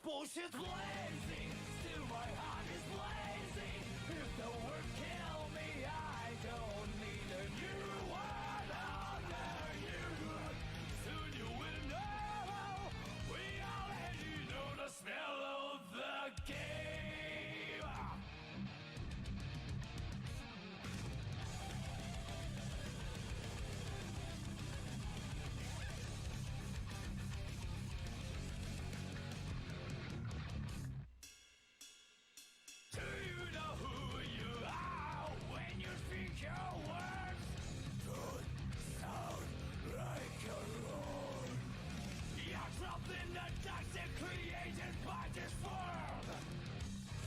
bullshit blazing, still my heart is blazing. If the words kill me, I don't need a new one under you. Soon you will know, we already know the smell of the game. Do you know who you are when you speak your words? Don't sound like your own. You're trapped in the toxic created by this world.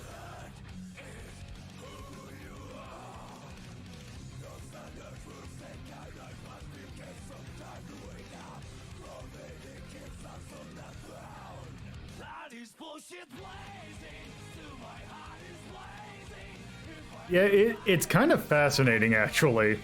That is who you are. No standards will say I must begin sometime to wake up from the kids on the ground. That is bullshit blazing. Still my heart is blazing. Yeah, it's kind of fascinating, actually.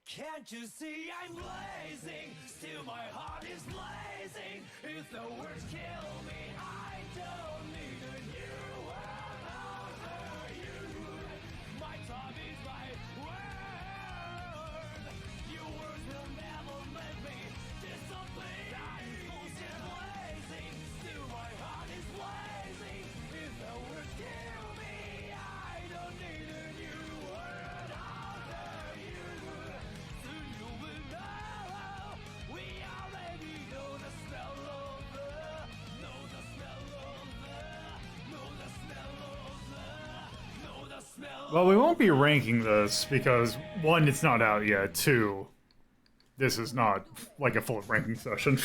Can't you see I'm blazing? Still my heart is blazing. If the words kill me, I don't need a new one under you. My time is my word. Your words will never make me disobey. That is bullshit blazing. Still my heart is blazing. If the words kill me, I don't need a new word under you. Soon you will know. We already know the smell of the, know the smell of the, know the smell of the, know the smell. Well, we won't be ranking this because, one, it's not out yet. Two, this is not like a full ranking session.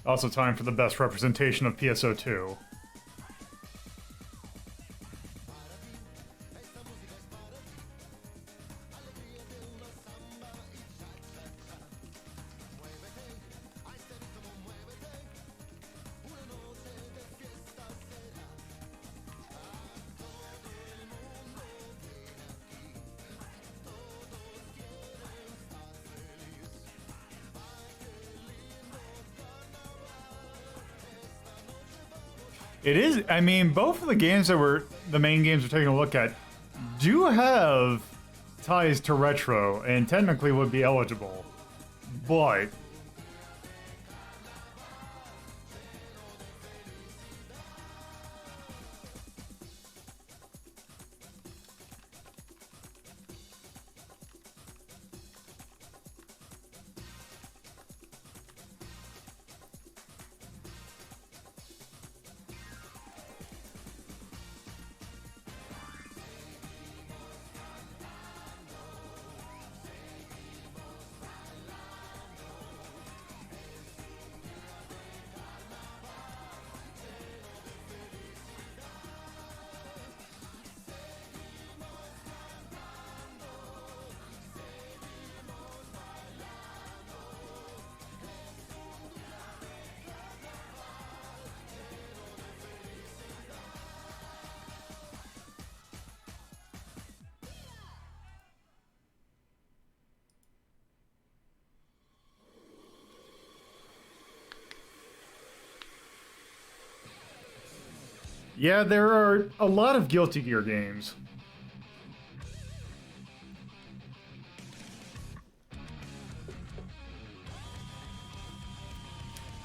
Also time for the best representation of PSO2. It is. I mean, both of the games that the main games we're taking a look at do have ties to retro and technically would be eligible, but yeah, there are a lot of Guilty Gear games.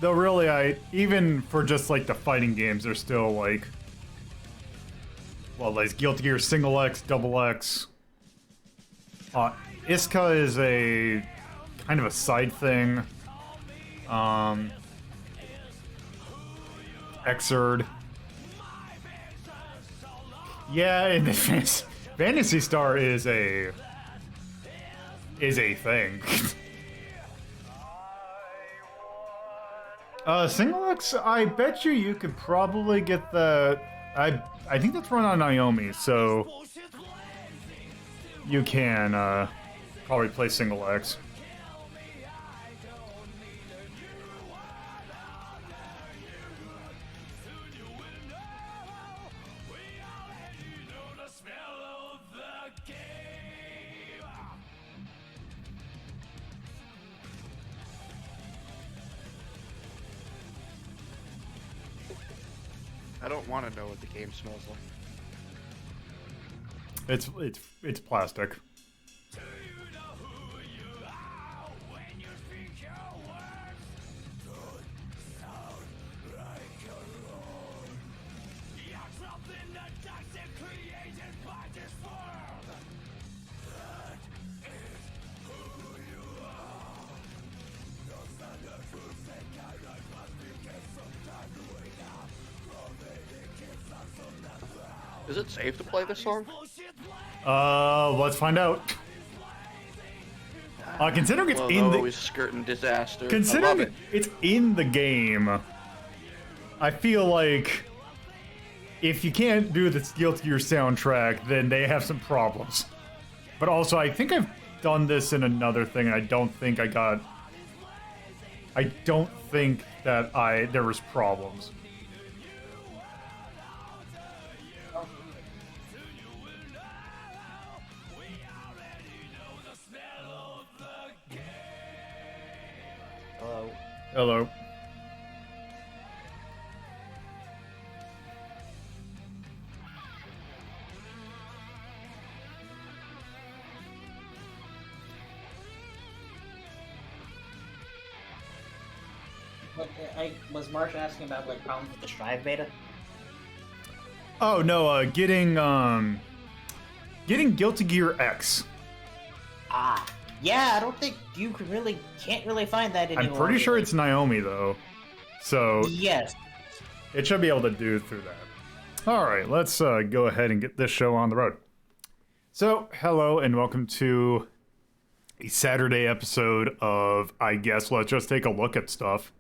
Though really, even for just like the fighting games, they're still like, well, there's Guilty Gear Single X, Double X. Iska is a kind of a side thing. Xrd. Yeah, and Fantasy Star is a thing. Single X, I bet you could probably get the. I think that's run on Naomi, so you can probably play Single X. I don't want to know what the game smells like. It's plastic. Is it safe to play this song? Let's find out. Considering it's in the always skirting disaster. Considering it's in the game, I feel like if you can't do the Guilty Gear soundtrack, then they have some problems. But also, I think I've done this in another thing, and I don't think that there was problems. Hello. Was Marsh asking about like problems with the Strive beta? Oh no, getting Guilty Gear X. Yeah, I don't think you can't really find that anymore. I'm pretty sure it's Naomi though, so yes, it should be able to do through that. All right, let's go ahead and get this show on the road. So, hello and welcome to a Saturday episode of, I guess, let's just take a look at stuff.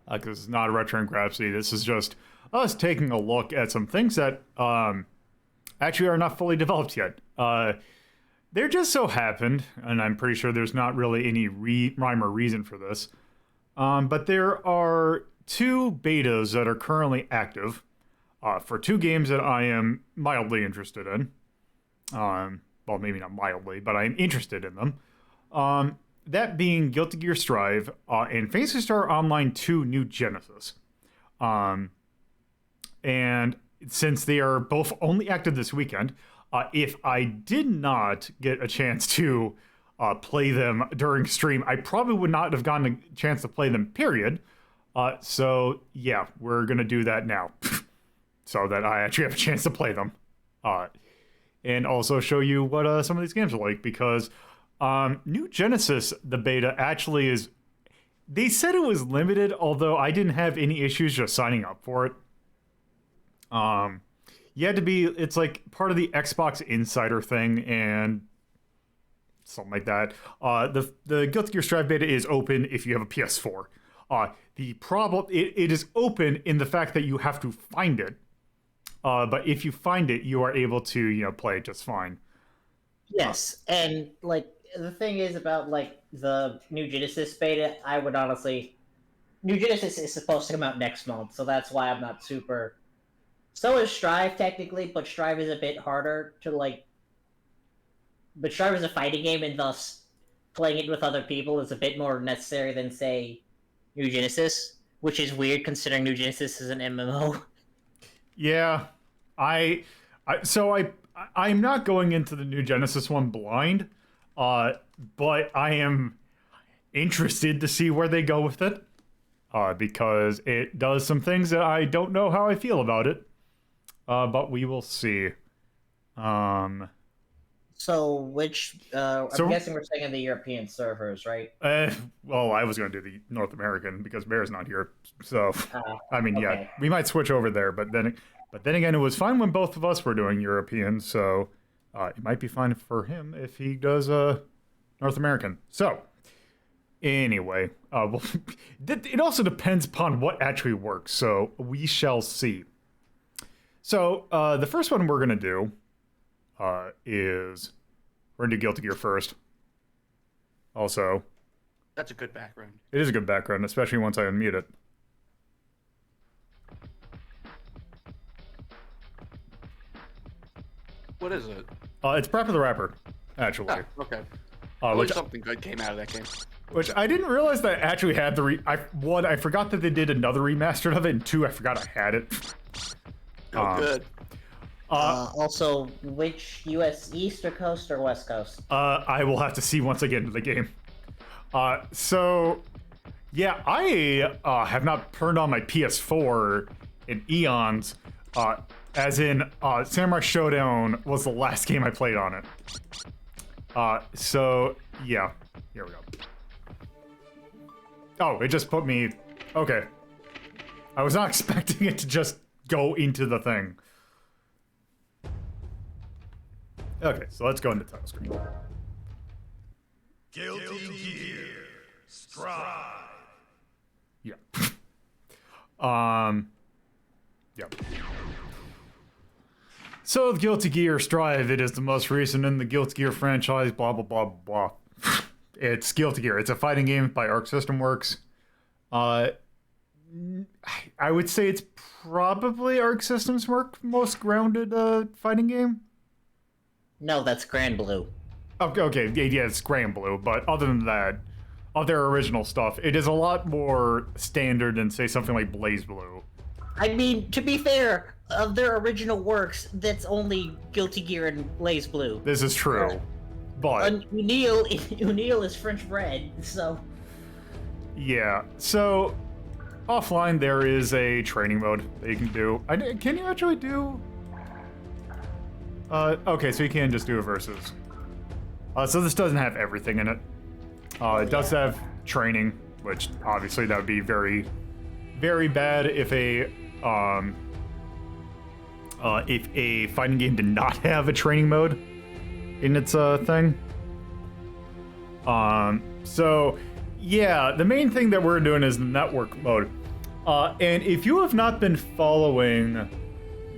Because it's not a Retro and Grapsy. This is just us taking a look at some things that actually are not fully developed yet. There just so happened, and I'm pretty sure there's not really any rhyme or reason for this, but there are two betas that are currently active for two games that I am mildly interested in. Well, maybe not mildly, but I'm interested in them. That being Guilty Gear Strive and Phantasy Star Online 2 New Genesis. And And since they are both only active this weekend, if I did not get a chance to play them during stream, I probably would not have gotten a chance to play them, period. So, yeah, we're going to do that now. So that I actually have a chance to play them. And also show you what some of these games are like. Because New Genesis, the beta, actually is... They said it was limited, although I didn't have any issues just signing up for it. You had to be... It's like part of the Xbox Insider thing and... something like that. The Guilty Gear Strive beta is open if you have a PS4. The problem, it is open in the fact that you have to find it. But if you find it, you are able to, play it just fine. Yes, and like the thing is about like the New Genesis beta, I would honestly, New Genesis is supposed to come out next month, so that's why I'm not super. So is Strive technically, but Strive is a bit harder to like. But Strive is a fighting game, and thus playing it with other people is a bit more necessary than say New Genesis, which is weird considering New Genesis is an MMO. Yeah, I'm not going into the New Genesis one blind, but I am interested to see where they go with it, because it does some things that I don't know how I feel about it, but we will see. So which, I'm guessing we're saying the European servers, right? Well, I was going to do the North American because Bear's not here, so I mean, okay. yeah, we might switch over there, but then again, it was fine when both of us were doing European, so it might be fine for him if he does North American. So anyway, well, it also depends upon what actually works, so we shall see. So the first one we're going to do is we're going to do Guilty Gear first. Also, That's a good background. it is a good background, especially once I unmute it. What is it? It's Prep of the Rapper, actually. Ah, okay. At least Which something good came out of that game. I didn't realize that I actually had the I forgot that they did another remastered of it, and two, I forgot I had it. Good. Also, which U.S. East or Coast or West Coast? I will have to see once I get into the game. So, yeah, I have not turned on my PS4 in eons. As in, Samurai Showdown was the last game I played on it. So, yeah. Here we go. Oh, it just put me... Okay. I was not expecting it to just go into the thing. Okay, so let's go into the title screen. Guilty Gear Strive. Yeah. Yep. So, the Guilty Gear Strive, it is the most recent in the Guilty Gear franchise, blah, blah, blah, blah. It's Guilty Gear. It's a fighting game by Arc System Works. I would say it's probably Arc Systems Works' most grounded fighting game. No, that's Grand Blue. Okay, yeah, it's gray and blue, but other than that, of their original stuff, it is a lot more standard than, say, something like Blaze Blue. I mean, to be fair, of their original works, that's only Guilty Gear and Blaze Blue. This is true, but... Unil is French bread, so... Yeah, so, offline there is a training mode that you can do. Can you actually do... okay, so you can just do a versus. So this doesn't have everything in it. It does have training, which obviously that would be very, very bad if a fighting game did not have a training mode in its thing. So yeah, the main thing that we're doing is the network mode. And if you have not been following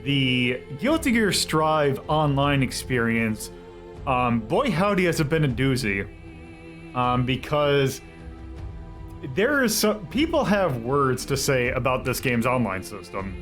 the Guilty Gear Strive online experience, boy howdy has it been a doozy. Because there is some people have words to say about this game's online system.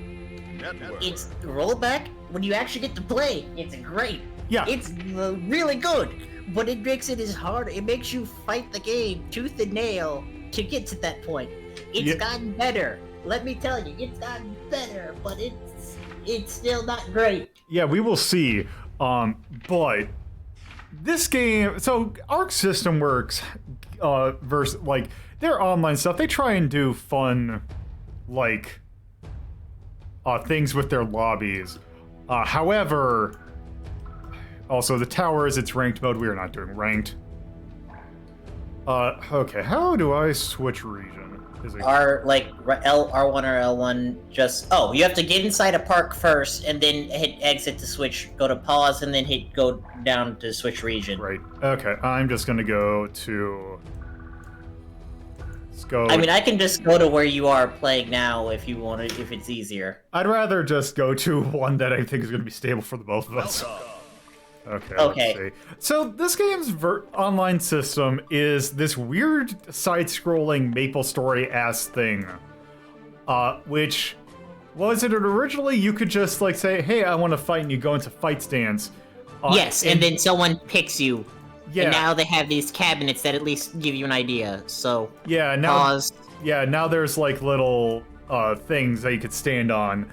It's rollback. When you actually get to play, it's great. Yeah. It's really good. But it makes it as hard. It makes you fight the game tooth and nail to get to that point. It's gotten better. Let me tell you, it's gotten better. But it's it's still not great. Yeah, we will see. But this game, so Arc System Works, versus like their online stuff, they try and do fun, like, things with their lobbies. However, also the towers, it's ranked mode. We are not doing ranked. Okay, how do I switch region? Is it R1 or L1 just... Oh, you have to get inside a park first, and then hit exit to switch, go to pause, and then hit go down to switch region. right? Okay, I'm just gonna go to... Let's go... I mean, I can just go to where you are playing now if you want it, if it's easier. I'd rather just go to one that I think is gonna be stable for the both of us. Okay, Okay. let's see. So this game's online system is this weird side-scrolling MapleStory-ass thing. Which, was it originally you could just like say, hey, I want to fight, and you go into fight stands. Yes, and then someone picks you. Yeah. And now they have these cabinets that at least give you an idea, so... Yeah, now, Pause. yeah, now there's like little things that you could stand on.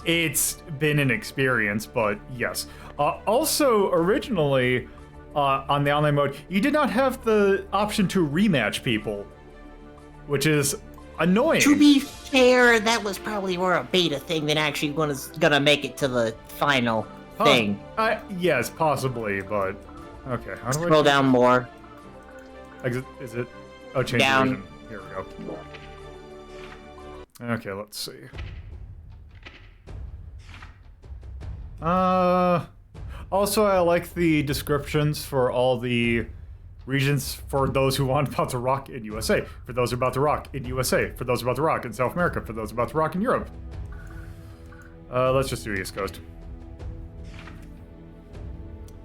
It's been an experience, but yes. Also, originally, on the online mode, you did not have the option to rematch people, which is annoying. To be fair, that was probably more a beta thing than actually gonna make it to the final thing. Yes, possibly, but okay. How do Scroll down more. Exit? Is it? Oh, change Down. region. Here we go. Okay, let's see. Also, I like the descriptions for all the regions for those who want about to rock in USA, for those about to rock in USA, for those about to rock in South America, for those about to rock in Europe. Let's just do East Coast.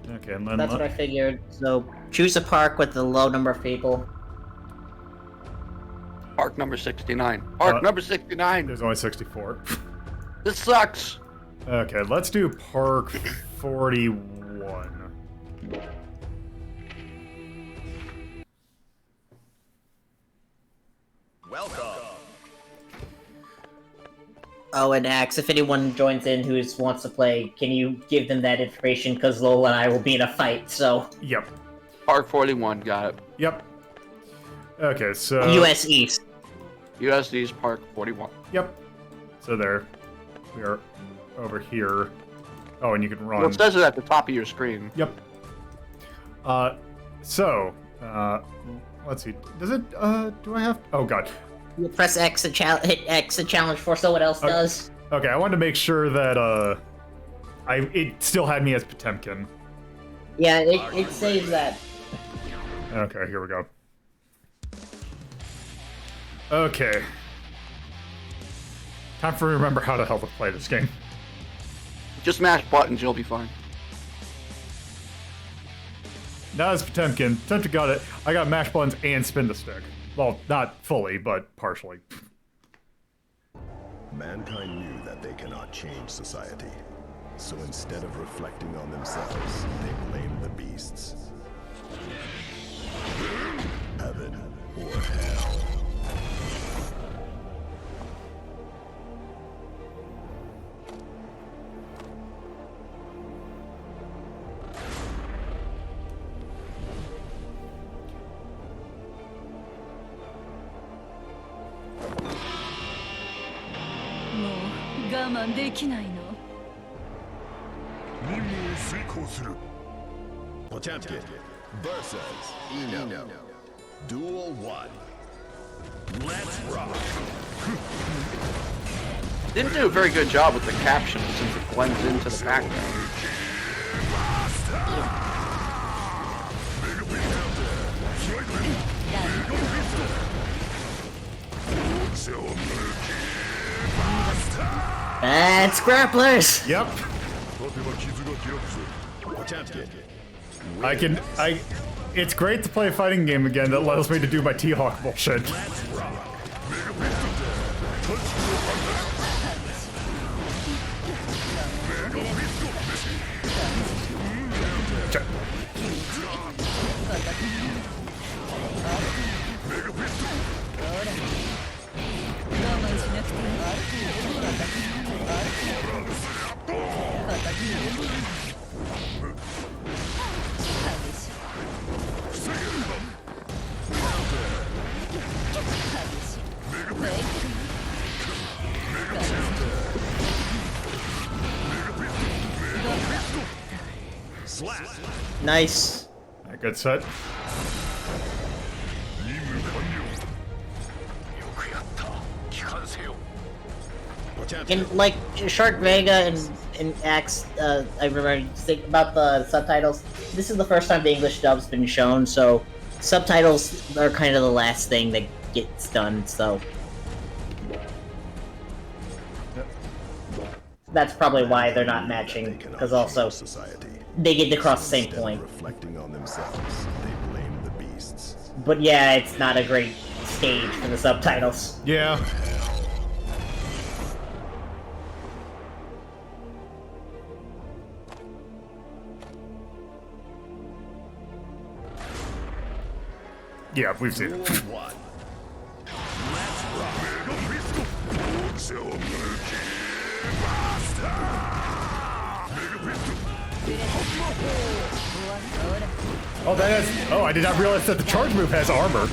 Okay, and then That's what I figured. So, choose a park with a low number of people. Park number 69. Park number 69. There's only 64. This sucks. Okay, let's do Park 41. Welcome. Oh, and Axe, if anyone joins in who wants to play, can you give them that information? Because Lola and I will be in a fight, so... Yep. Park 41, got it. Yep. Okay, so... US East. USD's Park 41. Yep. So there. We are over here. Oh, and you can run. Well, it says it at the top of your screen. Yep. Let's see. Does it, do I have... Oh, God. You press X and hit X and challenge before someone else does. Okay, I wanted to make sure that, it still had me as Potemkin. Yeah, it saves that. Okay, here we go. Okay. Time for me to remember how the hell to play this game. Just mash buttons, you'll be fine. Now as Potemkin, Potemkin got it. I got mash buttons and spin the stick. Well, not fully, but partially. Mankind knew that they cannot change society. So instead of reflecting on themselves, they blamed the beasts. Heaven or hell. Potemkin versus Eno. Duel 1. Let's rock. Didn't do a very good job with the caption since it blends into the background. That's grapplers! Yep. Potemkin. It's great to play a fighting game again that allows me to do my T-Hawk bullshit. Nice. Good set. In like Shark Vega and Axe, I remember think about the subtitles. This is the first time the English dub's been shown, so subtitles are kind of the last thing that gets done. So that's probably why they're not matching, because also they get to cross the same point. Reflecting on themselves, they blame the beasts. But yeah, it's not a great stage for the subtitles. Yeah. Yeah, we've seen it. Oh, that has. Oh, I did not realize that the charge move has armor.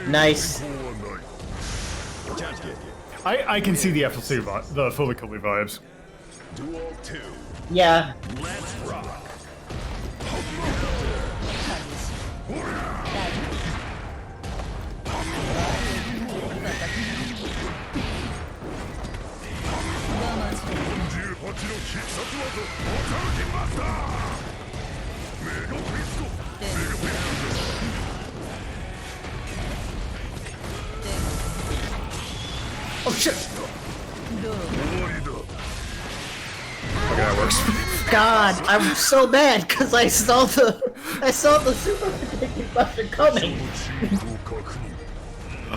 Nice. I can see the FLC the Fully Kili vibes. Duel 2. Yeah. Let's rock. Oh shit! Okay, that works. God, I'm so mad because I saw the super predictive button coming.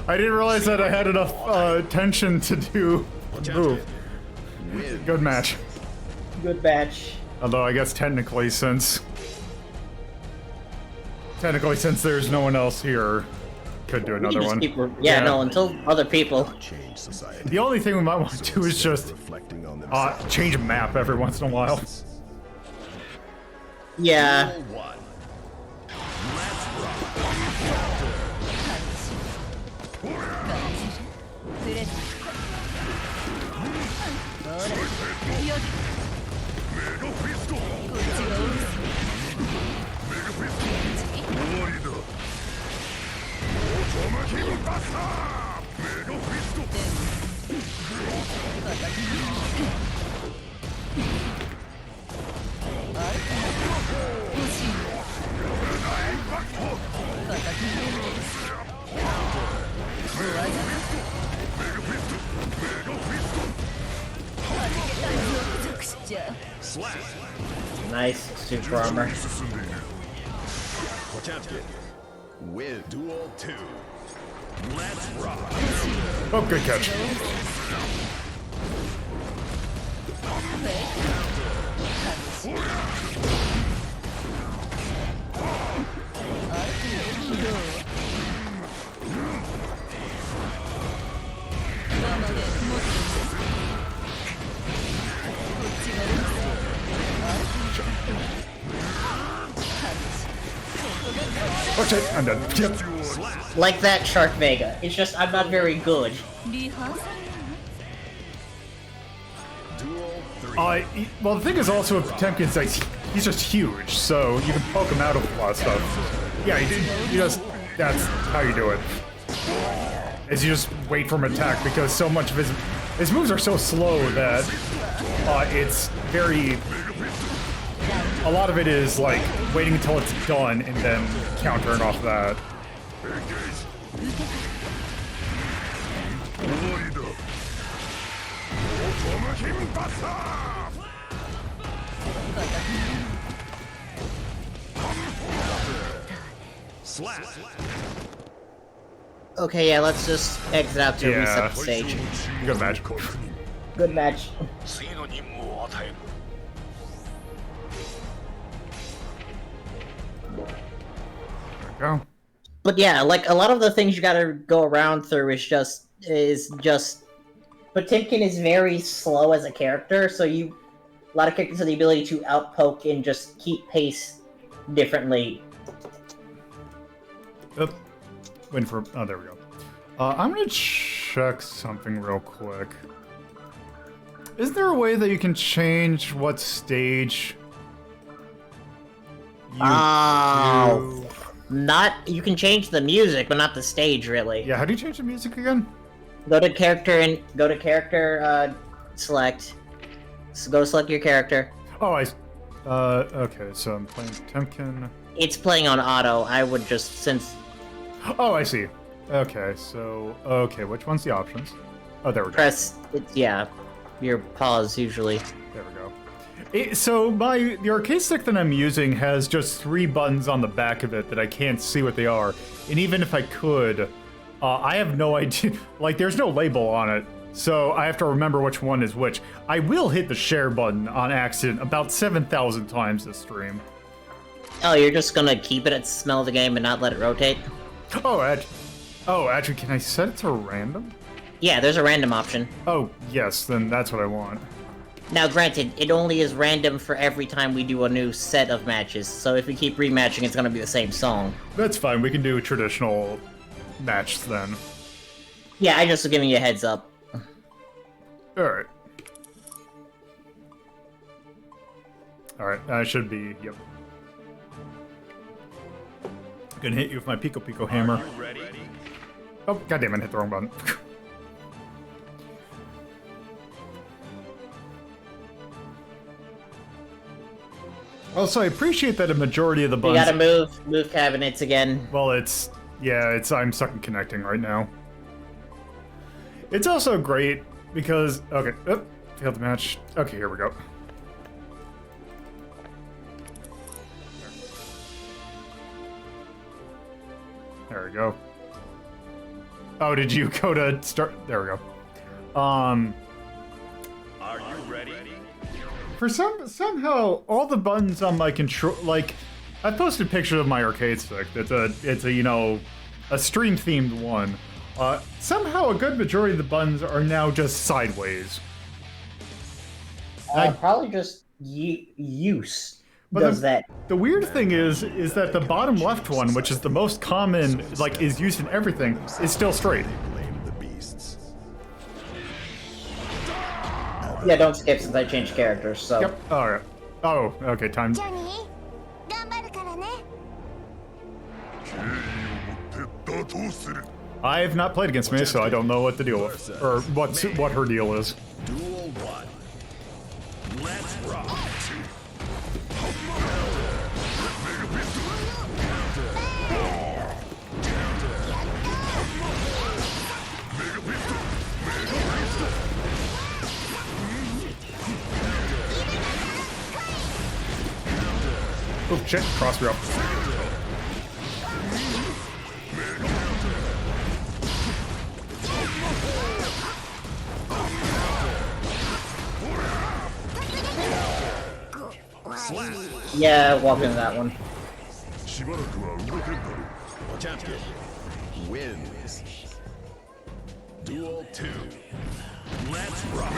I didn't realize that I had enough tension to do move. Good match. Good match. Although I guess technically since there's no one else here, could do another one. Yeah, no, until other people. Change society. The only thing we might want to do is just Reflecting on themselves. change a map every once in a while. Yeah. Duel 1. Nice super armor. Champion. With Duel 2. Let's rock. Oh, good catch. Oh shit, I'm dead. Yep. Like that Shark Vega. It's just I'm not very good. Duel 3. Well, the thing is also with Potemkin's like he's just huge, so you can poke him out of a lot of stuff. Yeah, you just that's how you do it. Is you just wait for him to attack because so much of his moves are so slow that it's very. A lot of it is like waiting until it's done and then countering off that. Okay, yeah, let's just exit out to reset the stage. Good match. Good match. 次の任務を与える Go. But yeah, like a lot of the things you gotta go around through is just. But Timken is very slow as a character, so a lot of characters have the ability to outpoke and just keep pace differently. Oop. Waiting for. Oh, there we go. I'm gonna check something real quick. Is there a way that you can change what stage you do? You can change the music, but not the stage, really. Yeah, how do you change the music again? Go to character select. So go select your character. Oh, okay, so I'm playing Temkin. It's playing on auto. I would just, since... Oh, I see. Okay, so, which one's the options? Oh, there we go. Press, your pause, usually. There we go. So the arcade stick that I'm using has just 3 buttons on the back of it that I can't see what they are. And even if I could, I have no idea. Like, there's no label on it, so I have to remember which one is which. I will hit the share button on accident about 7,000 times this stream. Oh, you're just gonna keep it at the smell of the game and not let it rotate? Actually, can I set it to random? Yeah, there's a random option. Oh, yes, then that's what I want. Now, granted, it only is random for every time we do a new set of matches, so if we keep rematching, it's gonna be the same song. That's fine, we can do a traditional match then. Yeah, I just was giving you a heads up. Alright. Alright, I should be, yep. Gonna hit you with my Pico Pico hammer. Oh, goddamn, I hit the wrong button. Also, I appreciate that a majority of the buttons... You gotta move cabinets again. Well, I'm stuck in connecting right now. It's also great because, okay, failed the match. Okay, here we go. There we go. Oh, did you go to start? There we go. Are you ready? For somehow all the buttons on my control, like, I posted pictures of my arcade stick. It's a a stream themed one. Somehow a good majority of the buttons are now just sideways. Probably just use but does that. The weird thing is that the bottom left one, which is the most common, like, is used in everything, is still straight. They blame the beasts. Yeah, don't skip since I changed characters, so... Yep, alright. Oh, okay, time. I have not played against May, so I don't know what the deal with, or what her deal is. Duel 1. Let's rock. Oh shit, cross me up. Yeah, walk into that one. Champion wins. Duel 2. Let's rock.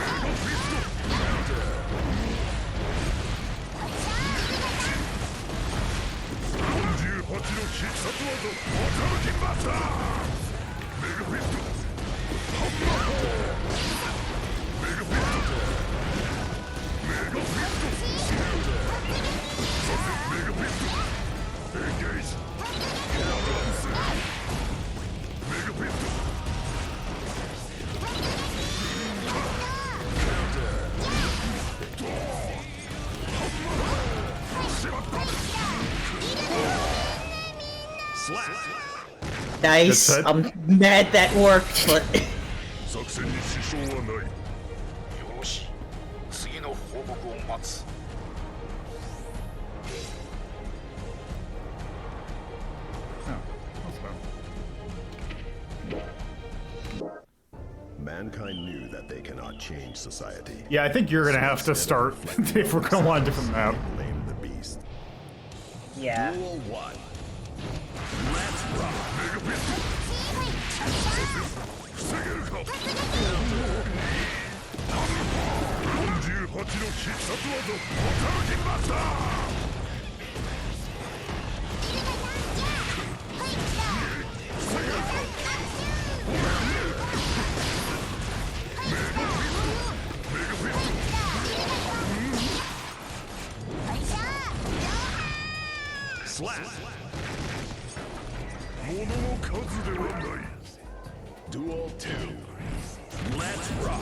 Nice. I'm mad that worked, but... 作戦に支障はない。よし。Mankind knew that they cannot change society. Yeah, I think you're gonna have to start if we're gonna want a different map. They blame the beast. Yeah. Duel 1. Let's rock. Slap. Duel 2. Let's rock.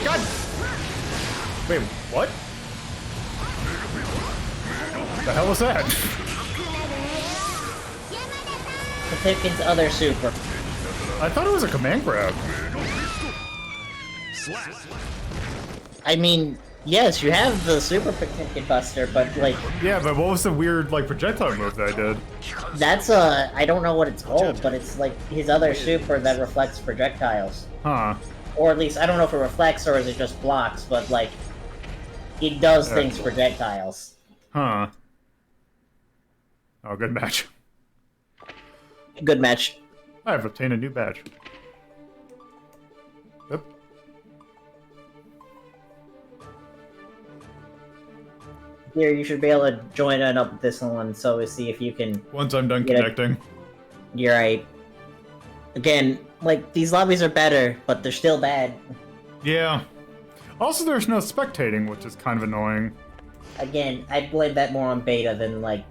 God! Wait, what? The hell was that? Potemkin's other super. I thought it was a command grab. I mean, yes, you have the super Potemkin Buster, but like, Yeah, but what was the weird like projectile move that I did? that's I don't know what it's called, but it's like his other super that reflects projectiles. Huh. Or at least, I don't know if it reflects or is it just blocks, but like, it does things projectiles. Huh. Oh, good match. Good match. I have obtained a new badge. Yep. Here, you should be able to join in up with this one, so we see if you can. Once I'm done Yeah. connecting. You're right. Again, like, these lobbies are better, but they're still bad. Yeah. Also, there's no spectating, which is kind of annoying. Again, I'd blame that more on beta than, like,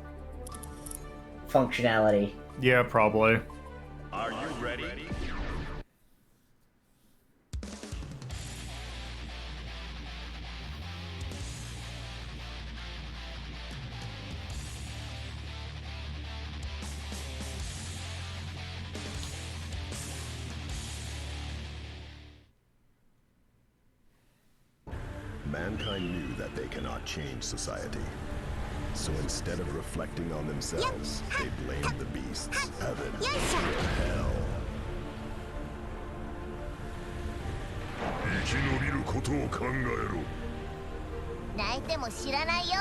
functionality. Yeah, probably. Are you ready? Mankind knew that they cannot change society. So instead of reflecting on themselves, they blamed the beasts, heaven, or hell. 生き延びることを考えろ。泣いても知らないよ。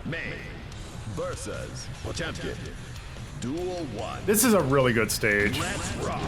May versus Potemkin. Duel 1. This is a really good stage. Let's rock.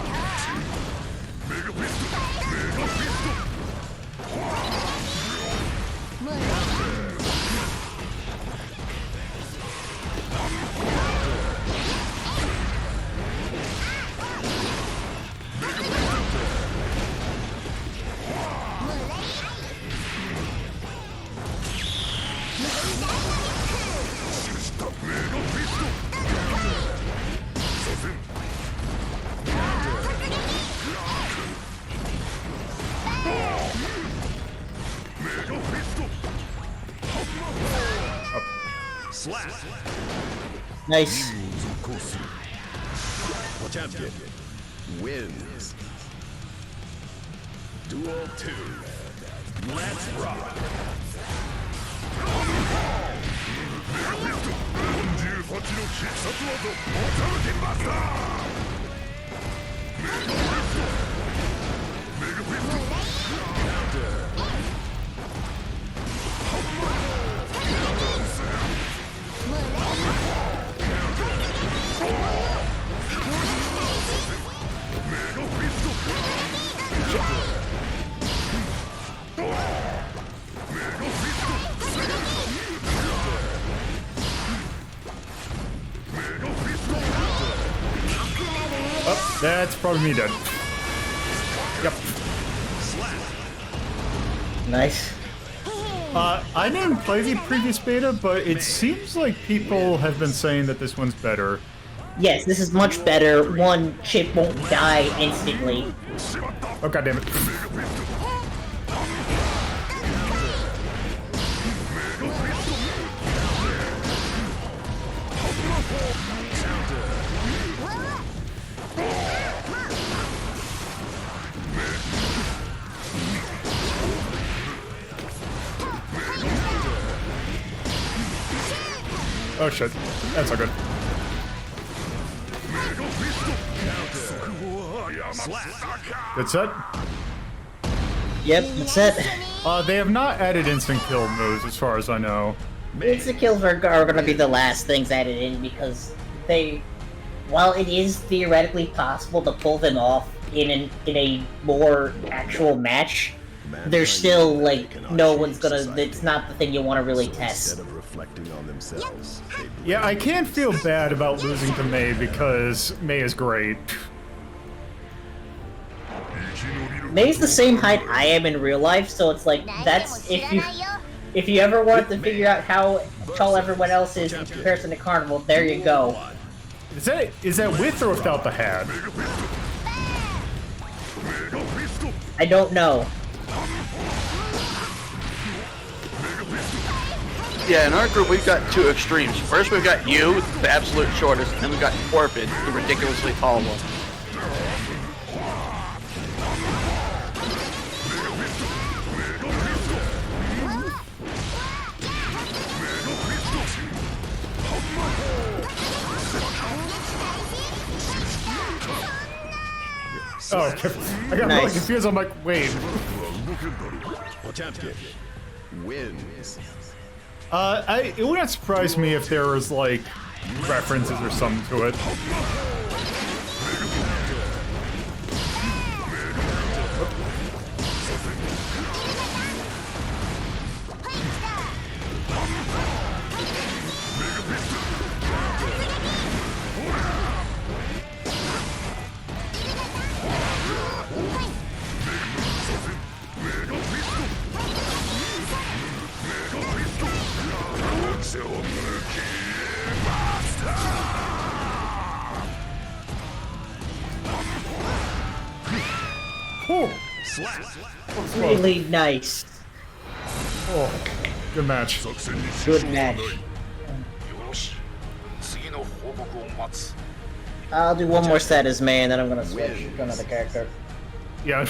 Slap. Nice. Potemkin wins. Duel 2. Let's rock. 48の必殺技オタルティマスター。メガフィスト。Oh, that's probably me dead. Yep. Nice. I didn't play the previous beta, but it seems like people have been saying that this one's better. Yes, this is much better. One, Chip won't die instantly. Oh, god damn it. Oh shit. That's not good. Good set. Yep, that's it. They have not added instant kill moves as far as I know. Instant kills are going to be the last things added in because they, while it is theoretically possible to pull them off in a more actual match, they're still like no one's gonna. It's not the thing you want to really test. Instead of reflecting on themselves, they blame Yeah, I can't feel bad about losing to Mei because Mei is great. Mei's the same height I am in real life, so it's like that's if you ever wanted to figure out how tall everyone else is in comparison to Carnival, there you go. Is that with or without the hat? I don't know. Yeah, in our group we've got two extremes. First we've got you, the absolute shortest, and then we've got Orpid, the ridiculously tall one. Oh, I got really confused. I'm like, wait. Champion wins. It would not surprise me if there was like references or something to it. Really nice. Oh, good match. Good match. I'll do one more set as May, and then I'm gonna switch to another character. Yeah,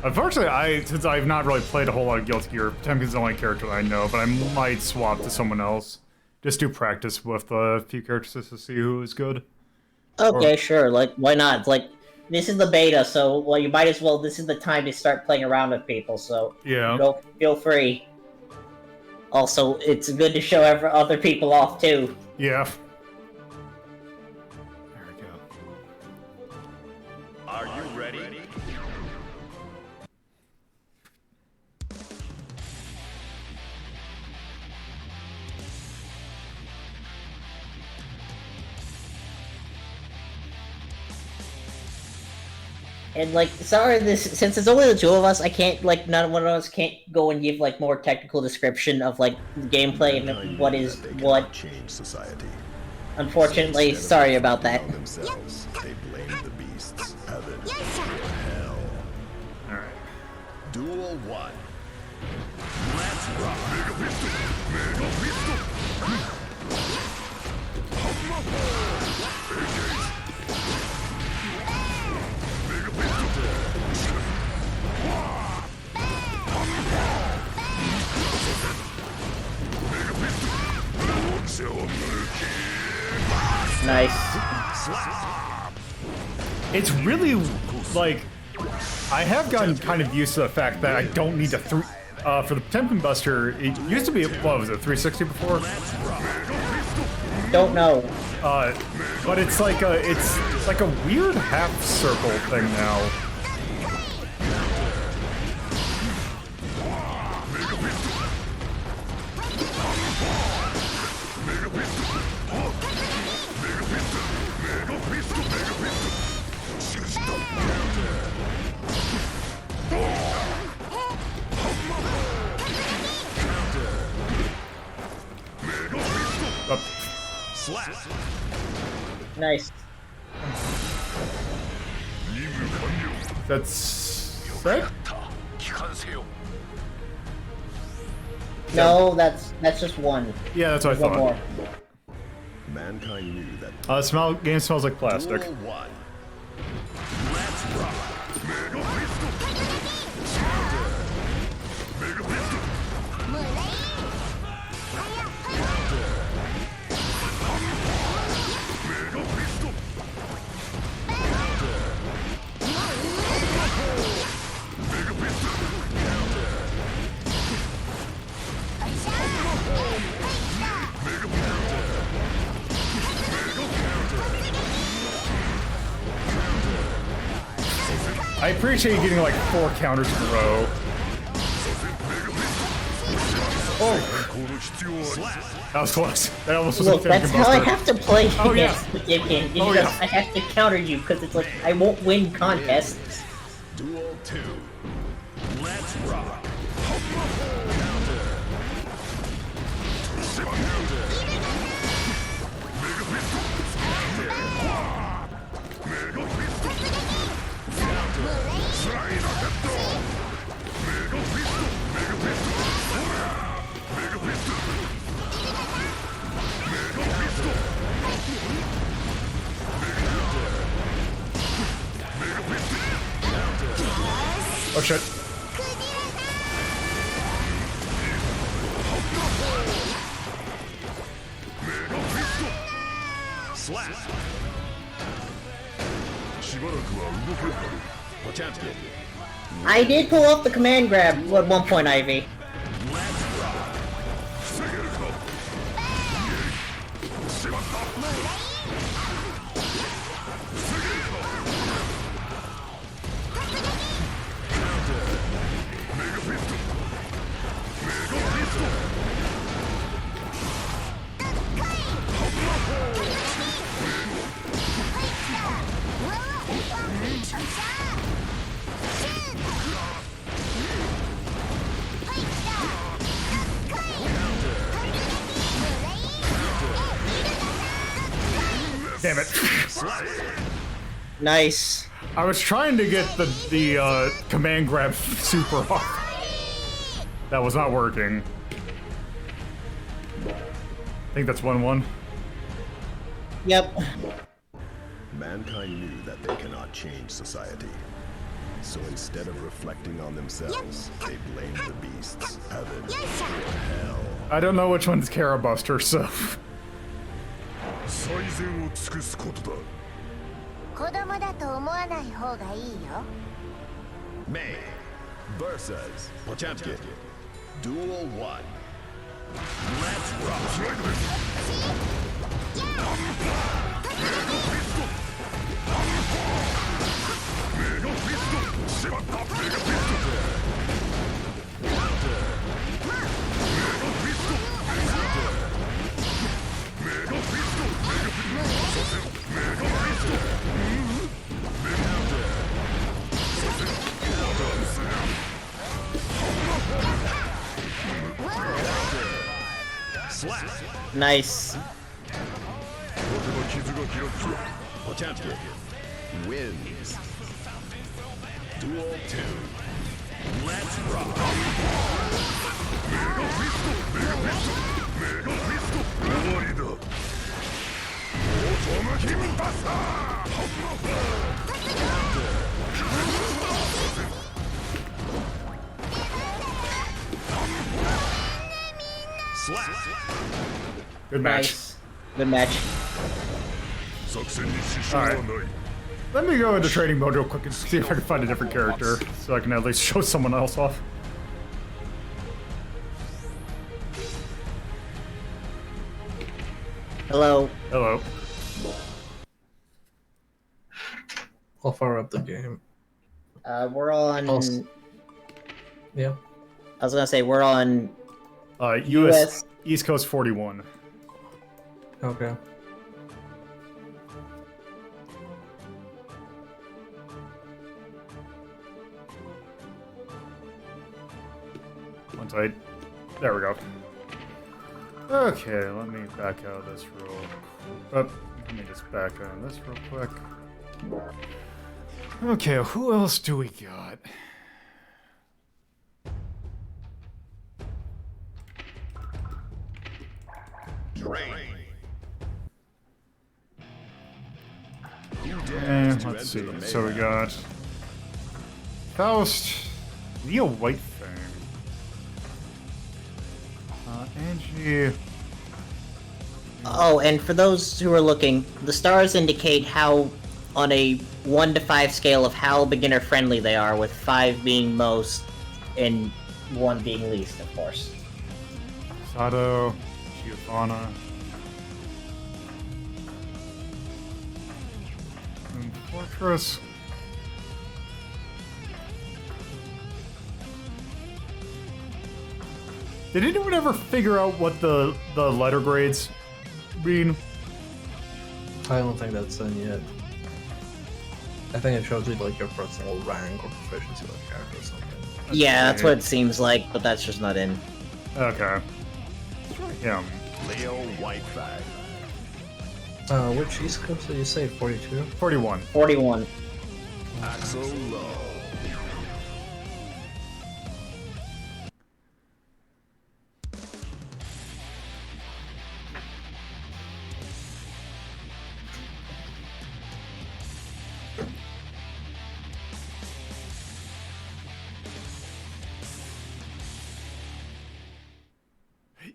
unfortunately, since I've not really played a whole lot of Guilty Gear, Temkin's the only character I know, but I might swap to someone else. Just do practice with a few characters just to see who is good. Okay, sure. Like, why not? Like, this is the beta, so well, you might as well. This is the time to start playing around with people. So Yeah. go, feel free. Also, it's good to show other people off too. Yeah. There we go. Are you ready? And like, sorry, since it's only the two of us, I can't like none one of us can't go and give like more technical description of like the gameplay and what is That they what. cannot change society. Unfortunately, Instead of sorry about that. reflecting on themselves, they blame the beasts, heaven, hell. Alright. Duel 1. Let's rock. Nice. It's really, like, I have gotten kind of used to the fact that I don't need to for the Temkin Buster, it used to be, what was it, 360 before? Don't know. But it's like a weird half circle thing now. Nice. That's right? No, that's just one. Yeah, that's what I One thought. more. Mankind knew that Game smells like plastic. Duel 1. Let's rock. I appreciate you getting like 4 counters in a row. Oh, that was close. That almost was Look, a that's how I have to play Oh, yeah. this game. Oh, Because yeah. I have to counter you because it's like I won't win contests. Duel 2. Let's rock. Oh shit. Slap. しばらくは動けるかね。ポチャンチ I did pull off the command grab at one point, Ivy. Damn it. Nice. I was trying to get the command grab super off. That was not working. I think that's 1-1. Yep. Mankind knew that they cannot change society. So instead of reflecting on themselves, they blamed the beasts, heaven, or hell. I don't know which one's Carabuster, so. 最善を尽くすことだ。子供だと思わない方がいいよ。 May versus Potemkin. Duel 1. Let's rock. Slap. Nice. Potemkin wins. Duel 2. Let's rock. 終わりだ。オートマキンバスター。 Slap. Good match. Nice. Good match. 作戦に支障はない。 Let me go into training mode real quick and see if I can find a different character so I can at least show someone else off. Hello. Hello. I'll fire up the game. We're on. Also- Yeah. I was gonna say we're on. US East Coast 41. Okay. Once I... There we go. Okay, let me back out of this real... let me just back out of this real quick. Okay, who else do we got? Let's see. So we got Faust, Leo Whitefang, Angie. Oh, and for those who are looking, the stars indicate how, on a 1 to 5 scale of how beginner friendly they are, with 5 being most and 1 being least, of course. Sato, Giovanna, and Fortress. Did anyone ever figure out what the letter grades mean? I don't think that's done yet. I think it shows you like your personal rank or proficiency with the character or something. Yeah, that's what it seems like, but that's just not in. Okay. Yeah. Leo Whitefang. Which East Coast did you say? 42? 41. 41. Axel Low.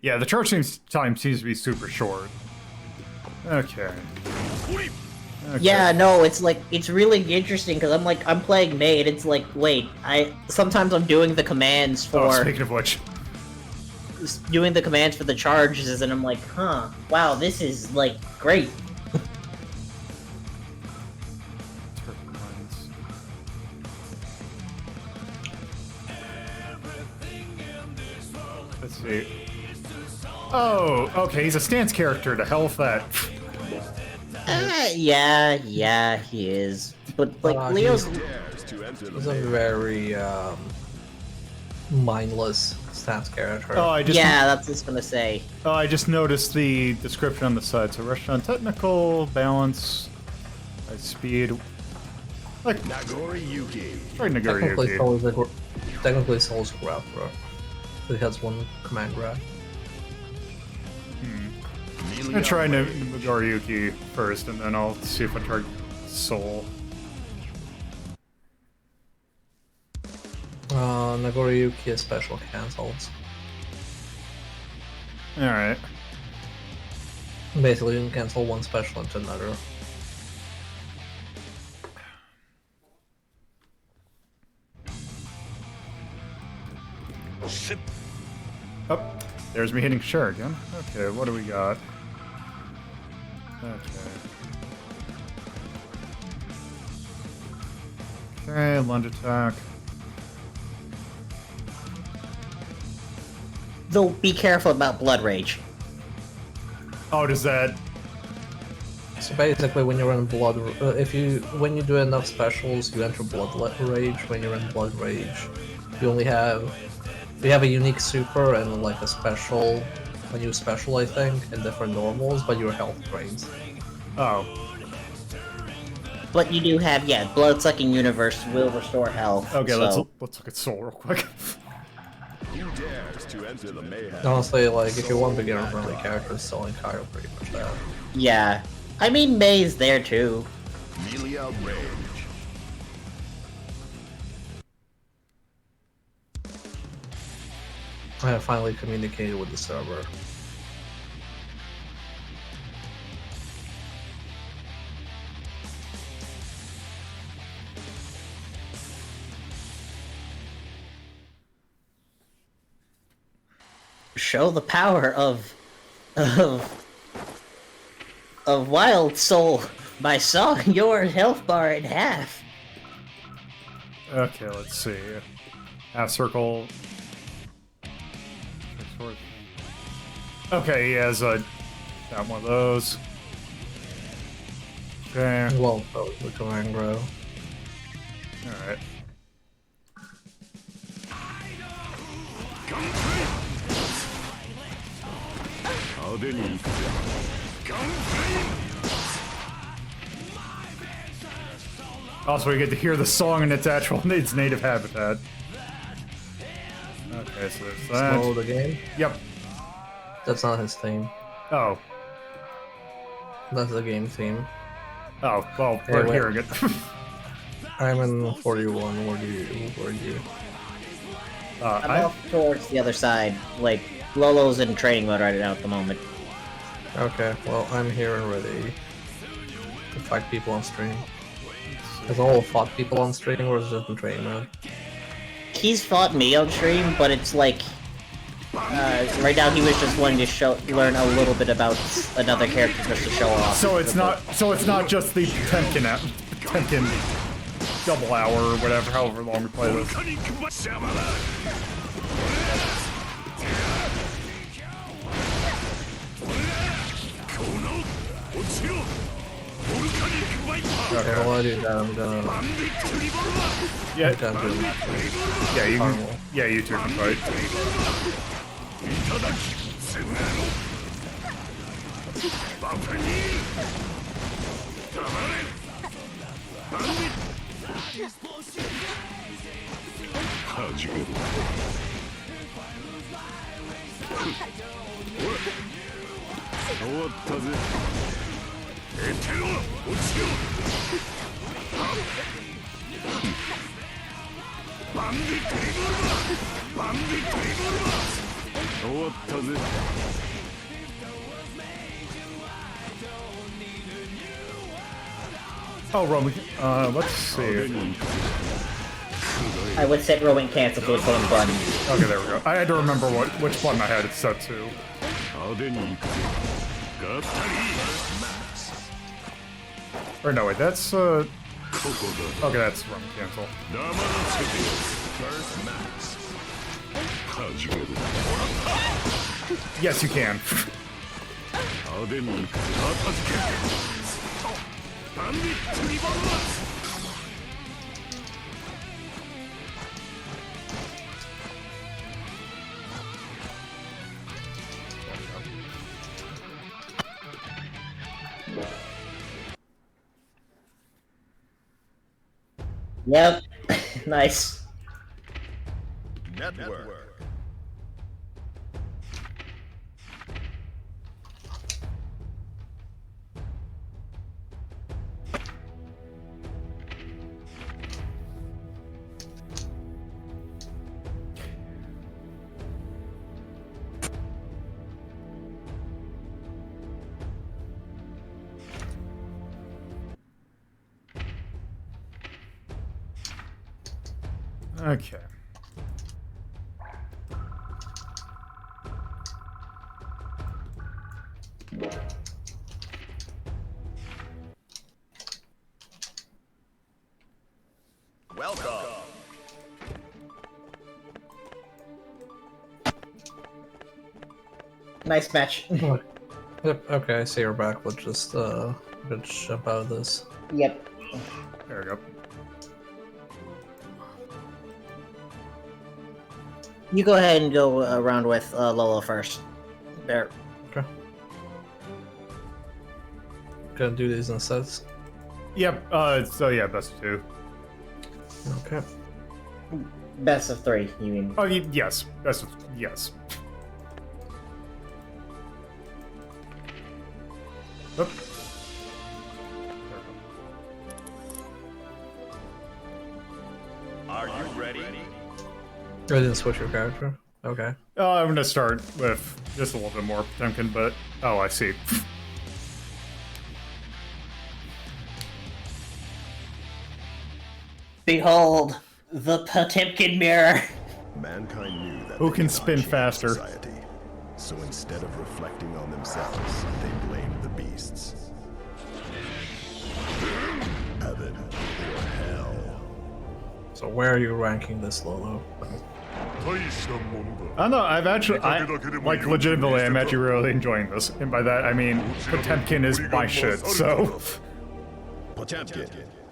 Yeah, the charge time seems to be super short. Okay. Okay. Yeah, no, it's like, it's really interesting, because I'm playing May, and it's like, wait, sometimes I'm doing the commands Oh, for, speaking of which. doing the commands for the charges, and I'm like, huh, wow, this is, like, great. Let's see. Oh, okay, he's a stance character to health that. Yeah, he is. But, like, Leo's... Dares to enter the He's a mayhem. very mindless stats character. Oh, I just that's what I was gonna say. I just noticed the description on the side. So restaurant technical, balance, speed. Like Nagori Yuki. try Nagori technically, Yuki. technically Soul's a grab, bro. It has one command grab. I'm gonna try Nagori Yuki first, and then I'll see if I try Soul. Nagoriyuki is special cancels. Alright. Basically, you can cancel one special into another. Oh, there's me hitting Sure again. Okay, what do we got? Okay. Okay, lunge attack. Though, be careful about Blood Rage. Oh, does that? So basically, when you're in blood, when you do enough specials, you enter blood rage. When you're in blood rage, you have a unique super and like a special, a new special I think, and different normals, but your health drains. Oh, But you do have, Blood-Sucking Universe will restore health. okay. so... Let's look at Soul real quick. Who dares to enter the mayhem? Honestly, like if you want beginner-friendly characters, Soul and Kai are pretty much that. Yeah. I mean, May's there too. Melia Rage. I have finally communicated with the server. Show the power of Wild Soul by sawing your health bar in half. Okay, let's see. Half circle. Okay, he has got one of those. Okay, Well, the command grow. alright. Also, we get to hear the song in its native habitat. Okay, so there's that. Slow the game. Yep. That's not his theme. Oh. That's the game theme. Oh, well, Hey, we're wait. hearing it. I'm in 41. Where are you? I'm I, off towards the other side. Like, Lolo's in training mode right now at the moment. Okay, well, I'm here and ready to fight people on stream. Has all fought people on stream, or is it just in training mode? He's fought me on stream, but it's like... right now he was just wanting to learn a little bit about another character just to show off. so it's not just the Temkin double hour or whatever, however long we play this. Okay, while I do that, I'm gonna Yeah, do yeah, you can, Armor. yeah, you two can fight. Oh, Roman, let's see. I would set Roman cancel to its own button. Okay, there we go. I had to remember which button I had it set to. Or no, wait, that's, okay, that's Roman cancel. Yes, you can. Yep. Nice. Network. Okay. Welcome. Nice match. Yep, okay, I see you're back. Let's just jump out of this. Yep. There we go. You go ahead and go around with Lola first. There. Okay. Gonna do these in sets. Yep, so yeah, best of two. Okay. Best of three, you mean? Oh, yes, best of, yes. Oop. Are you ready? I didn't switch your character. Okay. I'm gonna start with just a little bit more Potemkin, but oh, I see. Behold, the Potemkin mirror. Mankind knew that Who they can cannot spin change faster? Society. So instead of reflecting on themselves, they blamed the beasts. Heaven or hell. So where are you ranking this, Lolo? I don't know, like, legitimately, I'm actually really enjoying this. And by that, I mean, Potemkin is my shit, so... Potemkin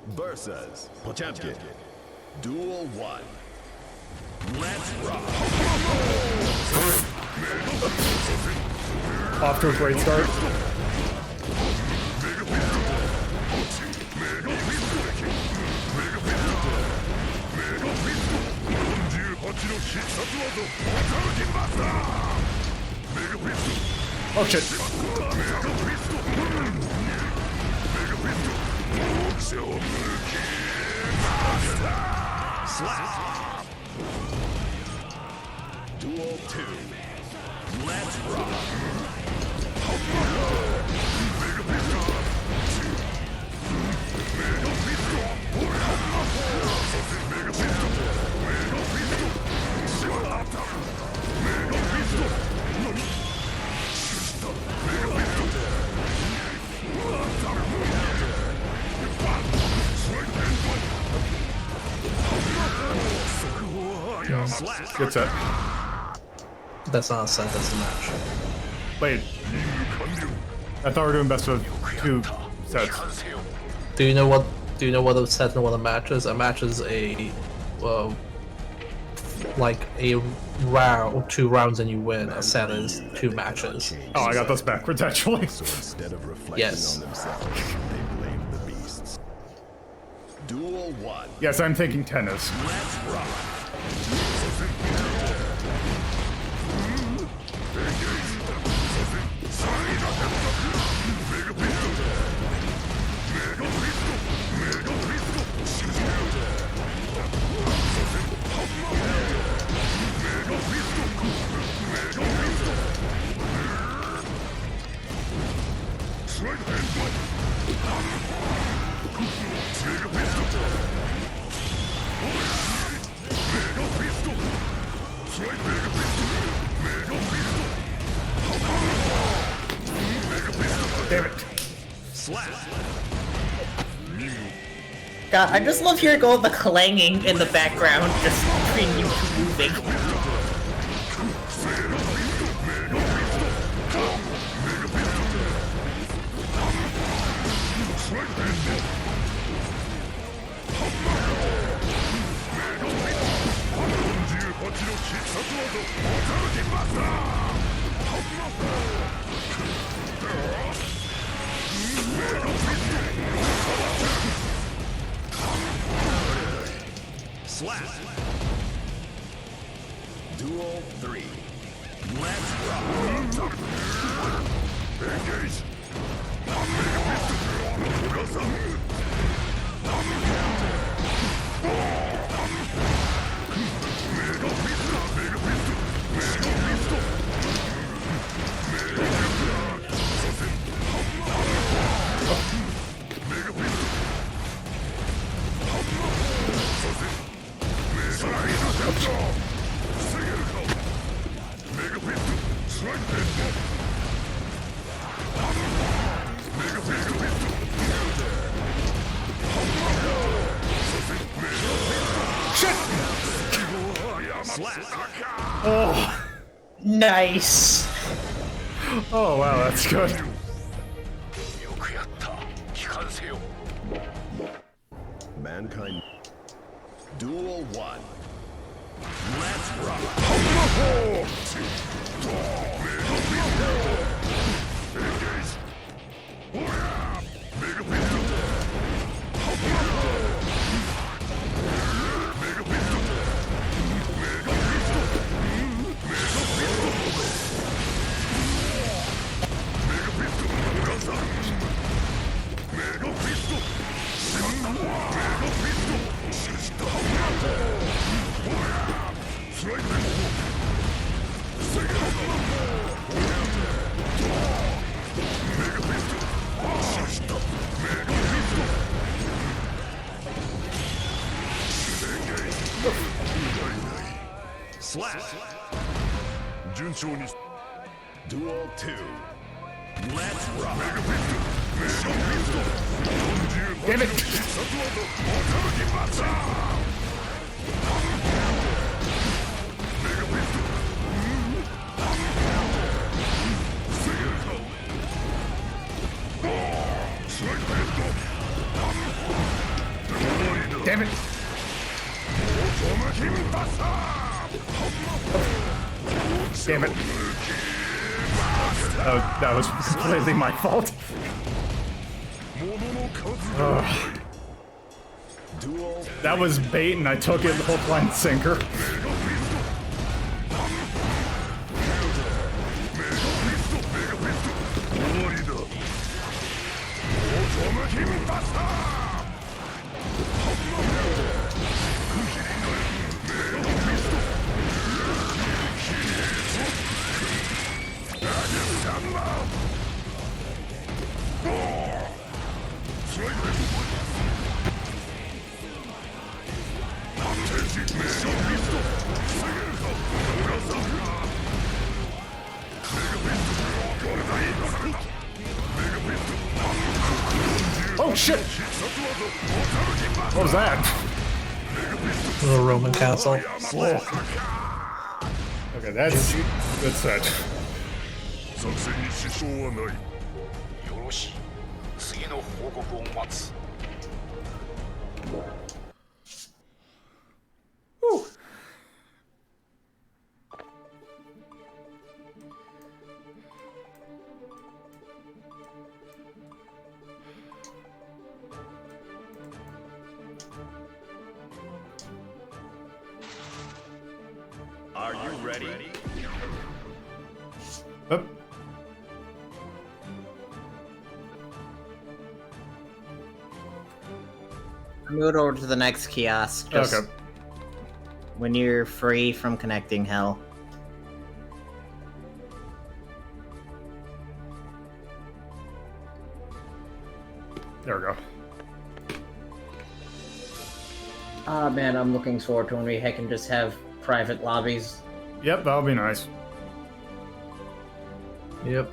versus Potemkin. Duel 1. Let's rock. Off to a great start. Oh shit. Slap. Duel 2. Let's rock. Good set. That's not a set, that's a match. Wait. I thought we were doing best of 2 sets. Do you know what a set and what a match is? A match is a like a round, 2 rounds and you win. A set is 2 matches. Oh, I got this backwards actually. So instead of reflecting Yes. on themselves, they blame the beasts. Duel 1. Yes, I'm thinking tennis. Let's rock. Damn it. God, I just love hearing all the clanging in the background, just between you two moving. Slap. Duel 3. Let's rock. Engage. Oh. Nice. Oh wow, that's good. Mankind. Duel 1. Let's rock. Slap. 順調に Duel 2. Let's rock. Damn it. Damn it. Damn it. Oh, that was completely my fault. Ugh. Duel. That was bait and I took it hook, line, and sinker. Oh shit! What was that? The Roman castle. Okay, that's set. 作戦に支障はないし次の報告を待つ。 Are you ready? Up. Move over to the next kiosk. Just Okay. when you're free from connecting hell. There we go. Ah, man, I'm looking forward to when we can just have private lobbies. Yep, that'll be nice. Yep.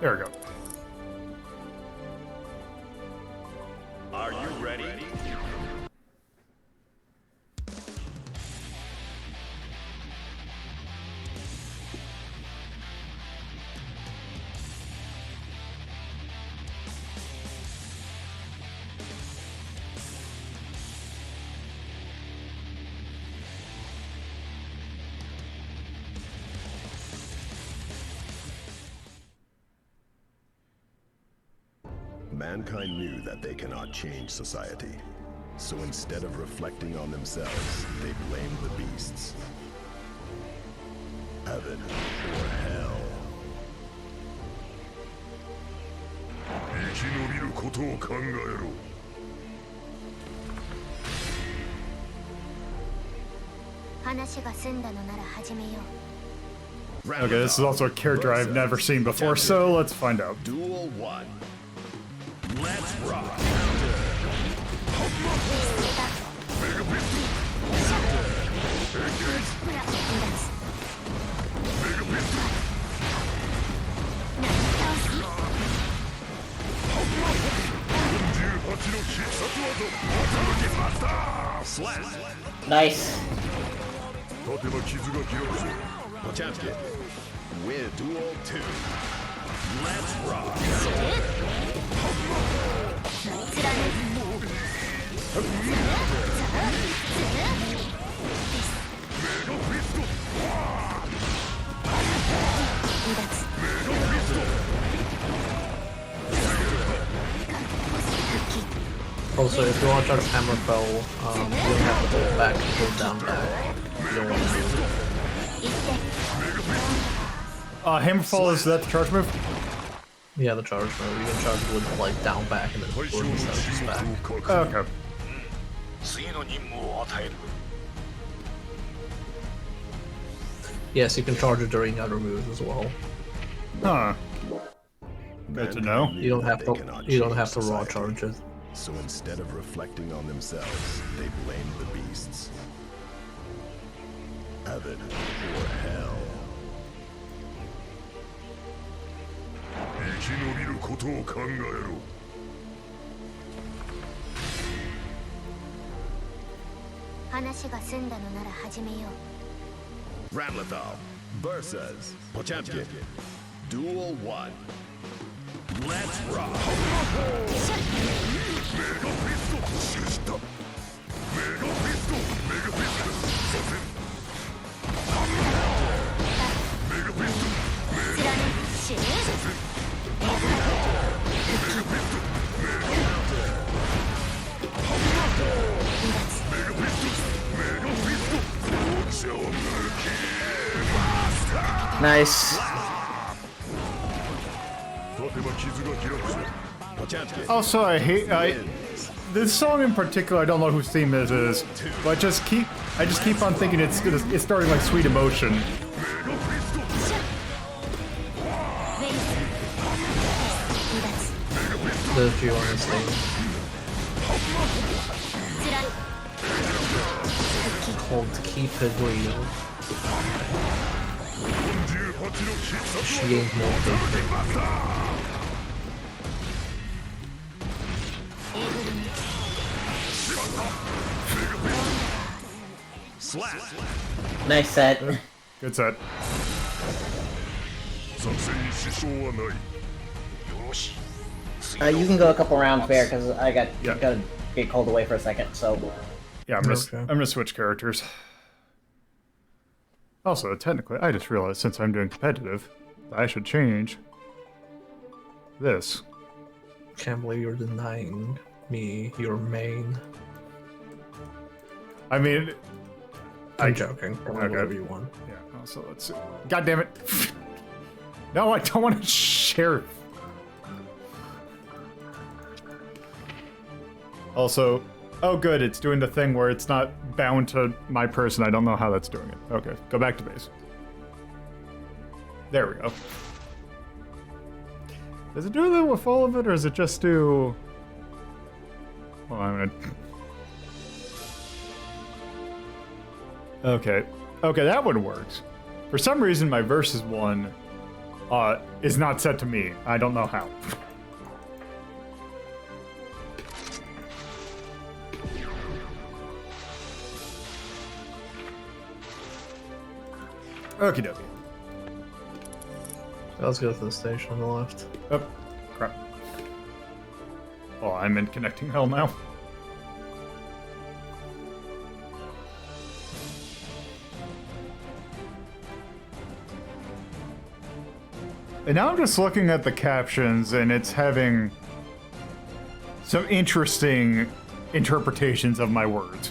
There we go. Are you ready? Mankind knew that they cannot change society. So instead of reflecting on themselves, they blamed the beasts. Heaven or hell. 生き延びることを考えろ。 話が済んだのなら始めよう。 Okay, this is also a character I've never seen before, so let's find out. Duel 1. Let's rock. Nice. 立てば傷が切れるぞ。 Champion. Win Duel 2. Let's rock. Also, if you want to charge Hammerfell, you don't have to hold back and hold down back. You don't want to do Hammerfall, is that the charge move? Yeah, the charge move. You can charge with like down back and then forward instead of just back. Okay. 次の任務を与える。 Yes, you can charge it during other moves as well. Huh. Good to know. You don't have to. You don't have to raw charge it. So instead of reflecting on themselves, they blamed the beasts. Heaven or hell. 生き延びることを考えろ。 話が済んだのなら始めよう。 Ramlethal versus Potemkin. Duel 1. Let's rock. Mega Pistol. Mega Pistol. Mega Pistol. Mega Pistol. シュー Mega Pistol. Mega Pistol. Mega Pistol. Nice. 立てば傷が切れるぞ。 Potemkin Also, this song in particular, I don't know whose theme this is, but I just keep on thinking it's starting like Sweet Emotion. The G1 thing. Called Keep It Real. She gained more faith. Nice set. Good set. 作戦に支障はない。よし。 You can go a couple rounds there because I got Yeah. gotta get called away for a second. So Yeah, Okay. I'm gonna switch characters. Also, technically, I just realized since I'm doing competitive, I should change this. Can't believe you're denying me your main. I mean, I'm joking. Come on, Okay. whatever you want. yeah. Also, let's see. God damn it! No, I don't want to share. Also, oh good, it's doing the thing where it's not bound to my person. I don't know how that's doing it. Okay, go back to base. There we go. Does it do that with all of it, or does it just do... Well, I'm gonna... Okay. Okay, that one works. For some reason, my versus one is not set to me. I don't know how. Okie dokie. Let's go to the station on the left. Oh, crap. Oh, I'm in connecting hell now. And now I'm just looking at the captions, and it's having some interesting interpretations of my words.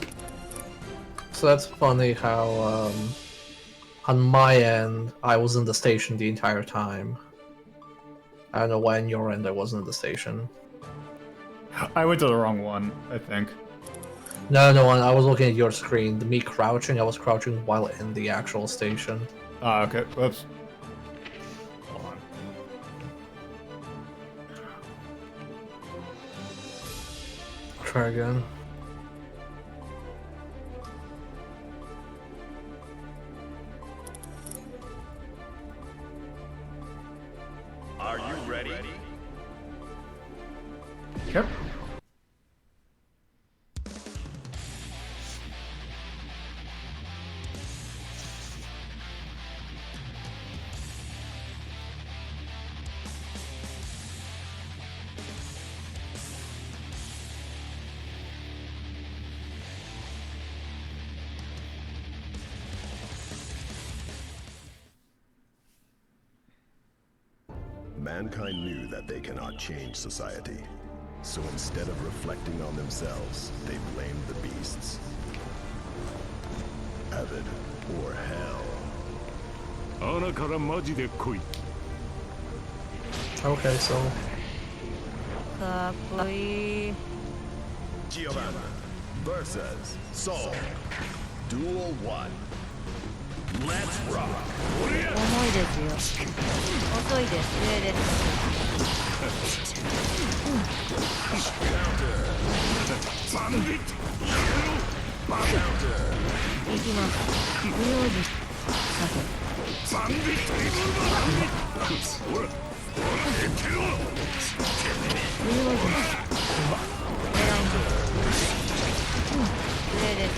So that's funny how, on my end, I was in the station the entire time. I don't know why on your end I wasn't in the station. I went to the wrong one, I think. No, I was looking at your screen. Me crouching, I was crouching while in the actual station. Ah, okay. Whoops. Hold on. Try again. Are you ready? Yep. Mankind knew that they cannot change society. So instead of reflecting on themselves, they blamed the beasts. Heaven or hell. 穴からマジで来い。 Okay, so かっこいい。 Giovanna versus Saul. Duel 1. Let's rock. 重いですよ。遅いです。上です。バンビット。バンビッ行きます。不用心。さト。バンビット。ほら。ほら。蹴ってろ。て、不用心。狙います。上です。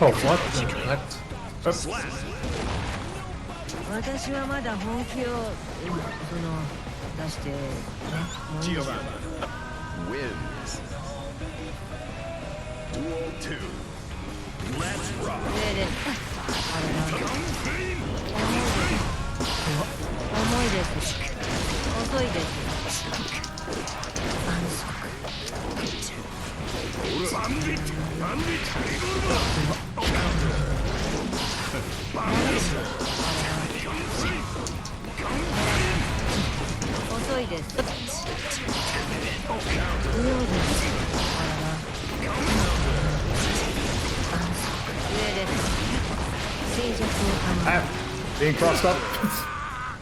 oh what? Connect. 私はまだ本気を出してね。もういいです。 Giovanna wins. Duel 2. Let's rock. 上です。あれなんだ。重いです。遅いです。反則。 バンビット。バンビット。リボルバー。バンビット。 遅いです。不要です。上です。静寂を保 Ah, being crossed up.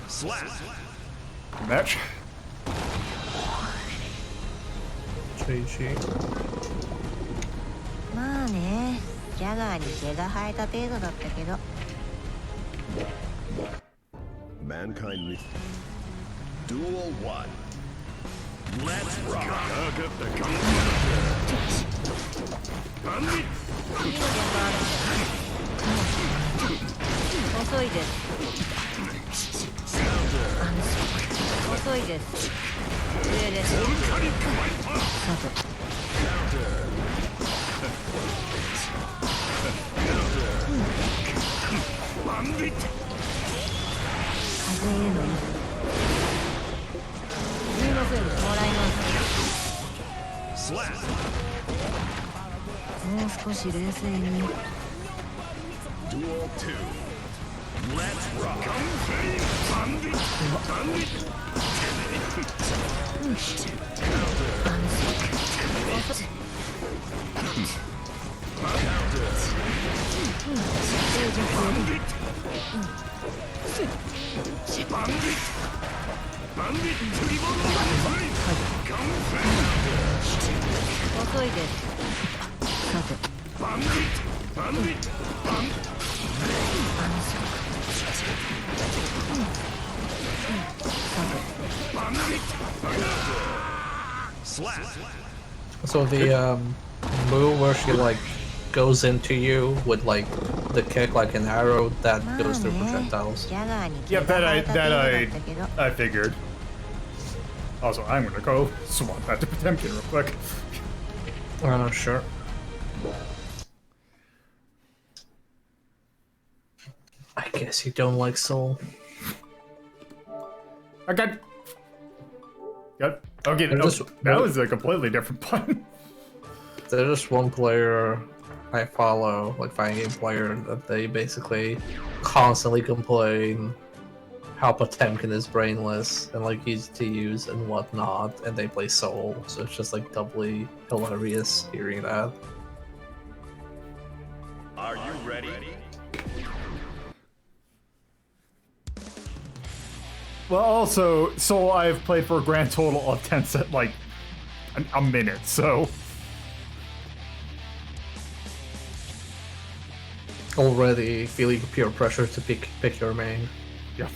Slap. Match. GG. まあね、ジャガーに毛が生えた程度だったけど。 Mankind knew. Duel 1. Let's rock. 次の現場あるんで遅いです遅いです上ですさて風への意図すみませんもらいますもう少し冷静に Duel 2. Let's rock. Bandit. 遅いですさて So the move where she like goes into you with like the kick like an arrow that goes through projectiles. ジャガーに Yeah, 毛が生えた程度だったけど I figured. Also, I'm gonna go swap that to Potemkin real quick. Sure. I guess you don't like Soul. I got. Yep. Okay, They're no, just- that was a completely different pun. There's just one player I follow, like fighting game player, that they basically constantly complain how Potemkin is brainless and like easy to use and whatnot, and they play Soul, so it's just like doubly hilarious hearing that. Are you ready? Well, also, Soul I've played for a grand total of 10 like a minute, so. Already feeling peer pressure to pick your main. Yeah.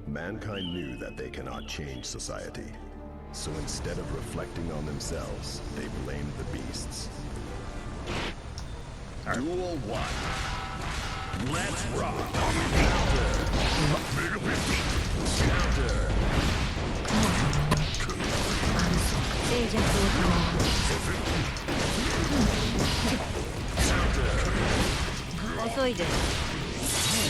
Mankind knew that they cannot change society. So instead of reflecting on themselves, they blamed the beasts. Duel 1. Let's rock. 静寂を保遅いです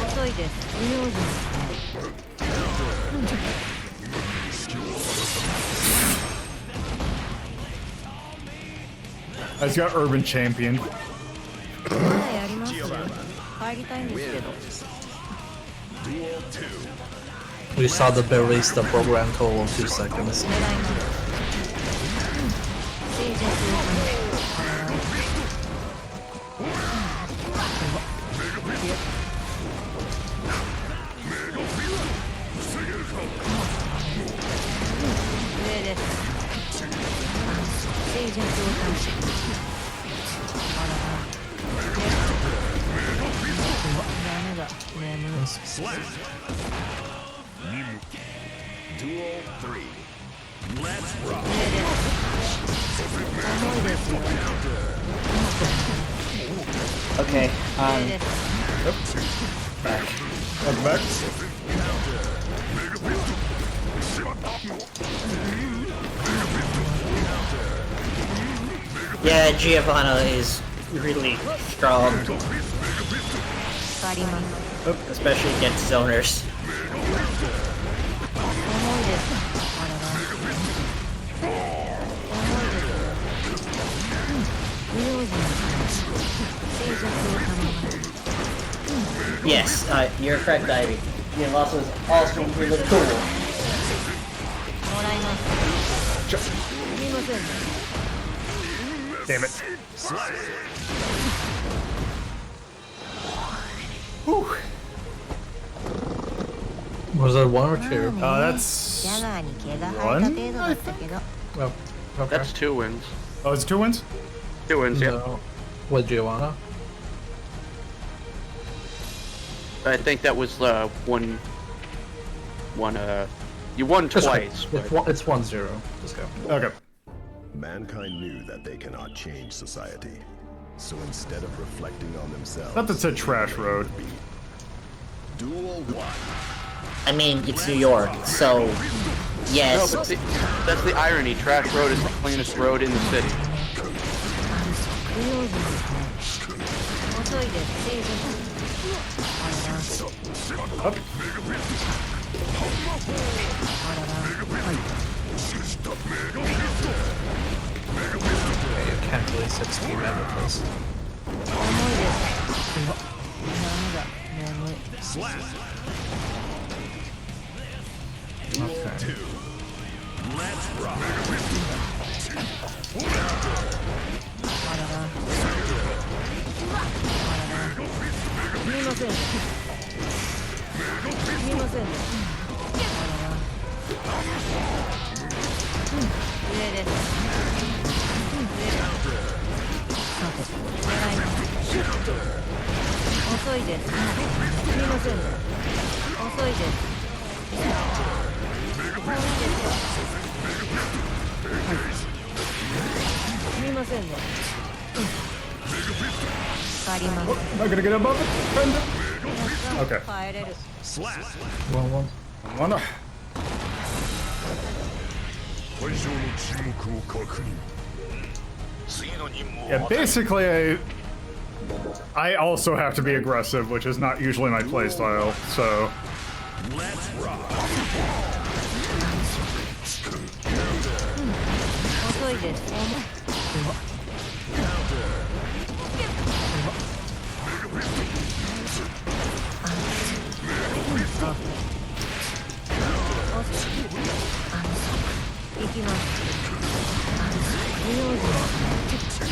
遅いです不用心 I just got Urban Champion. まだやりますよ帰りたいんですけど Duel 2. We saw the barista program total of 2 seconds. 狙います静寂を上です静寂を感じあらダメだ眠い Duel 3. Let's rock. 重いですよ Okay, 上です Welcome back. yeah, Giovanna is really strong, わかります especially against zoners. 重いですあらら重いです不用心静寂を頼む Yes, you're correct, Ivy. Giovanna is also really cool. もらいますすみません Damn it. Whew. Was that 1 or 2? ジ That's ャガーに毛が生えた程度だったけど Oh, okay. That's 2 wins. oh, is it 2 wins? 2 wins, yeah. No. With Giovanna? I think that was one. You won Just twice. It's, but- it's 1-0. Just go. Okay. Mankind knew that they cannot change society. So instead of reflecting on themselves, Not that it's a trash road. Duel 1. I mean, it's New York, so No, yes. but that's the irony. Trash Road is the cleanest road in the city. 不用心ですね。遅いです。シーズン。あらら。 Up. あらら。はい。 Okay, you can't really 6-team Amethyst. 重いです。うわ。なんだ。眠い。 Okay. Let's rock. あらら。見ませんね。見ませんね。あらら。上です。上です。さて、狙います。シュッと。遅いです。見ませんね。遅いです。もういいですよ。はい。見ませんね。わかります。 Am I gonna get above it? Okay. 帰れる。 1-1. Wanna. 会場の沈黙を確認。 Yeah, basically, I also have to be aggressive, which is not usually my playstyle, so. Let's rock. 遅いです。行きます。不用心ですね。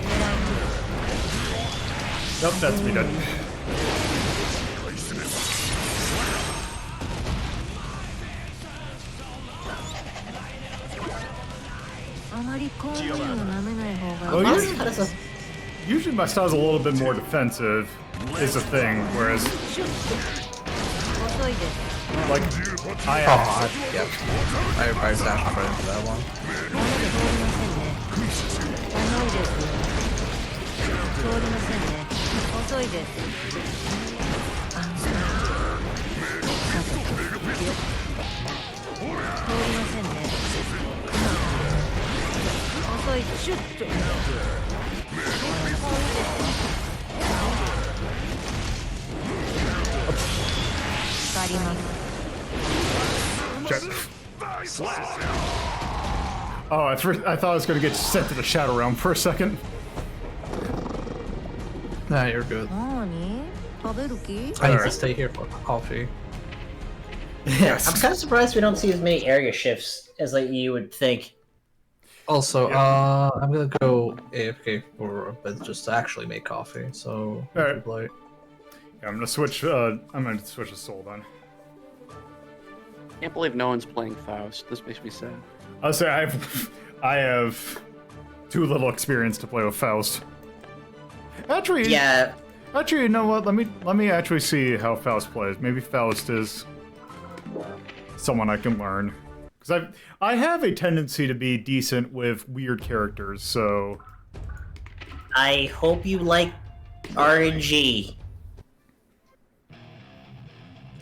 狙います。 Nope, that's me done. あまり公務員を舐めない方が Well, ま you- ず、原さん、 usually my style's a little bit more defensive, is a thing, whereas, 遅いです。 like, I Oh, have. yep. I dashed right into that one. 通りませんね。重いです。通りませんね。遅いです。さて、通りませんね。遅い、シュッと。もういいです。わかります。 Check. Oh, I thought I was gonna get sent to the Shadow Realm for a second. Nah, you're good. 何食べる気 I need Alright. to stay here for coffee. Yes. I'm kind of surprised we don't see as many area shifts as like you would think. Also, I'm gonna go AFK for a bit just to actually make coffee. So, Alright. like, Yeah, I'm gonna switch. I'm gonna switch to Soul then. Can't believe no one's playing Faust. This makes me sad. I'll say I have too little experience to play with Faust. Actually, Yeah, Actually, you know what? Let me actually see how Faust plays. Maybe Faust is someone I can learn. Because I have a tendency to be decent with weird characters, so I hope you like RNG.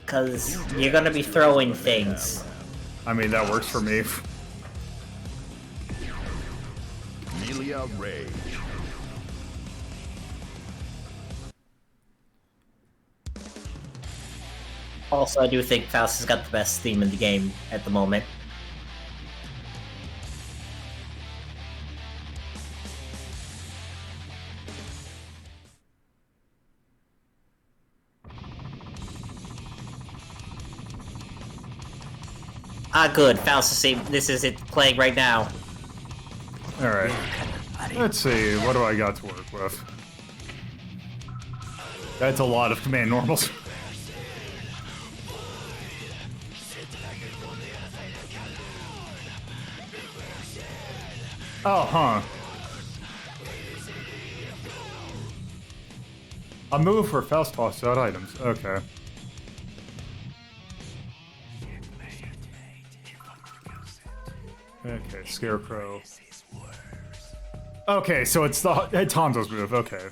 Because you're gonna be throwing things. I mean that works for me. Melia Rage. Also, I do think Faust has got the best theme in the game at the moment. Ah, good. Faust is this is it playing right now. All right. Let's see. What do I got to work with? That's a lot of command normals. Oh, huh. A move for fast toss out items. Okay. Okay, Scarecrow. Okay, so it's Hanzo's move. Okay.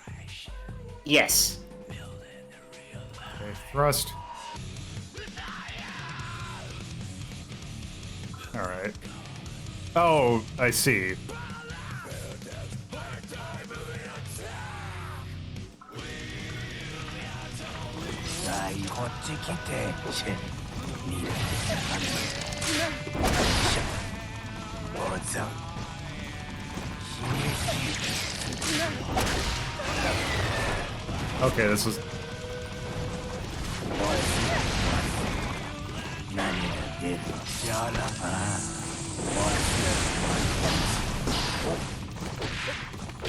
Yes. Okay, thrust. Alright. Oh, I see. Okay, this is...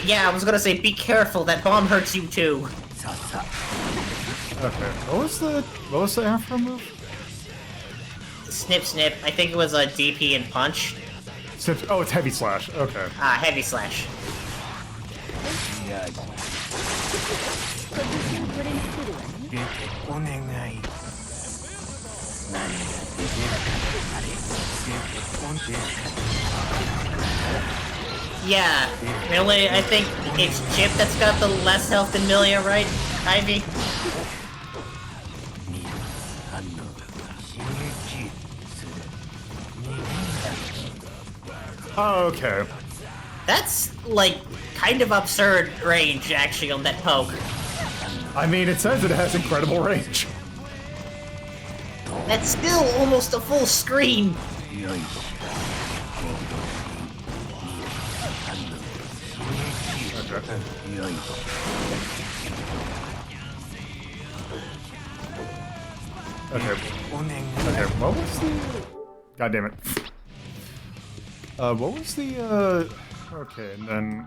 Yeah, I was gonna say, be careful, that bomb hurts you too. Okay, what was the Afro move? Snip, snip. I think it was a DP and punch. Oh, it's Heavy Slash. Okay. Ah, heavy slash. Yeah, really, I think it's Chip that's got the less health than Milia, right, Ivy? Oh, okay. That's, like, kind of absurd range, actually, on that poke. I mean, it says it has incredible range. That's still almost a full screen. Okay. Okay. Okay, what was the... God damn it. What was the, Okay, and then...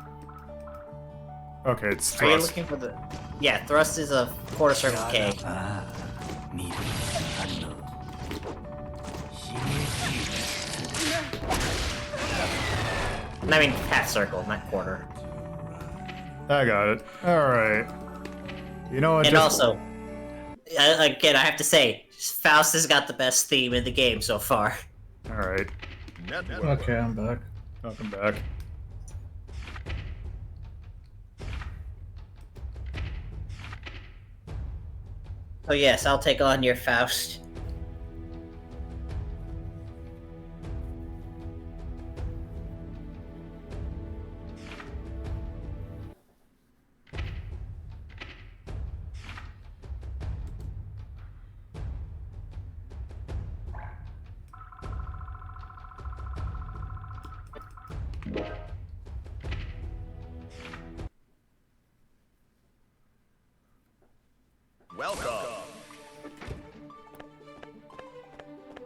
Okay, it's Are you thrust. looking for the... Yeah, thrust is a quarter circle K. I mean, half circle, not quarter. I got it. Alright. You know what? And also, again, I have to say, Faust has got the best theme in the game so far. Alright. Okay, I'm back. Welcome back. Oh yes, I'll take on your Faust.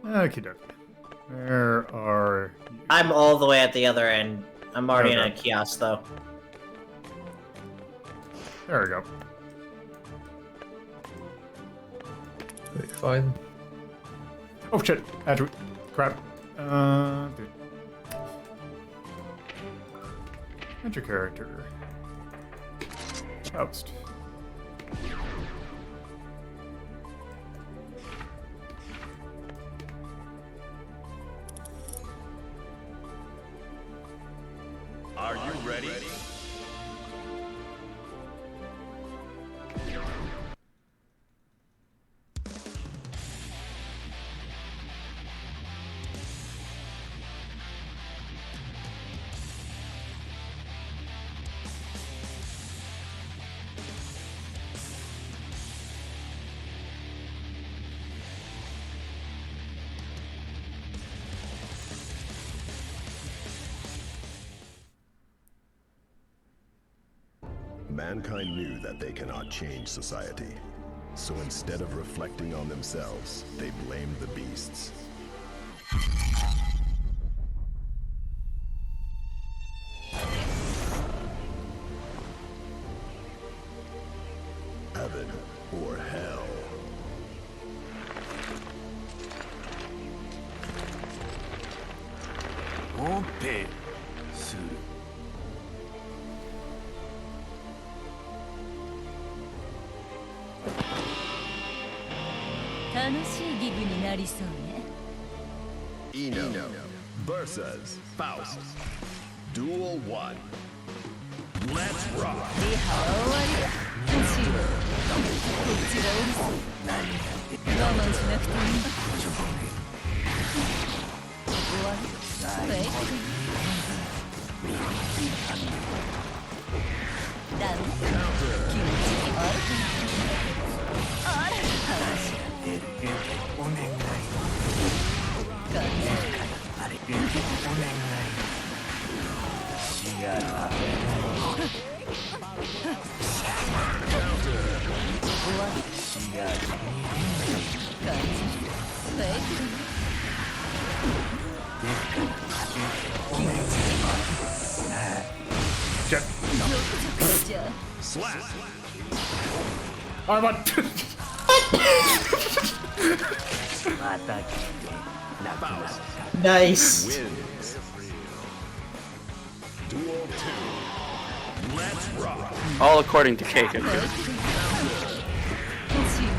Okie dokie. Where are you? I'm all the way at the other end. I'm already in a Okay. kiosk, though. There we go. Okay, fine. Oh shit! Attribute. Crap. Dude. Enter character. Host. Are you ready? Mankind knew that they cannot change society. So instead of reflecting on themselves, they blamed the beasts. Heaven or hell. Ope. Suru. 楽しいギグになりそうね。 Eno versus Faust. Duel 1. Let's rock. リハは終わりだ。欲しいわ。こっちがうるさい。我慢しなくていい。終わり。フェイク。ダメ。気持ちある。あら、話が出る。お願い。感じるから。あれ、お願い。しやら。終わり。しやら。感じる。フェイク。気持ちいい。じゃ、じゃあ。あ、待って。また来てなくなった。ナイス。 Wins. Duel 2. Let's rock. All according to Keiko. 欲しいの。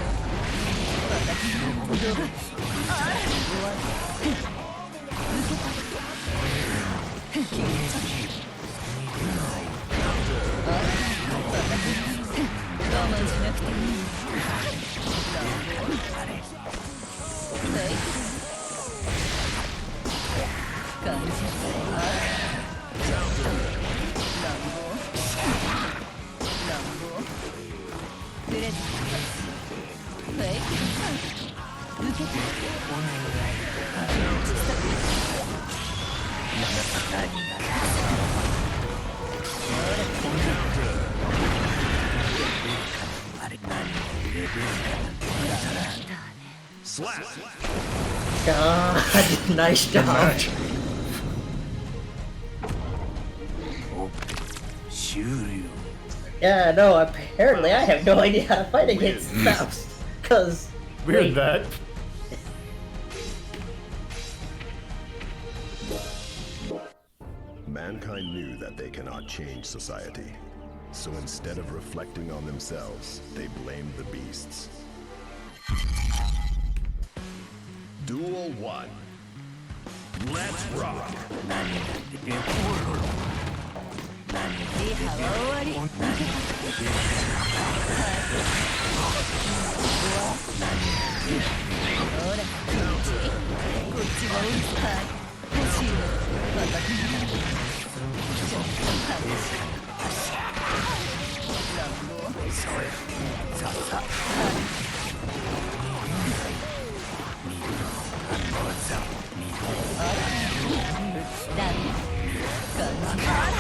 あら、終わり。気持ちいい。我慢しなくていい。あれ。フェイク。感じる。あら。乱暴。乱暴。プレゼント。フェイク。受けて。お願God, nice job. Yeah, no, apparently I have no idea how to fight against Faust. Cause Weird that. Mankind knew that they cannot change society. So instead of reflecting on themselves, they blamed the beasts. Duel 1. Let's rock. リハは終わり。ほら、気持ちいい。こっちがうるさい。欲しいの。私に。ちょっと楽しい。乱暴。それ。ささ。あら。ダメ。感じ。あら。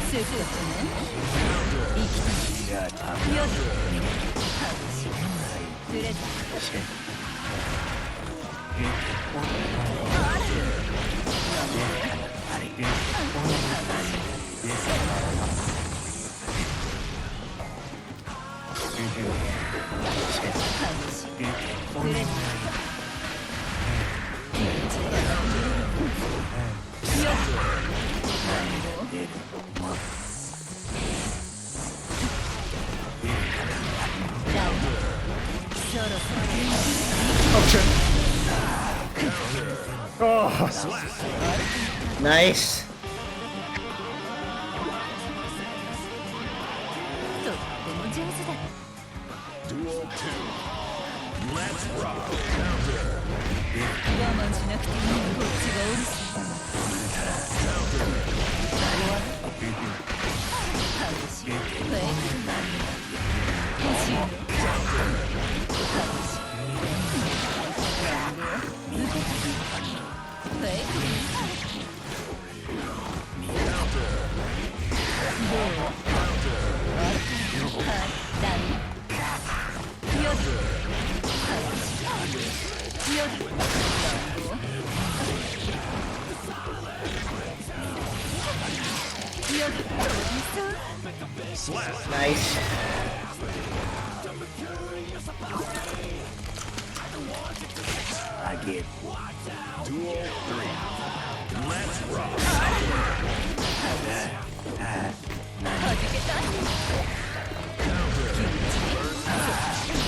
スープね。生きてる。よし。楽しい。プレゼント。Oh, Nice. とっても上手だ。 Duel 2. Let's rock. 我慢しなくていい。こっちがうるさい。楽しい。フェイク。欲しいの。楽しい。受けた。フェイク。どう？はい、ダメ。よし。楽しい。よし。よし。 Nice. I get Duel 3. Let's rock. はじけた。気持ちいい。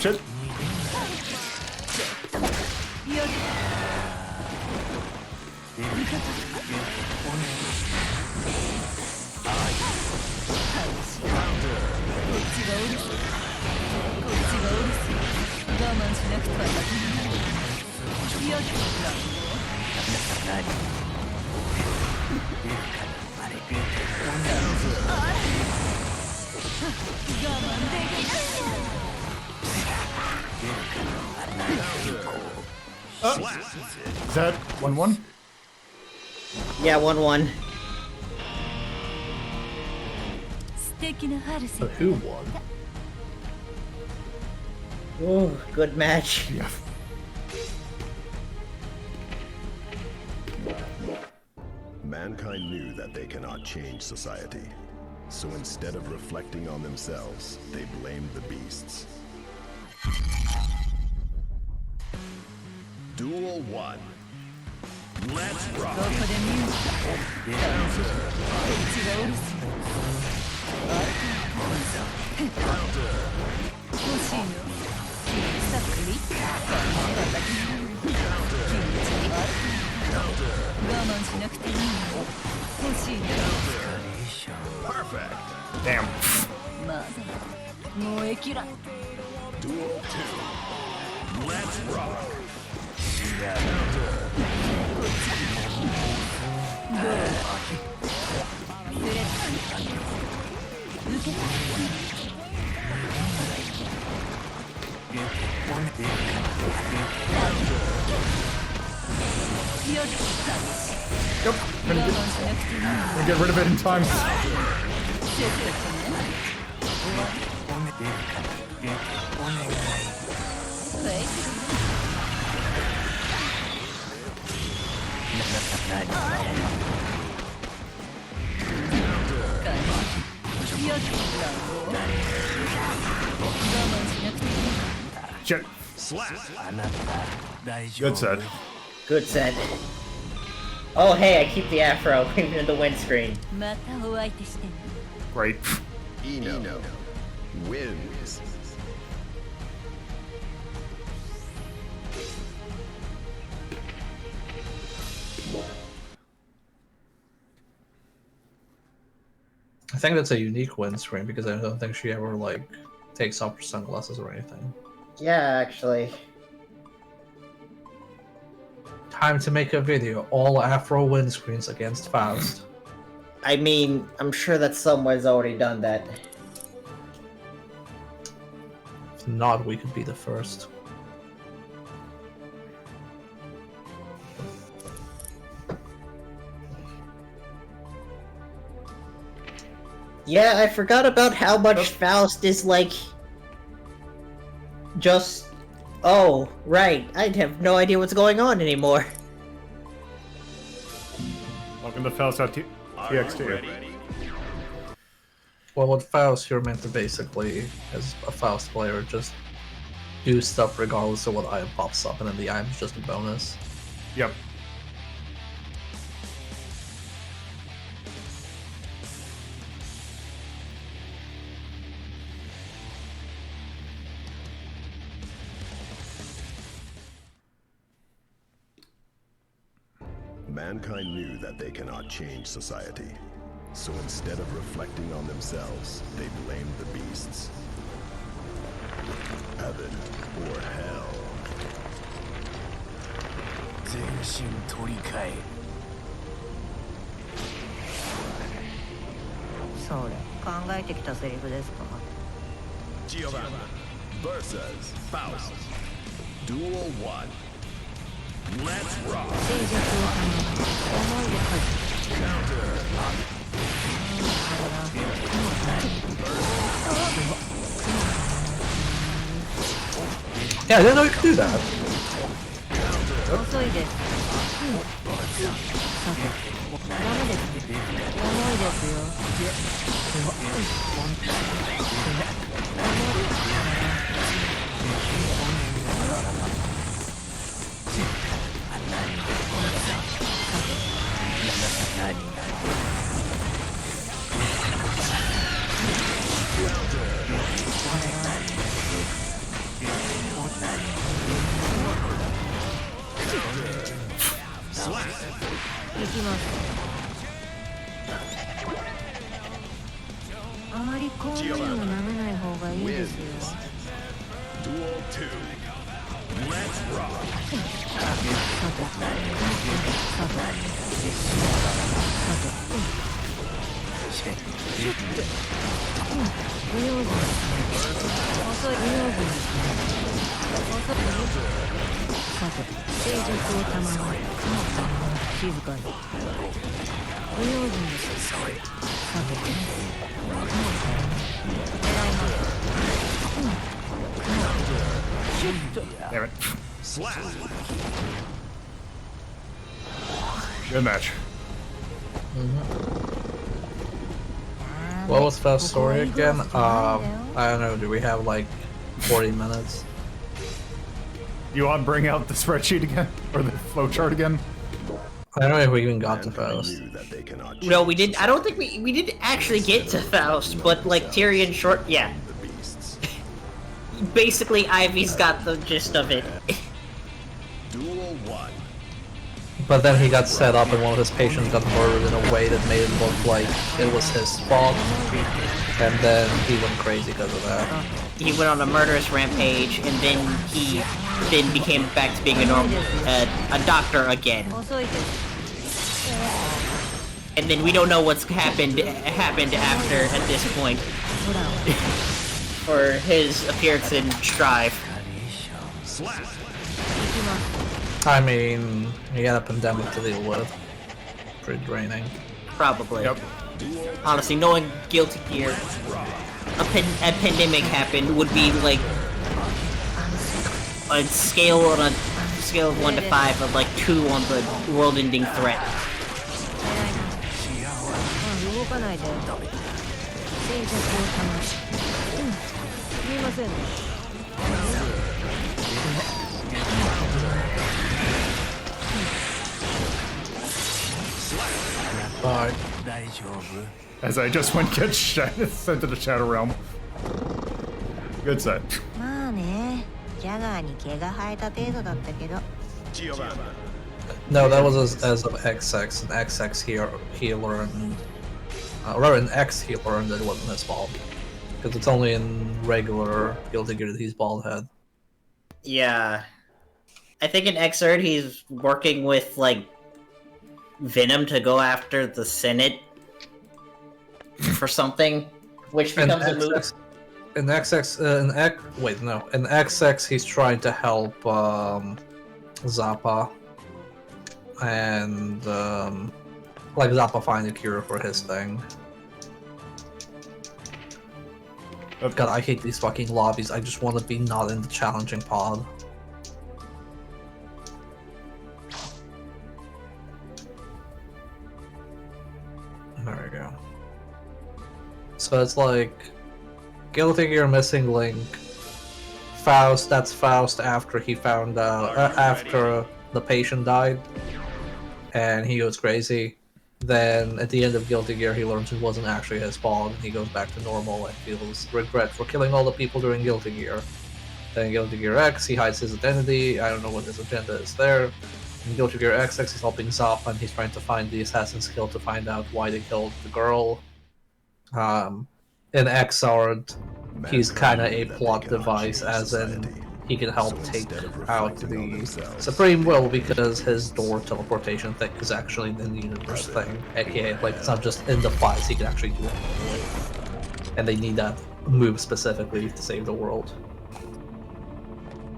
shit. Is that 1-1? Yeah, 1-1. But who won? Ooh, good match. Yeah. Mankind knew that they cannot change society. So instead of reflecting on themselves, they blamed the beasts. Duel 1. Let's rock! Perfect! Damn. Duel 2. Let's rock! Yep. Gonna get rid of it in time. Shit. Good set. Good set. Oh, hey, I keep the afro even in the windscreen. Great. Eno wins. I think that's a unique win screen because I don't think she ever like takes off her sunglasses or anything. Yeah, actually. Time to make a video. All Afro windscreens against Faust. I mean, I'm sure that someone's already done that. If not, we could be the first. Yeah, I forgot about how much Faust is like... just... Oh, right. I have no idea what's going on anymore. Welcome to Faust TXT. Well, with Faust, you're meant to basically, as a Faust player, just do stuff regardless of what item pops up, and then the item's just a bonus. Yep. Mankind knew that they cannot change society. So instead of reflecting on themselves, they blamed the beasts. Heaven or hell. 全身取り替えるそれ考えてきたセリフですか Giovanna versus Faust. Duel 1. Let's rock. 静寂を思いで書いて Yeah, I didn't know you could do that. 遅いですさてダメです重いですよまり公務員を舐めない方がいいですよ。 Duel 2. Let's rock. 不用心。遅い不用心。遅い。さて、静寂を賜る。静かに。不用心です。さて。狙います。Damn it. Slap. Good match. What was that story again? I don't know, do we have like 40 minutes? You want to bring out the spreadsheet again? Or the flowchart again? I don't know if we even got to Faust. Knew that they cannot No, we change didn't. I don't think we didn't actually get to Faust, but like Tyrion short, yeah. the beasts. Basically, Ivy's got the gist of it. Duel 1. But then he got set up and one of his patients got murdered in a way that made it look like it was his fault. And then he went crazy because of that. He went on a murderous rampage, and then he became back to being a normal, a doctor again. 遅いです。 And then we don't know what's happened after at this point. For his appearance in Strive. Slap. I mean, he had a pandemic to deal with. Pretty draining. Probably. Yep. Honestly, knowing Guilty Gear, a pandemic happened would be like a scale of 1 to 5 of like 2 on the world-ending threat. 動かないで。静寂を保つ。すみません。 Bye. As I just went get sent to the Shadow Realm. Good set. まあね、ジャガーに毛が生えた程度だったけど。 Giovanna. No, that was as of XX, and XX he learned, or an X he learned that it wasn't his fault. Because it's only in regular Guilty Gear that he's bald head. Yeah. I think in Xrd he's working with, like, Venom to go after the Senate for something, which becomes a move. In XX he's trying to help Zappa, and like Zappa find a cure for his thing. God, I hate these fucking lobbies. I just want to be not in the challenging pod. There we go. So it's like Guilty Gear Missing Link. Faust, that's Faust after he found out, after the patient died, and he goes crazy. Then at the end of Guilty Gear, he learns it wasn't actually his fault, and he goes back to normal and feels regret for killing all the people during Guilty Gear. Then in Guilty Gear X, he hides his identity. I don't know what his agenda is there. In Guilty Gear XX, he's helping Zappa, and he's trying to find the assassin's kill to find out why they killed the girl. In Xrd, he's kind of a plot device, as in he can help take out the Supreme Will because his door teleportation thing is actually an in-universe thing, aka like it's not just in the fights, he can actually do it. And they need that move specifically to save the world.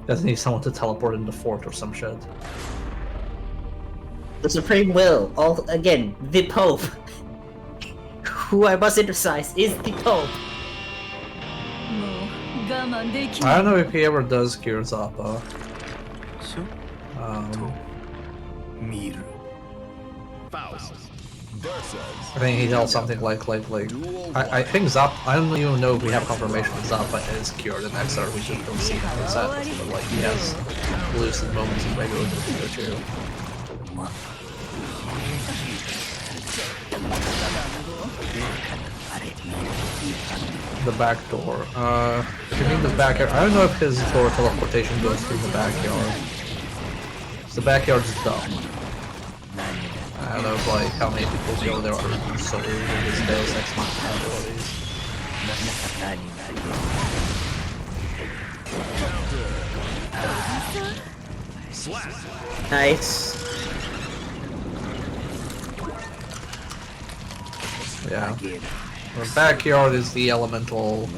Doesn't need someone to teleport in the fort or some shit. The Supreme Will, again, the Pope. Who I must emphasize is the Pope. I don't know if he ever does cure Zappa. Faust. Versus. I think he tells something like I think Zappa. I don't even know if we have confirmation that Zappa is cured in XR. We just don't see him in that. But like he has lucid moments in regular Guilty Gear too. The back door. If you mean the backyard, I don't know if his door teleportation goes through the backyard. The backyard is dumb. I don't know if, like how many people go there are so in these Deus Ex Machina abilities. Nice. Yeah. The backyard is the elemental,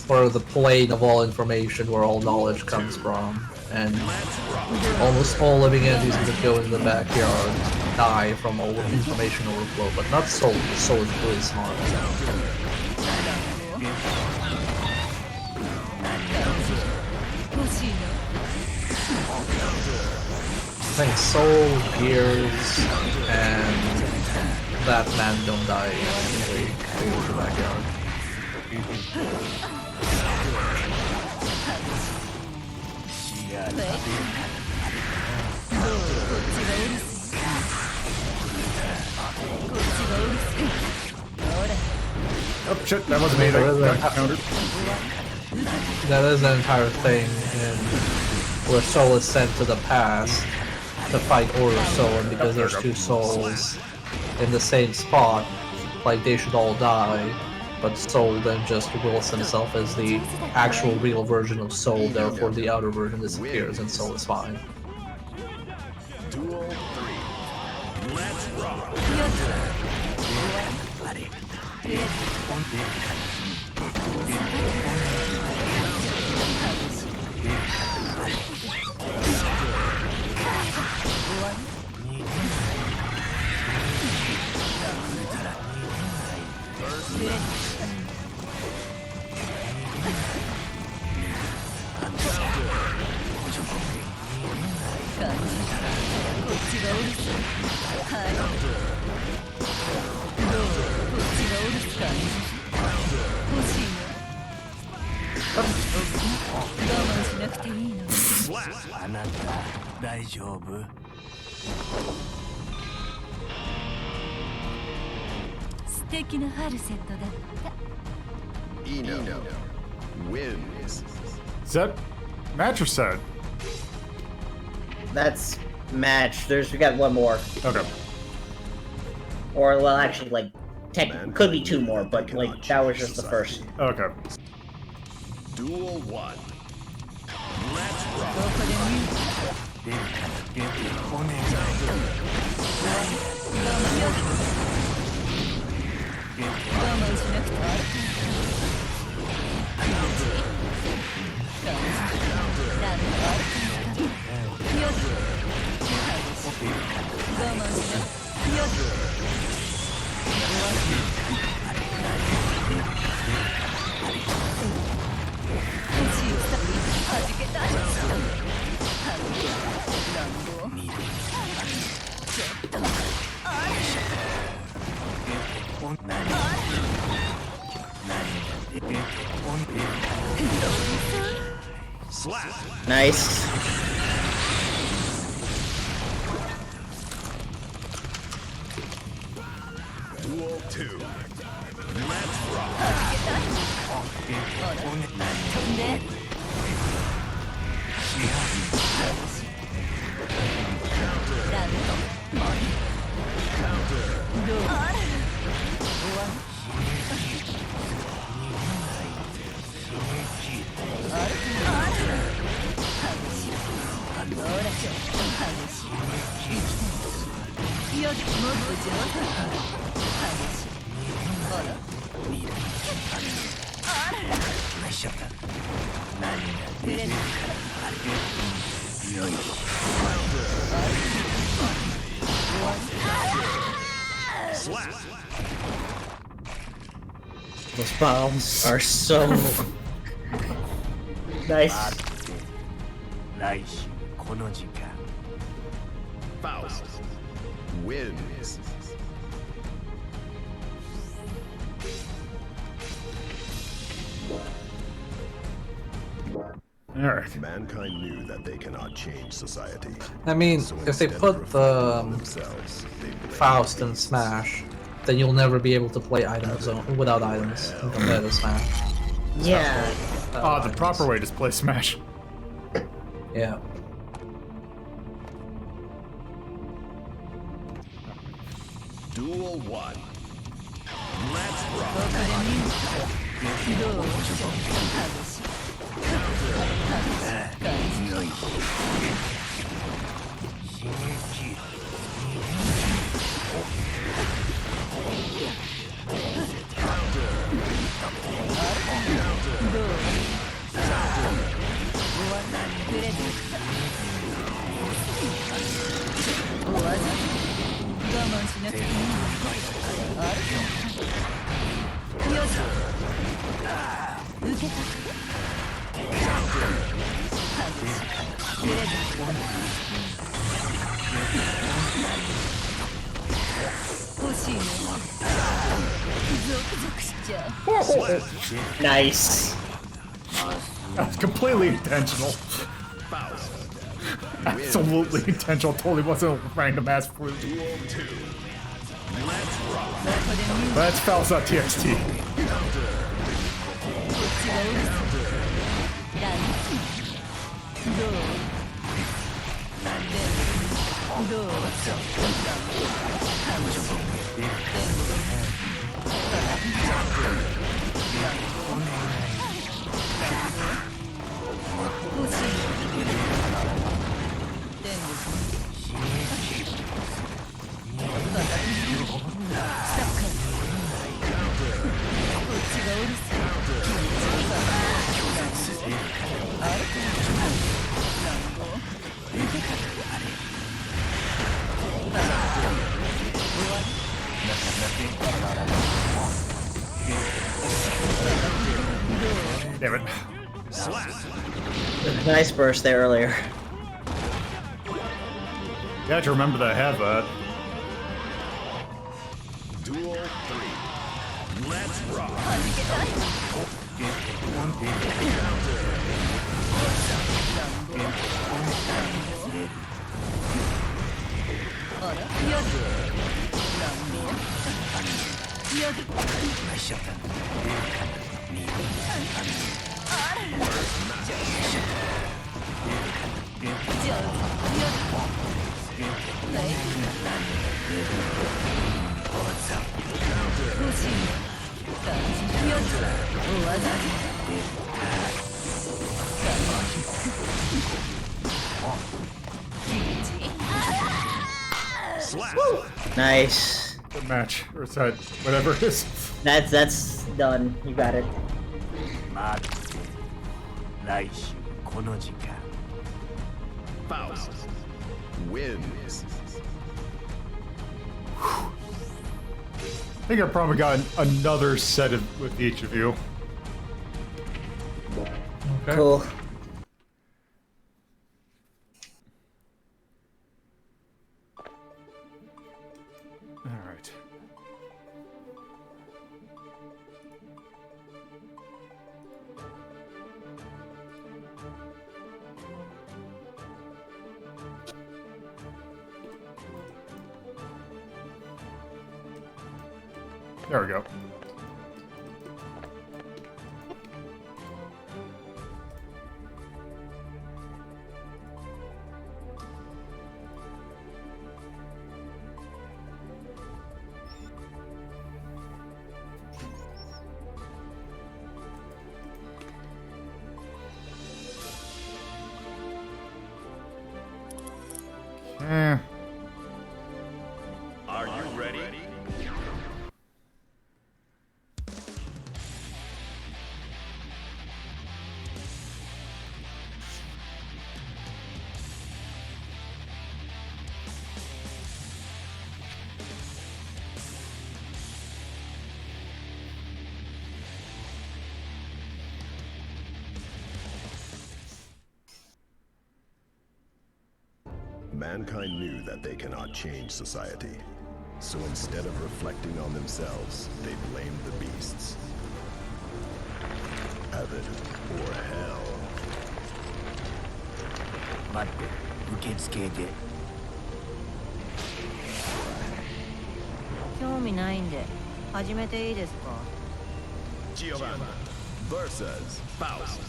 or the plane of all information where all knowledge comes from, and almost all living entities that go into the backyard die from all information overflow, but not Soul, because Soul is really smart. I think Soul, Gears, and that man don't die immediately they go to the backyard. Oh shit, that wasn't me. That countered. That is an entire thing in where Soul is sent to the past to fight Order Soul, and because there's two souls in the same spot, like they should all die, but Soul then just wills himself as the actual real version of Soul, therefore the outer version disappears and Soul is fine. Duel 3. Let's rock. Eno wins. Is that match or set? That's match. We got one more. Okay. Or, well, actually, like, could be two more, but, like, that was just the first. Okay. Duel 1. Let's rock. Nice. Duel 2. Let's rock. Those bombs are so nice. Faust wins. Alright. Mankind knew that they cannot change society. I mean, So if they instead put of the reflecting on themselves, they blamed Faust in Smash, then you'll never be able to play items without items in competitive Smash. Yeah. The proper way to play Smash. Yeah. Duel 1. Let's rock. Nice. That's completely intentional. Absolutely intentional. Totally wasn't a random ass fruit. That's Falsa.txt. Damn it. Nice burst there earlier. You have to remember that I have that. Duel 3. Let's rock. Nice. Good match. Or is that whatever it is? That's done. You got it. 待って来週この時間 Faust wins. I think I probably got another set with each of you. Okay. Cool. All right. There we go. Are you ready? Mankind knew that they cannot change society. So instead of reflecting on themselves, they blamed the beasts. Heaven or hell. 待って受付で興味ないんで始めていいですか Giovanna versus Faust.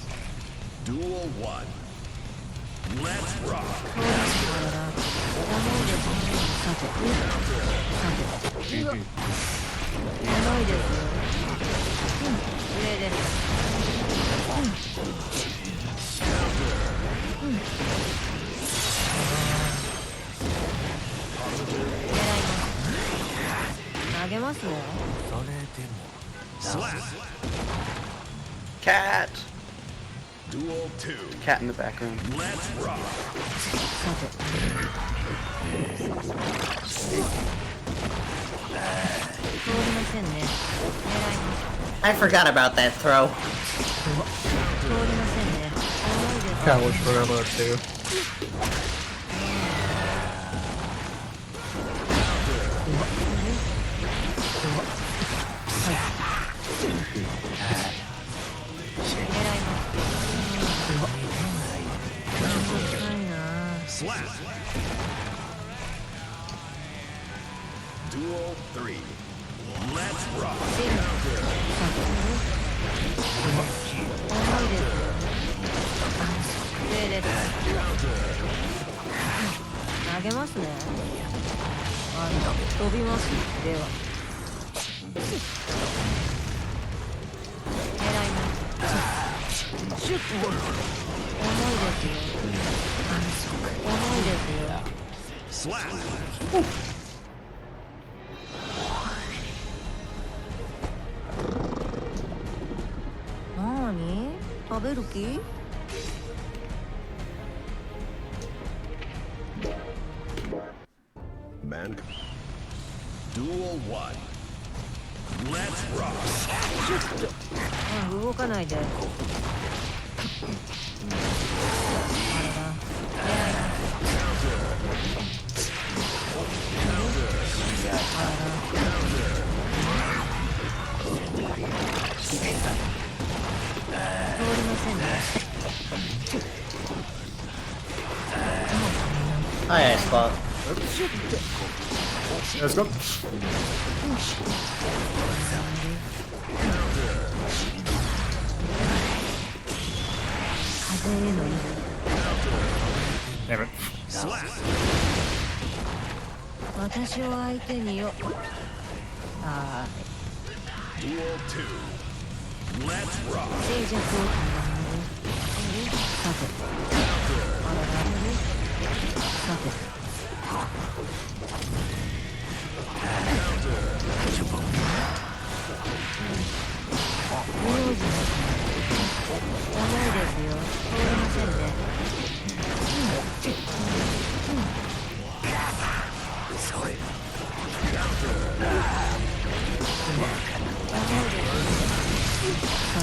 Duel 1. Let's rock. そうですから重いですねさて重いですよ上でげますね。 Cat. Duel 2. Cat in the background. Let's rock. さて。通りませんね。狙います。 I forgot about that throw. 通りませんね。重いです。 Cat was forever too. Duel 3. Let's rock. 投げますね。飛びます。では。狙います。重いですよ。重いですよ。 Slap. なーに？食べる気？ Man. Duel 1. Let's rock. 動かないで。あれだ。狙います。通りませんね。 Hi, Ice Spot. Let's go. Damn it. 私を相手によ。ああ、 Duel 2. Let's rock. 静寂をさて。あらら。さて。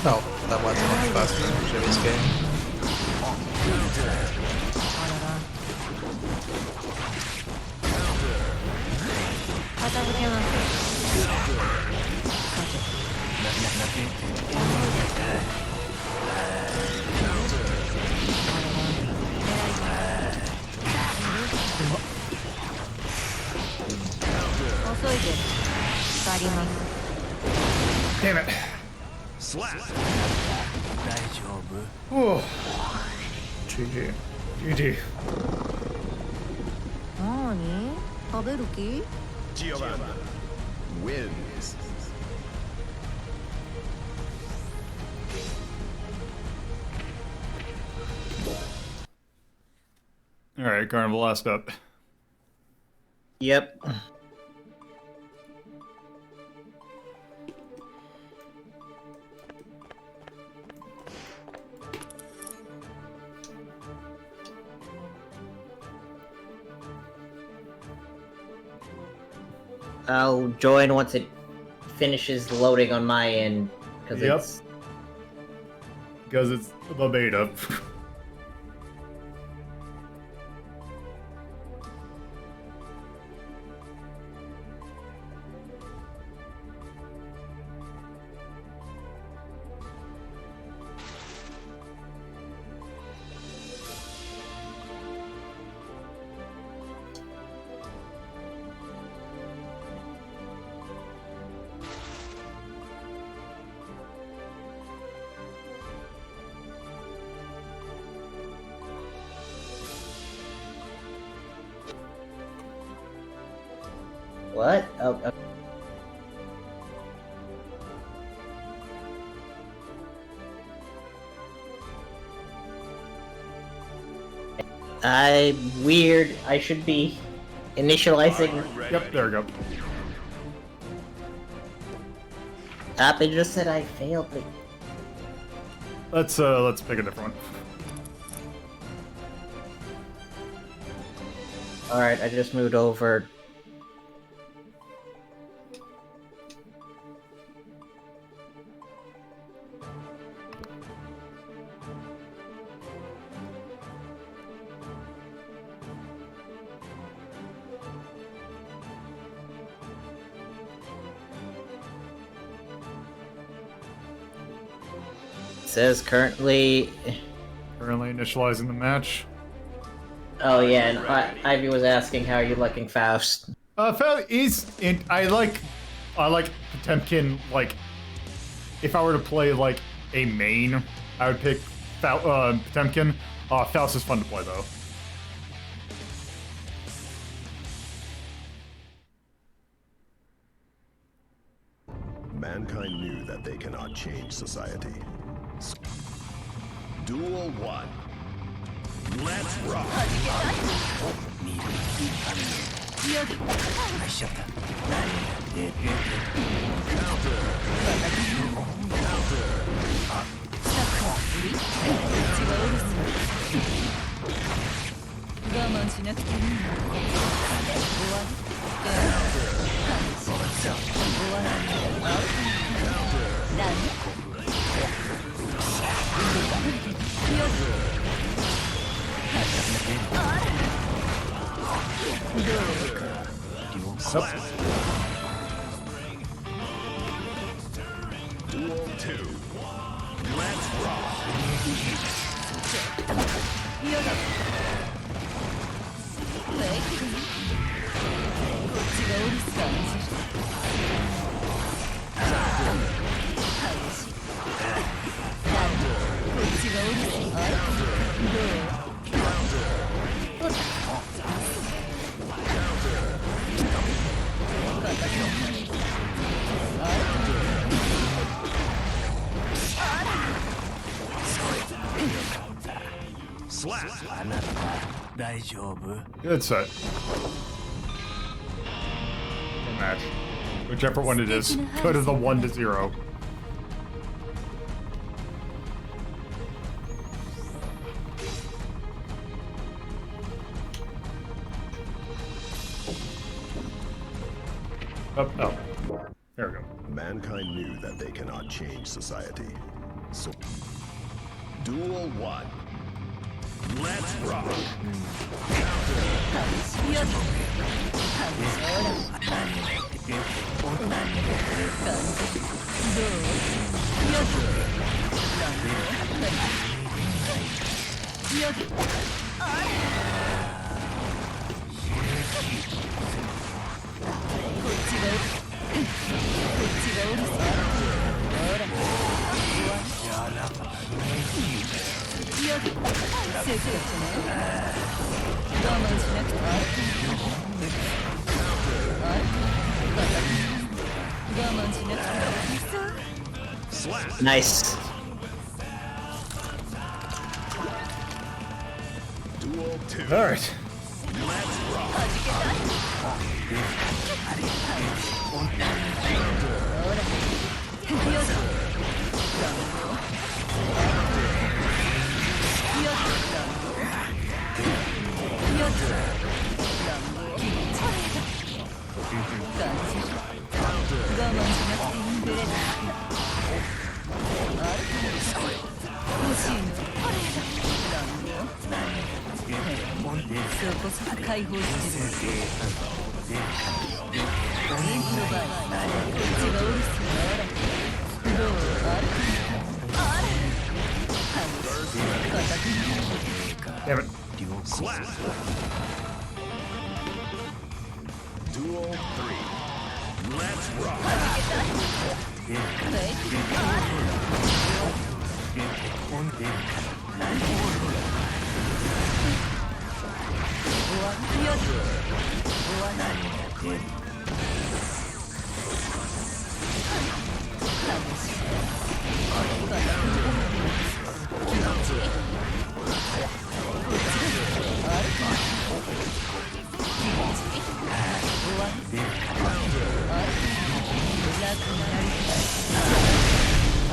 No, that wasn't much faster than Jimmy's game. 片付けます。遅いです。光ります。 Damn it. Slap. Oh. GG. GG. なに？食べる気？ Giovanna wins. Alright, Carnival last up. Yep. I'll join once it finishes loading on my end, because Yep. it's... Because it's the beta. What? Oh, I'm weird. I should be initializing. Yep, there we go. They just said I failed the... Let's pick a different one. Alright, I just moved over. Says currently Initializing the match. Oh yeah, and Ivy was asking how are you liking Faust. Faust is I like Potemkin. Like, if I were to play like a main, I would pick Potemkin. Faust is fun to play though. Mankind knew that they cannot change society. Duel 1. Let's rock! Duel 2. Let's rock! Slap! Good set. Good match. Whichever one it is. Go to the 1-0. Oh. There we go. Mankind knew that they cannot change society. So, Duel 1. Let's rock! Nice. Duel 2. All right. Let's rock! Damn it. Slap! Duel 3. Let's rock!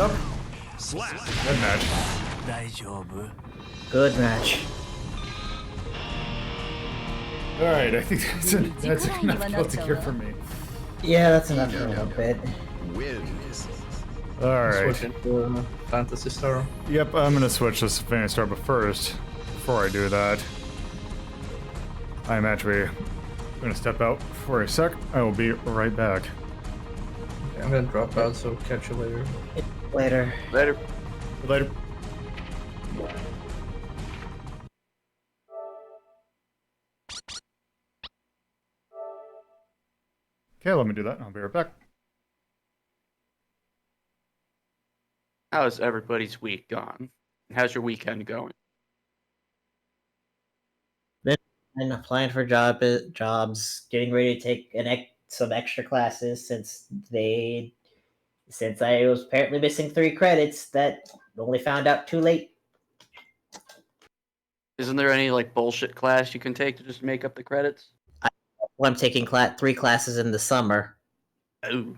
up. Slap. Good match. 大丈夫 Good match. Alright, I think that's enough guilty gear for me. Yeah, that's enough for a little bit. Wins. Alright. Switch into Fantasy Star. Yep, I'm gonna switch this to Fantasy Star, but first, before I do that, I'm actually gonna step out for a sec. I will be right back. Okay, I'm gonna drop out, so catch you later. Later. Later. Later. Okay, let me do that. I'll be right back. How's everybody's week gone? How's your weekend going? And applying for jobs, getting ready to take some extra classes since I was apparently missing 3 credits that only found out too late. Isn't there any like bullshit class you can take to just make up the credits? Well, I'm taking 3 classes in the summer. Oh.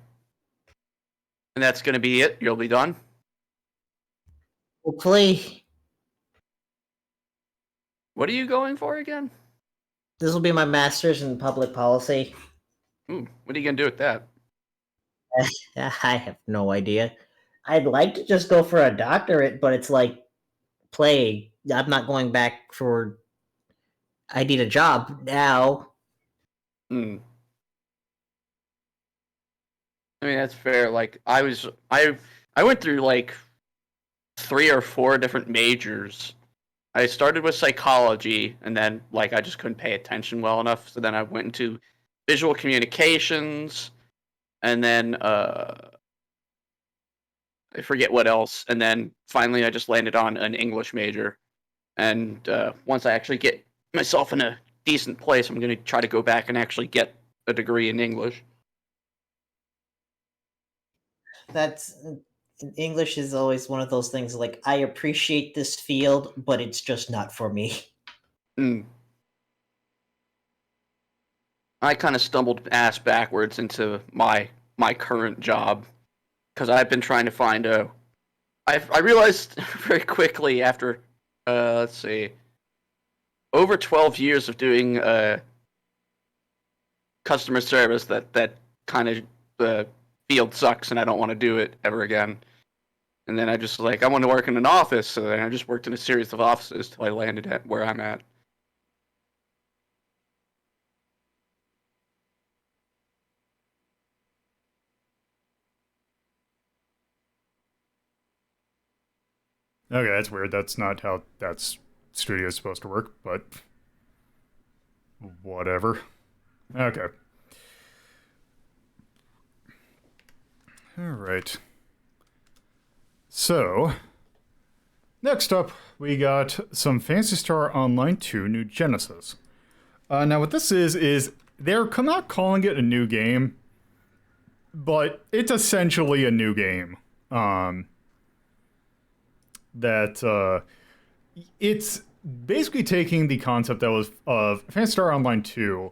And that's gonna be it? You'll be done? Hopefully, What are you going for again? this will be my master's in public policy. What are you gonna do with that? I have no idea. I'd like to just go for a doctorate, but it's like plague. I'm not going back for. I need a job now. I mean, that's fair. Like, I went through like 3 or 4 different majors. I started with psychology, and then like I just couldn't pay attention well enough. So then I went into visual communications, and then I forget what else. And then finally, I just landed on an English major. And once I actually get myself in a decent place, I'm going to try to go back and actually get a degree in English. That's English is always one of those things like I appreciate this field, but it's just not for me. I kind of stumbled ass backwards into my current job because I've been trying to find a. I realized very quickly after let's see, over 12 years of doing customer service that kind of the field sucks and I don't want to do it ever again. And then I just I want to work in an office, so then I just worked in a series of offices till I landed at where I'm at. Okay, that's weird. That's not how that studio is supposed to work, but whatever. Okay. Alright. So, next up, we got some Phantasy Star Online 2 New Genesis. Now, what this is they're not calling it a new game, but it's essentially a new game. It's basically taking the concept that was of Phantasy Star Online 2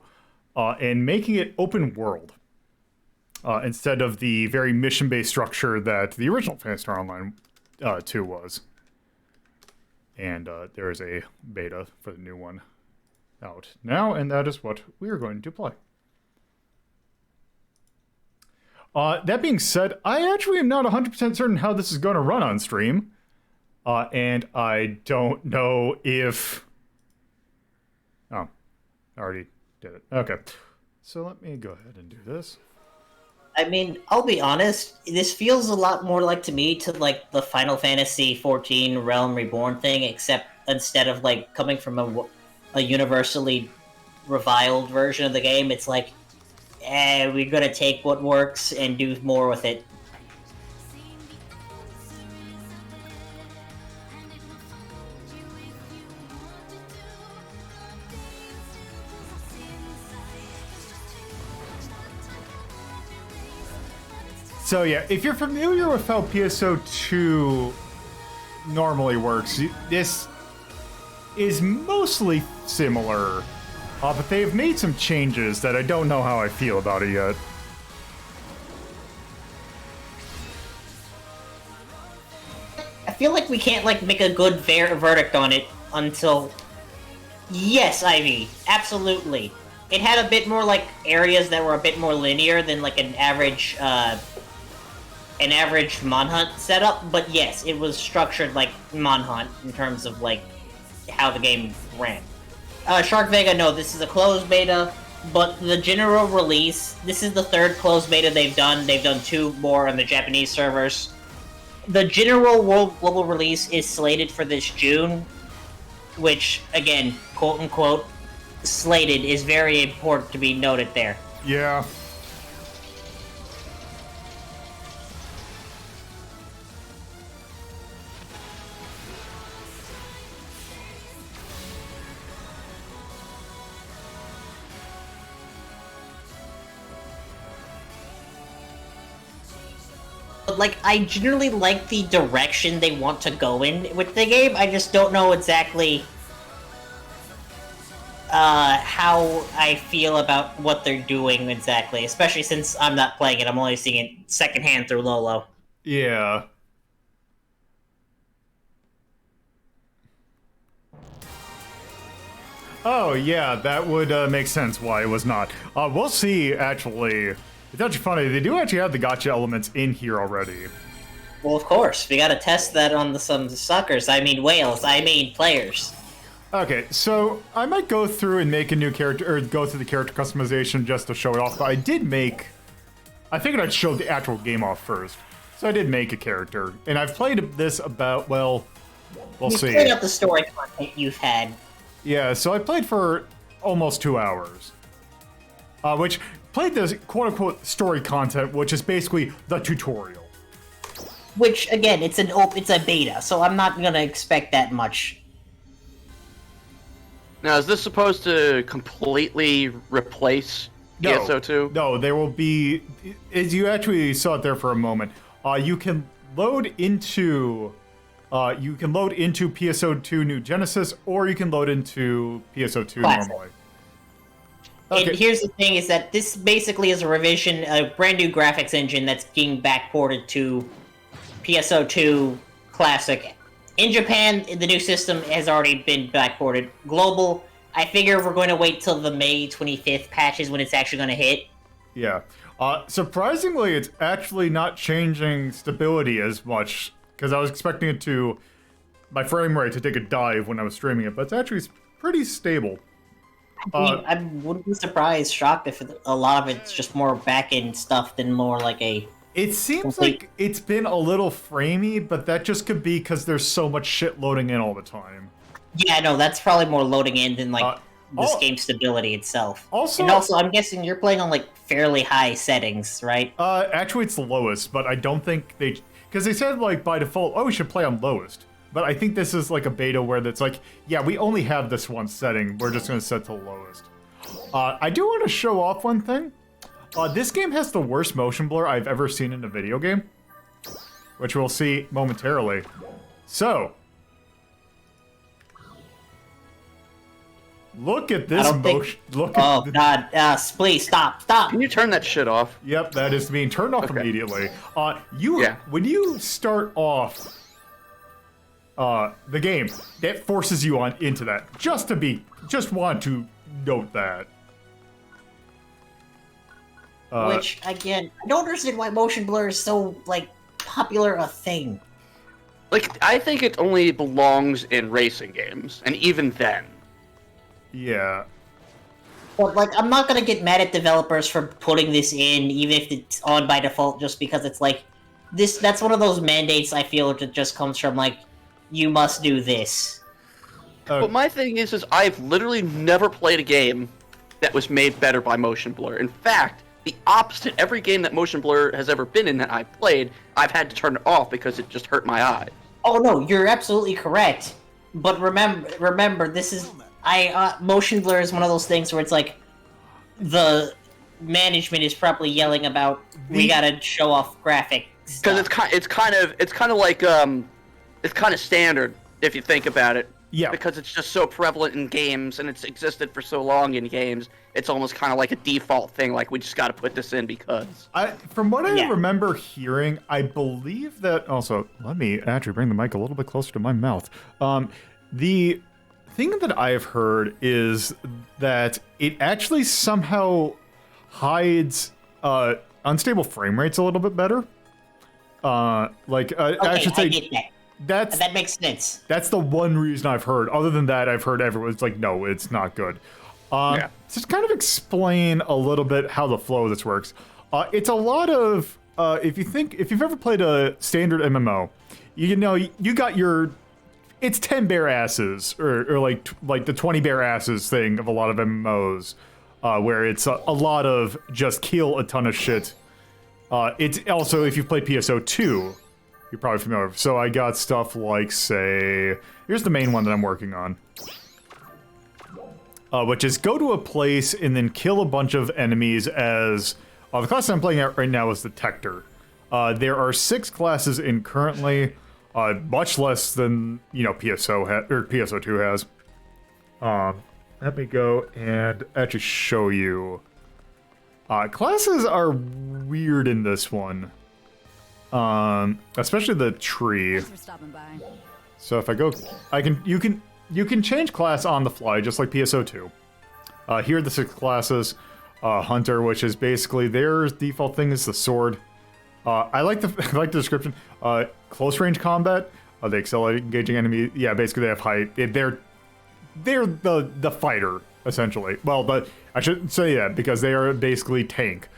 and making it open world instead of the very mission-based structure that the original Phantasy Star Online 2 was. And there is a beta for the new one out now, and that is what we are going to play. That being said, I actually am not 100% certain how this is going to run on stream. And I don't know if... Oh, I already did it. Okay. So let me go ahead and do this. I mean, I'll be honest, this feels a lot more like to me to like the Final Fantasy XIV Realm Reborn thing, except instead of like coming from a universally reviled version of the game, it's like, we're gonna take what works and do more with it. So yeah, if you're familiar with how PSO2 normally works, this is mostly similar, but they've made some changes that I don't know how I feel about it yet. feel like we can't like make a good verdict on it until. Yes, Ivy, absolutely. It had a bit more like areas that were a bit more linear than like an average Manhunt setup, but yes, it was structured like Manhunt in terms of like how the game ran. Shark Vega, no, this is a closed beta, but the general release, this is the third closed beta they've done. They've done 2 more on the Japanese servers. The general world global release is slated for this June, which, again, quote-unquote, slated is very important to be noted there. Yeah. But, like, I generally like the direction they want to go in with the game. I just don't know exactly how I feel about what they're doing exactly, especially since I'm not playing it. I'm only seeing it secondhand through Lolo. Yeah. Oh, yeah, that would make sense why it was not. We'll see, actually. It's actually funny, they do actually have the gacha elements in here already. Well, of course. We gotta test that on some suckers. I mean whales. I mean players. Okay, so I might go through and make a new character, or go through the character customization just to show it off, but I did make... I figured I'd show the actual game off first. So I did make a character, and I've played this about, well, we'll see. You've played out the story content you've had. Yeah, so I played for almost 2 hours. Which, played this quote-unquote story content, which is basically the tutorial. Which, again, it's a beta, so I'm not gonna expect that much. Now, is this supposed to completely replace PSO2? No, there will be... As you actually saw it there for a moment, you can load into... PSO2 New Genesis, or you can load into PSO2 Classic. normally. And here's the thing, is that this basically is a revision, a brand new graphics engine that's being backported to PSO2 Classic. In Japan, the new system has already been backported. Global, I figure we're going to wait till the May 25th patches when it's actually going to hit. Yeah. Surprisingly, it's actually not changing stability as much, because I was expecting it to... my frame rate to take a dive when I was streaming it, but it's actually pretty stable. I wouldn't be shocked if a lot of it's just more back-end stuff than more like a... It seems like it's been a little framey, but that just could be because there's so much shit loading in all the time. Yeah, no, that's probably more loading in than like this game's stability itself. Also, I'm guessing you're playing on like fairly high settings, right? Actually, it's the lowest, but I don't think they... because they said like by default, oh, we should play on lowest. But I think this is like a beta where it's like, yeah, we only have this one setting. We're just going to set to lowest. I do want to show off one thing. This game has the worst motion blur I've ever seen in a video game, which we'll see momentarily. So, look at this motion. Oh God! Please stop! Can you turn that shit off? Yep, that is being turned off immediately. When you start off the game, that forces you into that. Just want to note that. Which, again, I don't understand why motion blur is so, like, popular a thing. Like, I think it only belongs in racing games, and even then. Yeah. But, like, I'm not gonna get mad at developers for putting this in, even if it's on by default, just because it's, like, that's one of those mandates I feel that just comes from, like, you must do this. But my thing is I've literally never played a game that was made better by motion blur. In fact, the opposite. Every game that motion blur has ever been in that I've played, I've had to turn it off because it just hurt my eyes. Oh no, you're absolutely correct. But remember, this is motion blur is one of those things where it's like the management is probably yelling about we gotta show off graphic stuff. Because it's kind of like it's kind of standard if you think about it. Yeah. Because it's just so prevalent in games and it's existed for so long in games, it's almost kind of like a default thing. Like, we just got to put this in because. From what I Yeah. remember hearing, I believe that. Also, let me actually bring the mic a little bit closer to my mouth. The thing that I've heard is that it actually somehow hides unstable frame rates a little bit better. I should say. I get that. That makes sense. That's the one reason I've heard. Other than that, I've heard everyone's like, no, it's not good. Just kind of explain a little bit how the flow of this works. It's a lot of if you've ever played a standard MMO, you know you got your it's 10 bare asses or like the 20 bare asses thing of a lot of MMOs, where it's a lot of just kill a ton of shit. It's also, if you've played PSO2, you're probably familiar with. So I got stuff like, say, here's the main one that I'm working on. Which is go to a place and then kill a bunch of enemies as... the class I'm playing at right now is the Tector. There are 6 classes in currently, much less than, PSO2 has. Let me go and actually show you. Classes are weird in this one. Especially the tree. Thanks for stopping by. So if I go, you can change class on the fly, just like PSO2. Here are the 6 classes. Hunter, which is basically their default thing is the sword. I like the description. Close range combat. They excel at engaging enemy. Yeah, basically they have height. They're the fighter essentially. Well, I shouldn't say that because they are basically tank.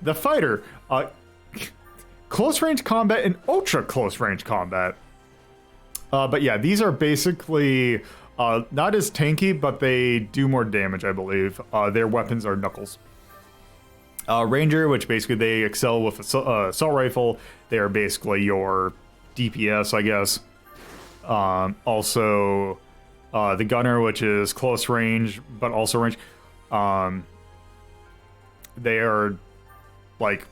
The fighter. Close range combat and ultra close range combat. But yeah, these are basically not as tanky, but they do more damage, I believe. Their weapons are knuckles. Ranger, which basically they excel with assault rifle. They are basically your DPS, I guess. Also, the gunner, which is close range, but also range. They are like,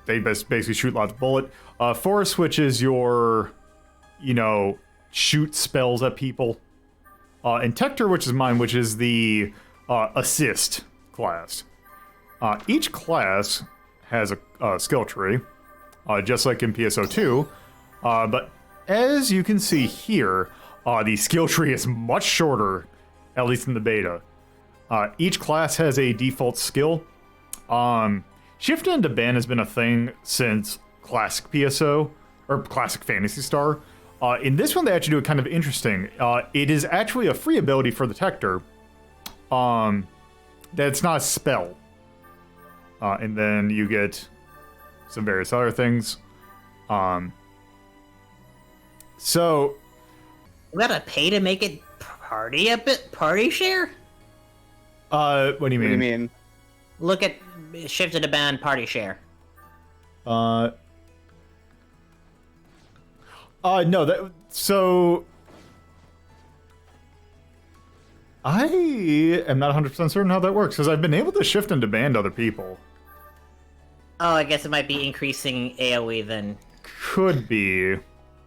they basically shoot lots of bullet. Force, which is your, shoot spells at people. And Tector, which is mine, which is the assist class. Each class has a skill tree, just like in PSO2. But as you can see here, the skill tree is much shorter, at least in the beta. Each class has a default skill. Shift into ban has been a thing since Classic PSO, or Classic Phantasy Star. In this one, they actually do it kind of interesting. It is actually a free ability for the Tector. That's not a spell. And then you get some various other things. So... We gotta pay to make it party share? What do you mean? What do you mean? Look at Shift to Ban party share. No, so... I am not 100% certain how that works, because I've been able to shift and demand other people. Oh, I guess it might be increasing AoE then. Could be.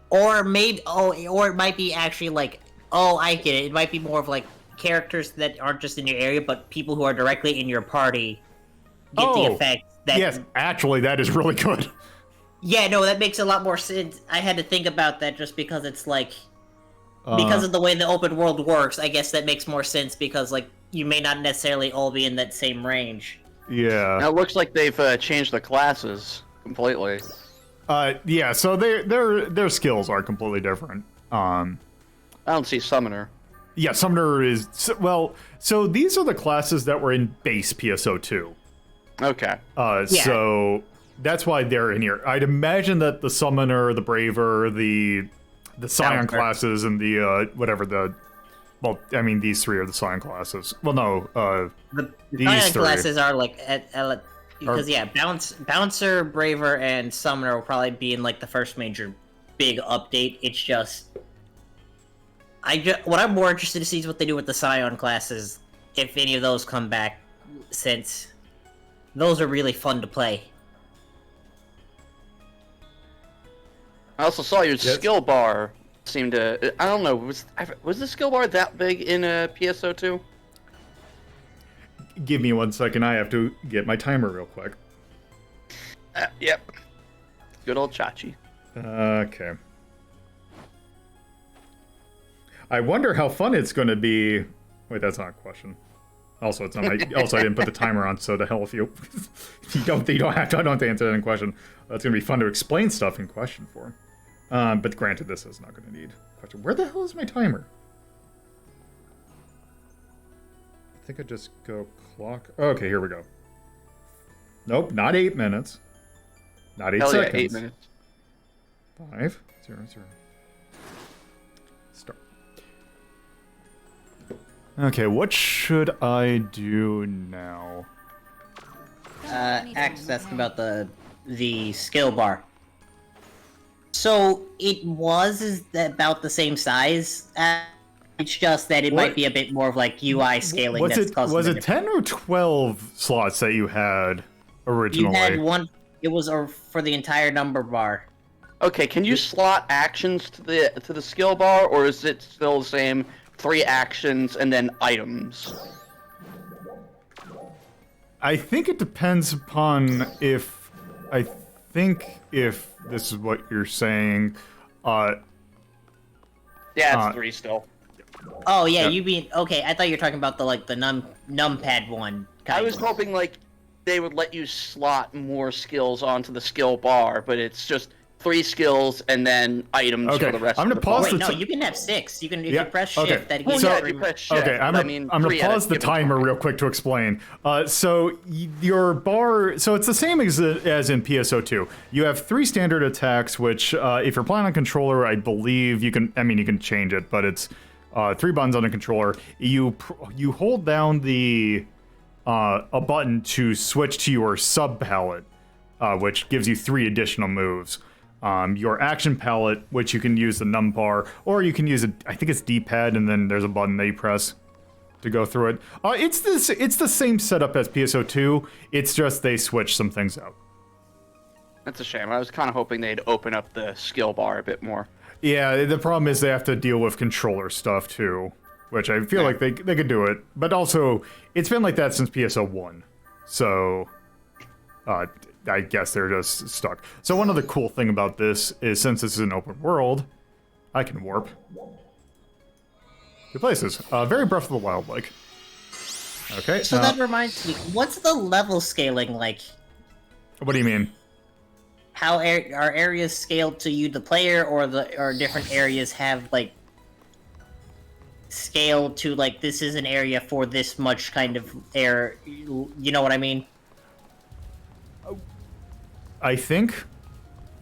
Or it might be actually like, I get it. It might be more of like characters that aren't just in your area, but people who are directly in your party get the effect. Yes, actually, that is really good. Yeah, no, that makes a lot more sense. I had to think about that just because it's like, because of the way the open world works, I guess that makes more sense because like you may not necessarily all be in that same range. Yeah. Now it looks like they've changed the classes completely. Yeah, so their skills are completely different. I don't see Summoner. Yeah, Summoner is... So these are the classes that were in base PSO2. Okay. So that's why they're in here. I'd imagine that the Summoner, the Braver, the Scion classes, and the, these 3 are the Scion classes. Well, no, The these Scion 3. classes are like, because Bouncer, Braver, and Summoner will probably be in like the first major big update. It's just... what I'm more interested to see is what they do with the Scion classes, if any of those come back, since those are really fun to play. I also saw your skill bar seem to. I don't know. Was the skill bar that big in PSO2? Give me 1 second. I have to get my timer real quick. Yep. Good old Chachi. Okay. I wonder how fun it's going to be. Wait, that's not a question. Also, it's not my, also I didn't put the timer on, so to hell if you you don't have to. I don't have to answer that in question. It's going to be fun to explain stuff in question form. But granted, this is not going to need question. Where the hell is my timer? I think I just go clock. Okay, here we go. Nope, not 8 minutes. Not 8 Hell seconds. Yeah, 8 minutes. 5, 0, 0. Start. Okay, what should I do now? Axe asking about the skill bar. So it was about the same size. It's just that it might be a bit more of like UI scaling. Was it 10 or 12 slots that you had originally? You had one. It was for the entire number bar. Okay, can you slot actions to the skill bar, or is it still the same 3 actions and then items? I think it depends upon if this is what you're saying. Yeah, it's 3 still. Oh yeah, you mean okay? I thought you were talking about the numpad one. I was hoping like they would let you slot more skills onto the skill bar, but it's just 3 skills and then items for the rest. I'm gonna pause. Wait, no, you can have 6. You can if you press shift. That gives you three more. Okay, I'm gonna pause the timer real quick to explain. So your bar, so it's the same as in PSO2. You have 3 standard attacks, which if you're playing on controller, I believe you can. I mean, you can change it, but it's 3 buttons on a controller. You hold down a button to switch to your sub palette, which gives you 3 additional moves. Your action palette, which you can use the numpad, or you can use I think it's D-pad, and then there's a button that you press to go through it. It's the same setup as PSO2. It's just they switch some things out. That's a shame. I was kind of hoping they'd open up the skill bar a bit more. Yeah, the problem is they have to deal with controller stuff too, which I feel like they could do it. But also, it's been like that since PSO1, so I guess they're just stuck. So one other cool thing about this is since this is an open world, I can warp. Good places. Very Breath of the Wild like. Okay. So that reminds me, what's the level scaling like? What do you mean? How are areas scaled to you, the player, or different areas have like scaled to like this is an area for this much kind of air? You know what I mean? I think.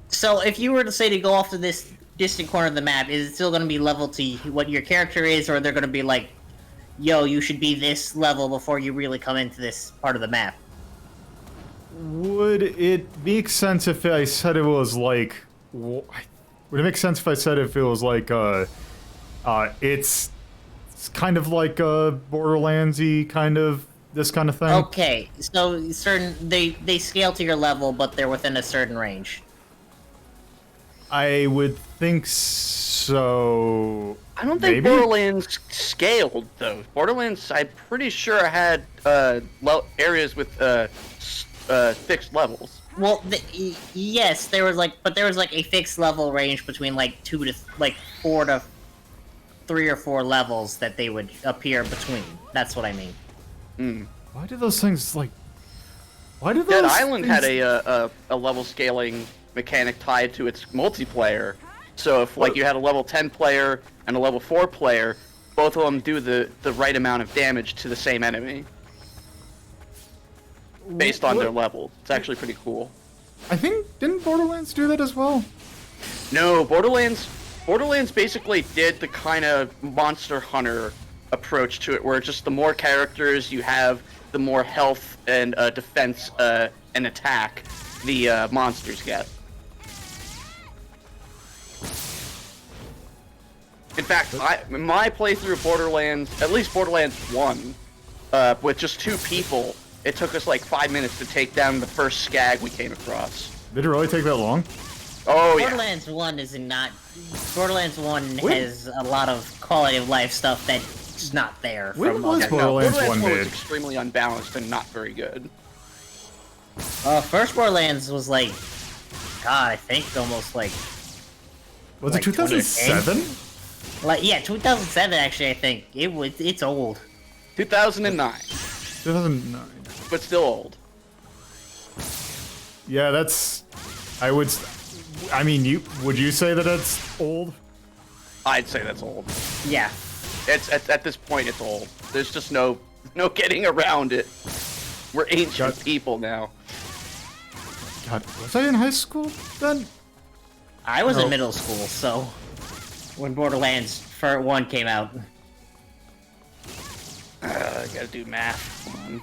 So if you were to say to go off to this distant corner of the map, is it still going to be level to what your character is, or they're going to be like, yo, you should be this level before you really come into this part of the map? Would it make sense if I said it was like... Would it make sense if I said if it was like, it's kind of like a Borderlands-y kind of, this kind of thing? Okay, so they scale to your level, but they're within a certain range. I would think so. I don't think Borderlands scaled, though. Borderlands, I'm pretty sure, had areas with fixed levels. Well, yes, there was like a fixed level range between like 4 to 3 or 4 levels that they would appear between. That's what I mean. Mm. Why do those things like? Why do those? Dead Island had a level scaling mechanic tied to its multiplayer. So if like you had a level 10 player and a level 4 player, both of them do the right amount of damage to the same enemy based on their level. It's actually pretty cool. I think didn't Borderlands do that as well? No, Borderlands basically did the kind of Monster Hunter approach to it, where just the more characters you have, the more health and defense and attack the monsters get. In fact, my playthrough of Borderlands, at least Borderlands 1, with just 2 people, it took us like 5 minutes to take down the first skag we came across. Did it really take that long? Oh yeah. Borderlands 1 is not. Borderlands 1 When- has a lot of quality of life stuff that's not there. When from was other- Borderlands 1 was made? extremely unbalanced and not very good. First Borderlands was like, God, I think almost like Was like it 2007? Like yeah, 2007 actually. I think it's old. 2009, 2009. but still old. Yeah, that's. I mean, would you say that it's old? I'd say that's old. Yeah. It's at this point, it's old. There's just no getting around it. We're ancient people now. God, was I in high school then? I was No. in middle school, so when Borderlands 1 came out. Gotta do math. Come on.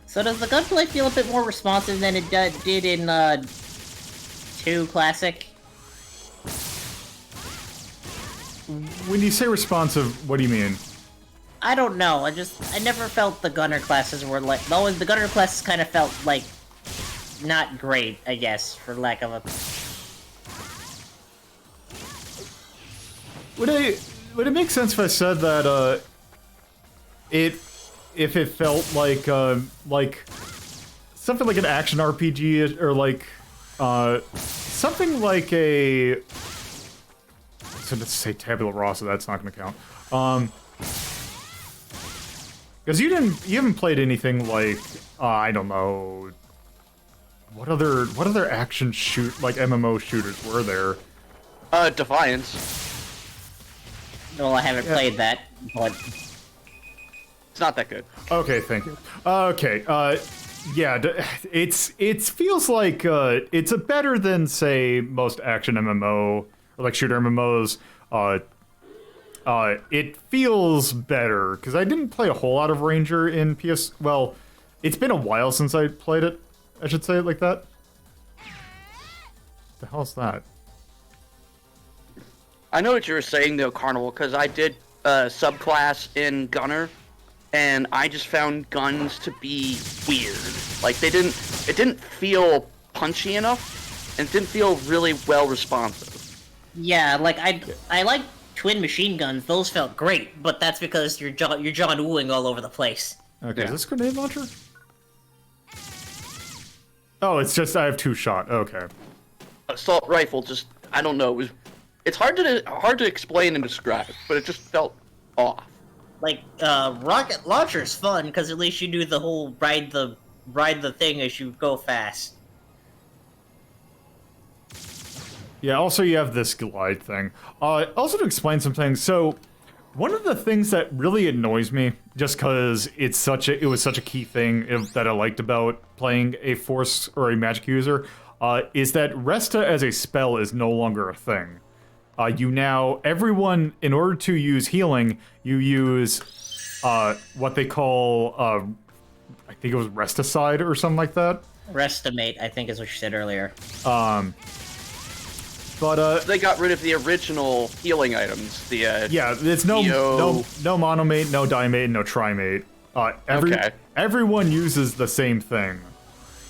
So does the gunplay feel a bit more responsive than it did in 2 Classic? When you say responsive, what do you mean? I don't know. I never felt the gunner classes were like. The gunner classes kind of felt like not great, I guess, for lack of a. Would it make sense if I said that if it felt like something like an action RPG or like something like a. So let's say tabula rasa. That's not going to count. Because you haven't played anything like I don't know. What other action like MMO shooters were there? Defiance. Well, I haven't played that, but It's not that good. Okay, thank you. Okay, yeah, it feels like it's a better than say most action MMO or like shooter MMOs. It feels better because I didn't play a whole lot of Ranger in PS. Well, it's been a while since I played it. I should say it like that. The hell's that? I know what you were saying though, Carnival, because I did subclass in Gunner, and I just found guns to be weird. Like it didn't feel punchy enough, and it didn't feel really well responsive. yeah, like I like twin machine guns. Those felt great, but that's because you're John Wooing all over the place. Okay, Yeah. is this grenade launcher? Oh, it's just I have 2 shot. Okay. Assault rifle, just I don't know. It's hard to explain and describe, but it just felt off. Like rocket launcher's fun because at least you do the whole ride the thing as you go fast. Yeah, also you have this glide thing. Also to explain some things, so one of the things that really annoys me, just because it was such a key thing that I liked about playing a Force or a Magic user, is that Resta as a spell is no longer a thing. Everyone, in order to use healing, you use what they call, I think it was Resticide or something like that. Restimate, I think is what you said earlier. But They got rid of the original healing items. The yeah, it's no monomate, no dimate, no trimate. Okay. Everyone uses the same thing.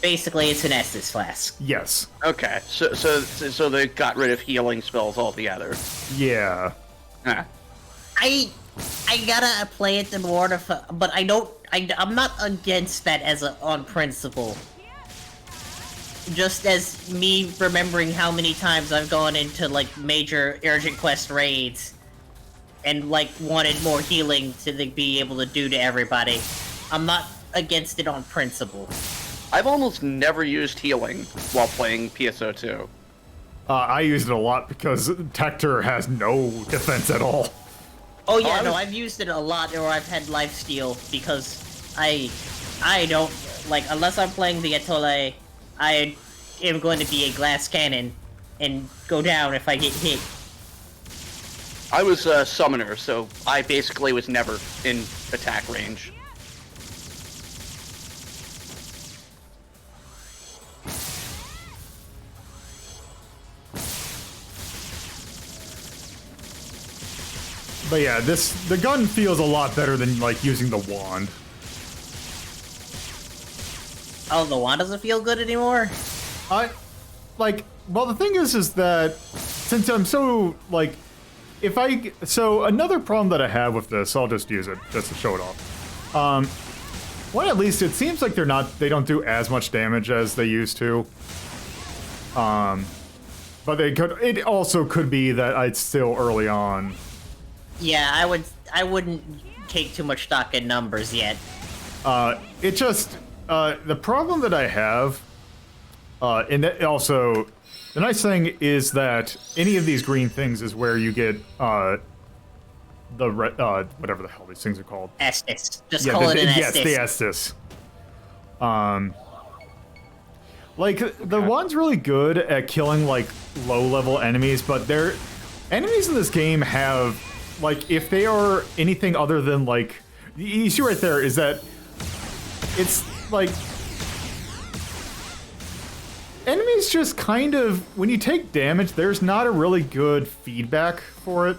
Basically, it's an Estus flask. Yes. Okay, so they got rid of healing spells altogether. Yeah. Huh. I gotta play it more to, but I'm not against that on principle. Just as me remembering how many times I've gone into like major urgent quest raids and like wanted more healing to be able to do to everybody. I'm not against it on principle. I've almost never used healing while playing PSO2. I used it a lot because Tector has no defense at all. Oh yeah, no, I've used it a lot, or I've had lifesteal because I don't like unless I'm playing the Atole. I am going to be a glass cannon and go down if I get hit. I was a summoner, so I basically was never in attack range. But yeah, the gun feels a lot better than like using the wand. Oh, the wand doesn't feel good anymore? Well, the thing is that since I'm so, like, so another problem that I have with this, I'll just use it, just to show it off. One, at least, it seems like they don't do as much damage as they used to. But it also could be that it's still early on. Yeah, I wouldn't take too much stock in numbers yet. It just, the problem that I have, and also, the nice thing is that any of these green things is where you get, whatever the hell these things are called. Estus. Just call it an Estus. Yes, the Estus. The wand's really good at killing, like, low-level enemies, but enemies in this game have, like, if they are anything other than, like, you see right there is that it's, like, enemies just kind of, when you take damage, there's not a really good feedback for it.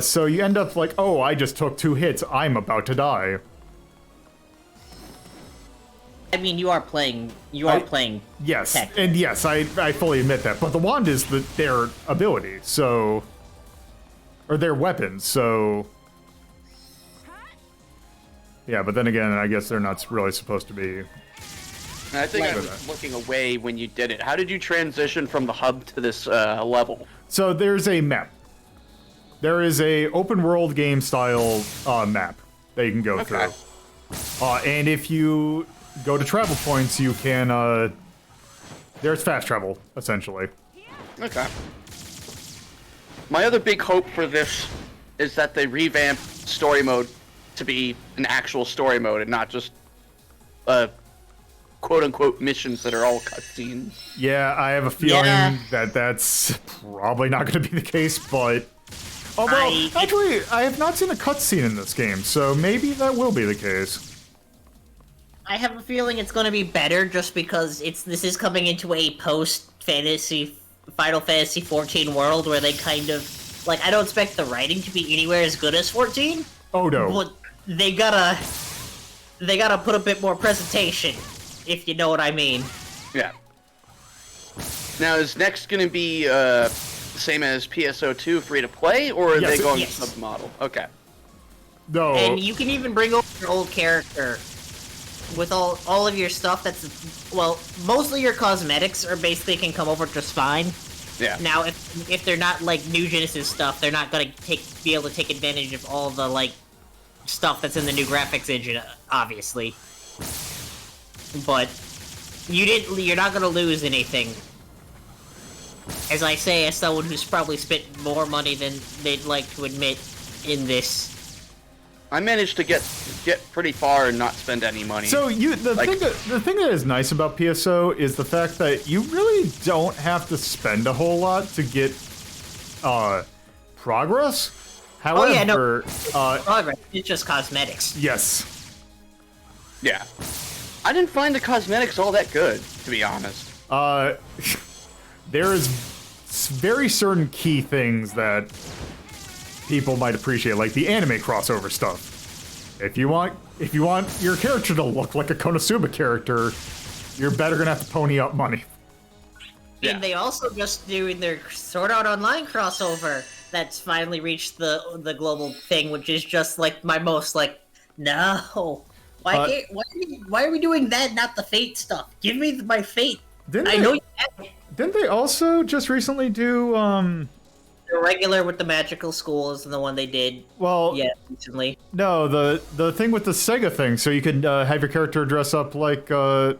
So you end up like, oh, I just took 2 hits, I'm about to die. I mean, you are playing Yes, tech. and yes, I fully admit that, but the wand is their ability, so... Or their weapon, so... Yeah, but then again, I guess they're not really supposed to be... I think I was looking away when you did it. How did you transition from the hub to this level? So there's a map. There is a open world game style map that you can go through. And if you go to travel points, you can, there's fast travel, essentially. Okay. My other big hope for this is that they revamp story mode to be an actual story mode and not just, quote-unquote missions that are all cutscenes. Yeah, I have a feeling that that's probably not going to be the case, but... Although, actually, I have not seen a cutscene in this game, so maybe that will be the case. I have a feeling it's going to be better just because this is coming into a post-fantasy Final Fantasy 14 world where they kind of... Like, I don't expect the writing to be anywhere as good as 14. Oh, no. But they gotta put a bit more presentation, if you know what I mean. Yeah. Now, is next going to be the same as PSO2 free to play, or are they going sub model? Okay. No. And you can even bring over your old character with all of your stuff. That's, well, mostly your cosmetics are basically can come over just fine. Yeah. Now, if they're not like New Genesis stuff, they're not gonna be able to take advantage of all the like stuff that's in the new graphics engine, obviously. But you're not gonna lose anything. As I say, as someone who's probably spent more money than they'd like to admit in this. I managed to get pretty far and not spend any money. So the thing that is nice about PSO is the fact that you really don't have to spend a whole lot to get progress. However, progress. It's just cosmetics. Yes. Yeah. I didn't find the cosmetics all that good, to be honest. There is very certain key things that people might appreciate, like the anime crossover stuff. If you want your character to look like a Konosuba character, you're better gonna have to pony up money. Yeah. And they also just doing their Sword Art Online crossover that's finally reached the global thing, which is just like my most like, no. Why are we doing that, not the Fate stuff? Give me my Fate. I know you have it. Didn't they also just recently do The regular with the magical schools and the one they did recently? No, the thing with the Sega thing, so you could have your character dress up like the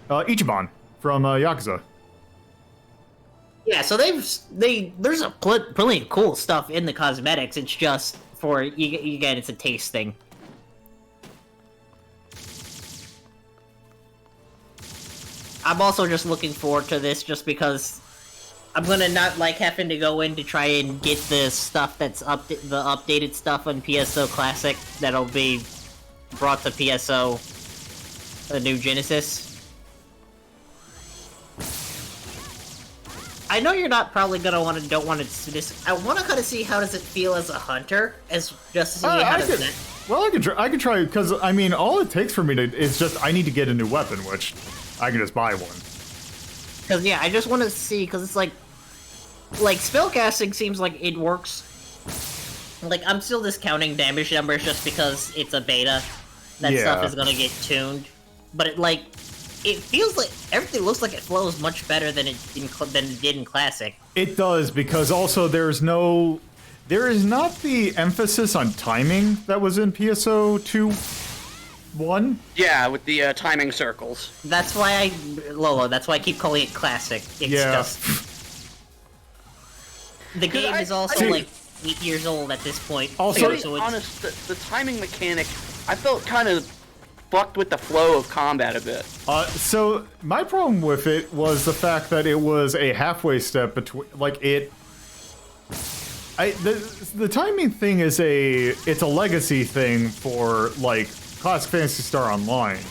Ichiban from Yakuza. Yeah, so there's plenty of cool stuff in the cosmetics. It's just for again, it's a taste thing. I'm also just looking forward to this just because I'm gonna not like having to go in to try and get the stuff that's the updated stuff on PSO Classic that'll be brought to PSO, the new Genesis. I know you're not probably gonna don't want to this. I want to kind of see how does it feel as a hunter, as just to see how does that. Well, I can try because I mean, all it takes for me to is just I need to get a new weapon, which I can just buy one. Because yeah, I just want to see because it's like spellcasting seems like it works. Like I'm still discounting damage numbers just because it's a beta. That stuff is gonna get tuned, but it feels like everything looks like it flows much better than it did in Classic. It does because also there is not the emphasis on timing that was in PSO 2.1. Yeah, with the timing circles. That's why that's why I keep calling it Classic. It's just the game is also like 8 years old at this point. Also, to be honest, the timing mechanic, I felt kind of fucked with the flow of combat a bit. So my problem with it was the fact that it was a halfway step between, the timing thing is it's a legacy thing for like Classic Phantasy Star Online,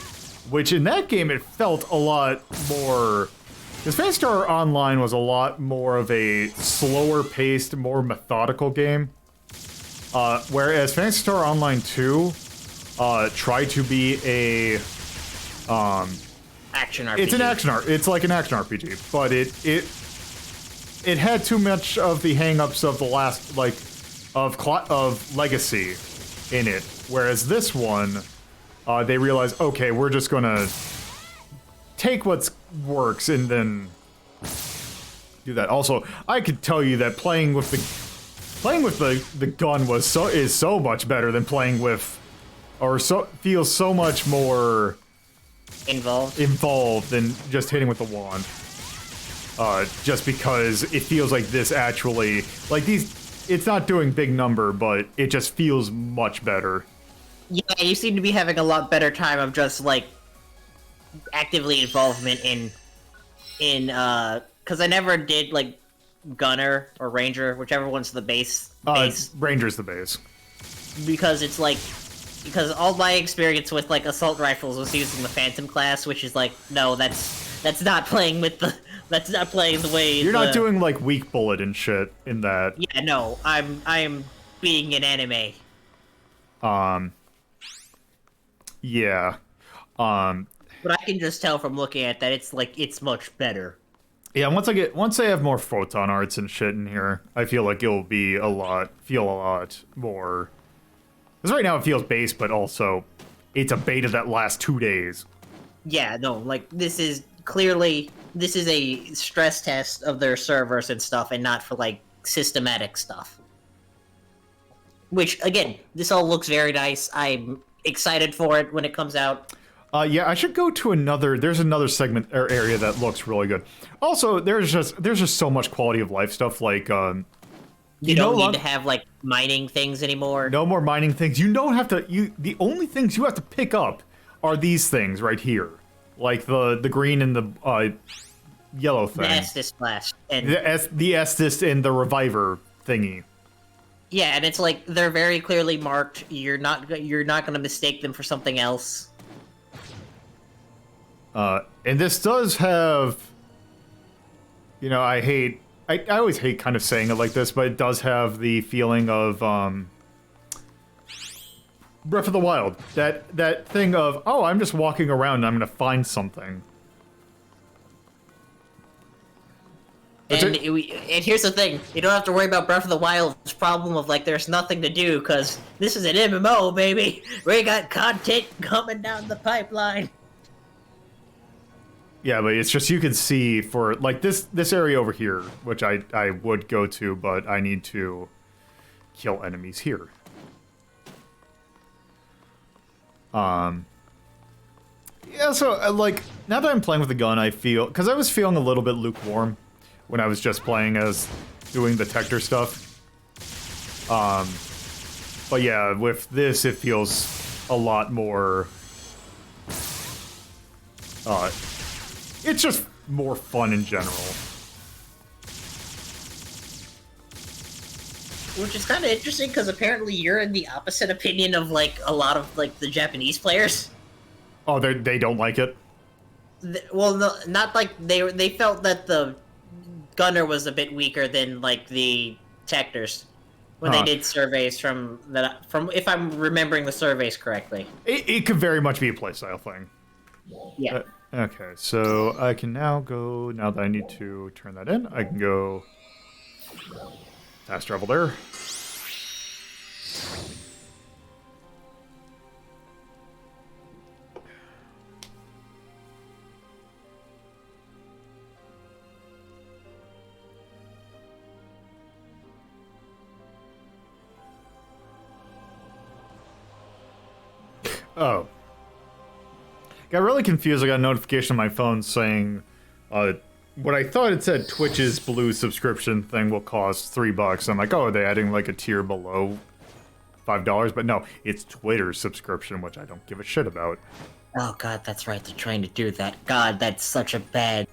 which in that game it felt a lot more. Because Phantasy Star Online was a lot more of a slower paced, more methodical game, whereas Phantasy Star Online 2. Try to be a action RPG. It's an action It's like an action RPG, but it had too much of the hang-ups of the last of Legacy in it. Whereas this one, they realized, okay, we're just gonna take what works and then do that. Also, I could tell you that playing with the gun is so much better than playing with. Or feels so much more involved than just hitting with the wand. Just because it feels like this actually, it's not doing big number, but it just feels much better. Yeah, you seem to be having a lot better time of just actively involvement in because I never did Gunner or Ranger, whichever one's the base. Ranger's the base. Because it's because all my experience with assault rifles was using the Phantom class, which is no, that's not playing with the way you're not doing weak bullet and shit in that. Yeah, no, I'm being an anime. Yeah. But I can just tell from looking at that it's much better. Yeah, once I have more photon arts and shit in here, I feel like it'll be feel a lot more. Because right now it feels base, but also it's a beta that lasts 2 days. Yeah, no, this is a stress test of their servers and stuff, and not for systematic stuff. Which again, this all looks very nice. I'm excited for it when it comes out. Yeah, I should go to there's another segment or area that looks really good. Also, there's just so much quality of life stuff You don't need to have mining things anymore. No more mining things. You don't have to. The only things you have to pick up are these things right here, like the green and the yellow thing. The Estus Blast and the Estus and the Reviver thingy. Yeah, and it's they're very clearly marked. You're not going to mistake them for something else. And this does have. I always hate kind of saying it like this, but it does have the feeling of Breath of the Wild. That thing of, oh, I'm just walking around and I'm gonna find something. And here's the thing, you don't have to worry about Breath of the Wild's problem of there's nothing to do, because this is an MMO, baby! We got content coming down the pipeline! Yeah, but it's just you can see for this area over here, which I would go to, but I need to kill enemies here. Yeah, so now that I'm playing with the gun, I feel because I was feeling a little bit lukewarm when I was just playing as doing the Tector stuff. But yeah, with this it feels a lot more. It's just more fun in general. Which is kind of interesting, because apparently you're in the opposite opinion of, a lot of, the Japanese players. Oh, they don't like it? Well, no, not they felt that the Gunner was a bit weaker than like the Tectors when they did surveys from if I'm remembering the surveys correctly. It could very much be a playstyle thing. Yeah. Okay, so I can now go, now that I need to turn that in, I can go fast travel there. Oh. Got really confused. I got a notification on my phone saying, what I thought it said Twitch's Blue subscription thing will cost $3. I'm like, oh, are they adding like a tier below $5? But no, it's Twitter's subscription, which I don't give a shit about. Oh god, that's right, they're trying to do that. God, that's such a bad...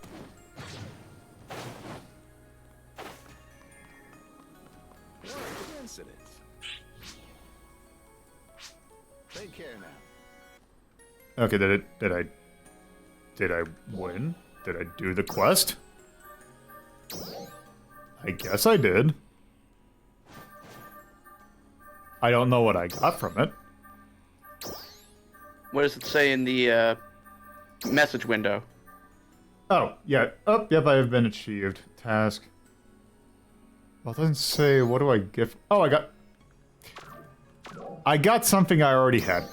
Take care now. Okay, did I win? Did I do the quest? I guess I did. I don't know what I got from it. What does it say in the message window? Oh, yeah. Oh, yep, I have been achieved. Task. Well, it doesn't say, what do I get? Oh, I got something I already had.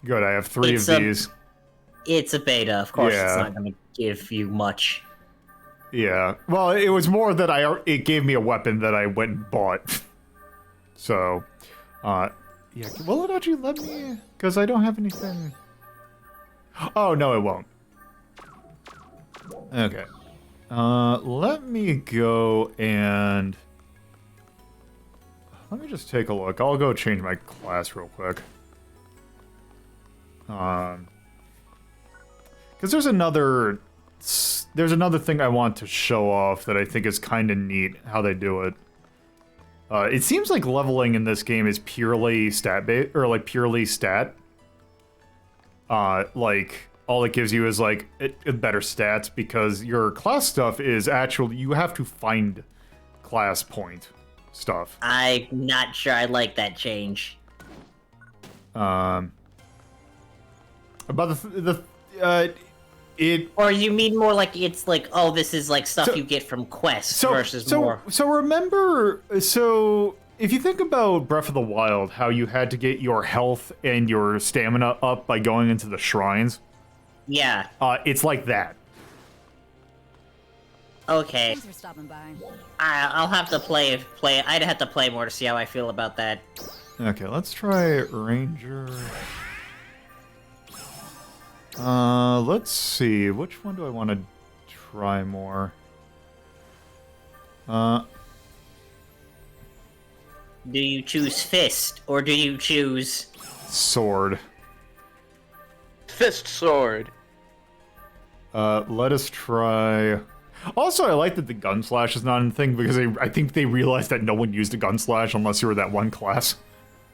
Good, I have 3 of these. It's a beta, of course. Yeah. It's not going to give you much. Yeah. Well, it was more that it gave me a weapon that I went and bought. So, yeah. Will it actually let me? Because I don't have anything. Oh, no, it won't. Okay. Let me go and... Let me just take a look. I'll go change my class real quick. Because there's another thing I want to show off that I think is kind of neat how they do it. It seems like leveling in this game is purely stat-based, or like purely stat. Like all it gives you is like better stats because your class stuff is actually you have to find class point stuff. I'm not sure I like that change. About it. Or you mean more like it's like, oh, this is like stuff you get from quests versus more. So remember, if you think about Breath of the Wild, how you had to get your health and your stamina up by going into the shrines. Yeah. It's like that. Okay. Thanks for stopping by. I'll have to play. I'd have to play more to see how I feel about that. Okay, let's try Ranger. Let's see. Which one do I want to try more? Do you choose Fist, or do you choose... Sword. Fist sword. Let us try... Also, I like that the gun slash is not a thing, because I think they realized that no one used a gun slash unless you were that one class.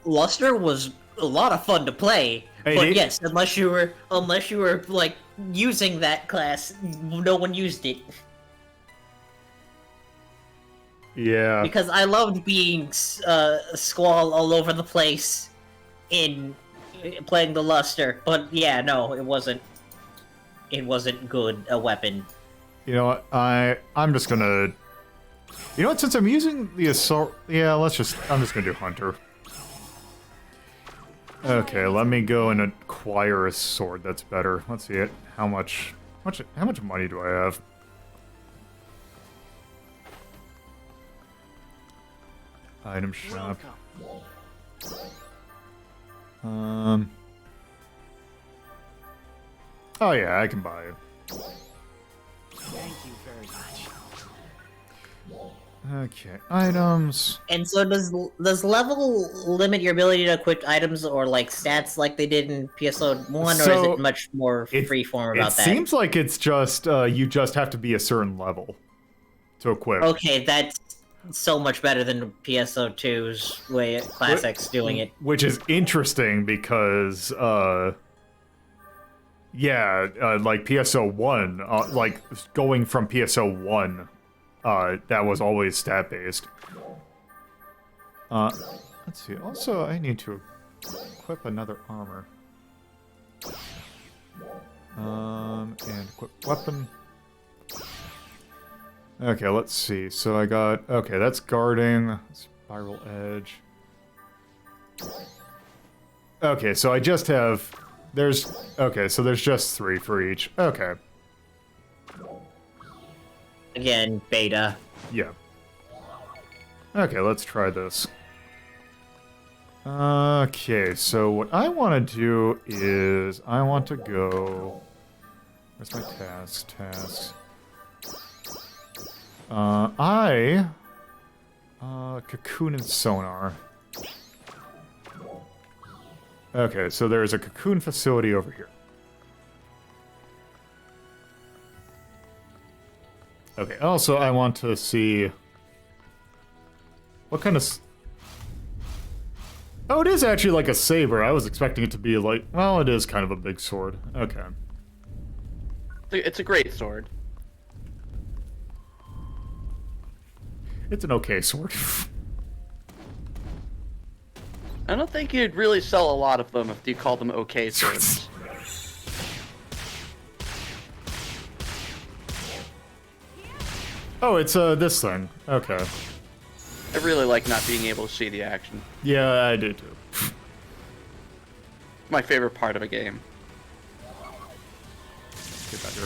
Luster was a lot of fun to play. But yes, unless you were like using that class, no one used it. Yeah. Because I loved being Squall all over the place in playing the Luster, but yeah, no, it wasn't good a weapon. You know what? I'm just gonna. You know what? Since I'm using the assault, yeah, I'm just gonna do Hunter. Okay, let me go and acquire a sword that's better. Let's see it. How much money do I have? Item shop. Oh yeah, I can buy it. Thank you very much. Okay, items. And so does level limit your ability to equip items or like stats like they did in PSO 1, or is it much more freeform about that? It seems like it's just you just have to be a certain level to equip. Okay, that's so much better than PSO 2's way Classics doing it. Which is interesting because Yeah, like PSO1, like going from PSO1, that was always stat-based. Let's see, also I need to equip another armor. And equip weapon. Okay, let's see, so I got, okay, that's guarding, spiral edge. Okay, so I just have, okay, so there's just 3 for each, okay. Again, beta. Yeah. Okay, let's try this. Okay, so what I want to do is I want to go... Where's my tasks? Cocoon and sonar. Okay, so there's a cocoon facility over here. Okay, also I want to see... What kind of... Oh, it is actually like a saber. I was expecting it to be like... Well, it is kind of a big sword. Okay. It's a great sword. It's an okay sword. I don't think you'd really sell a lot of them if you call them okay swords. Oh, it's this thing. Okay. I really like not being able to see the action. Yeah, I do too. My favorite part of a game. Get back here.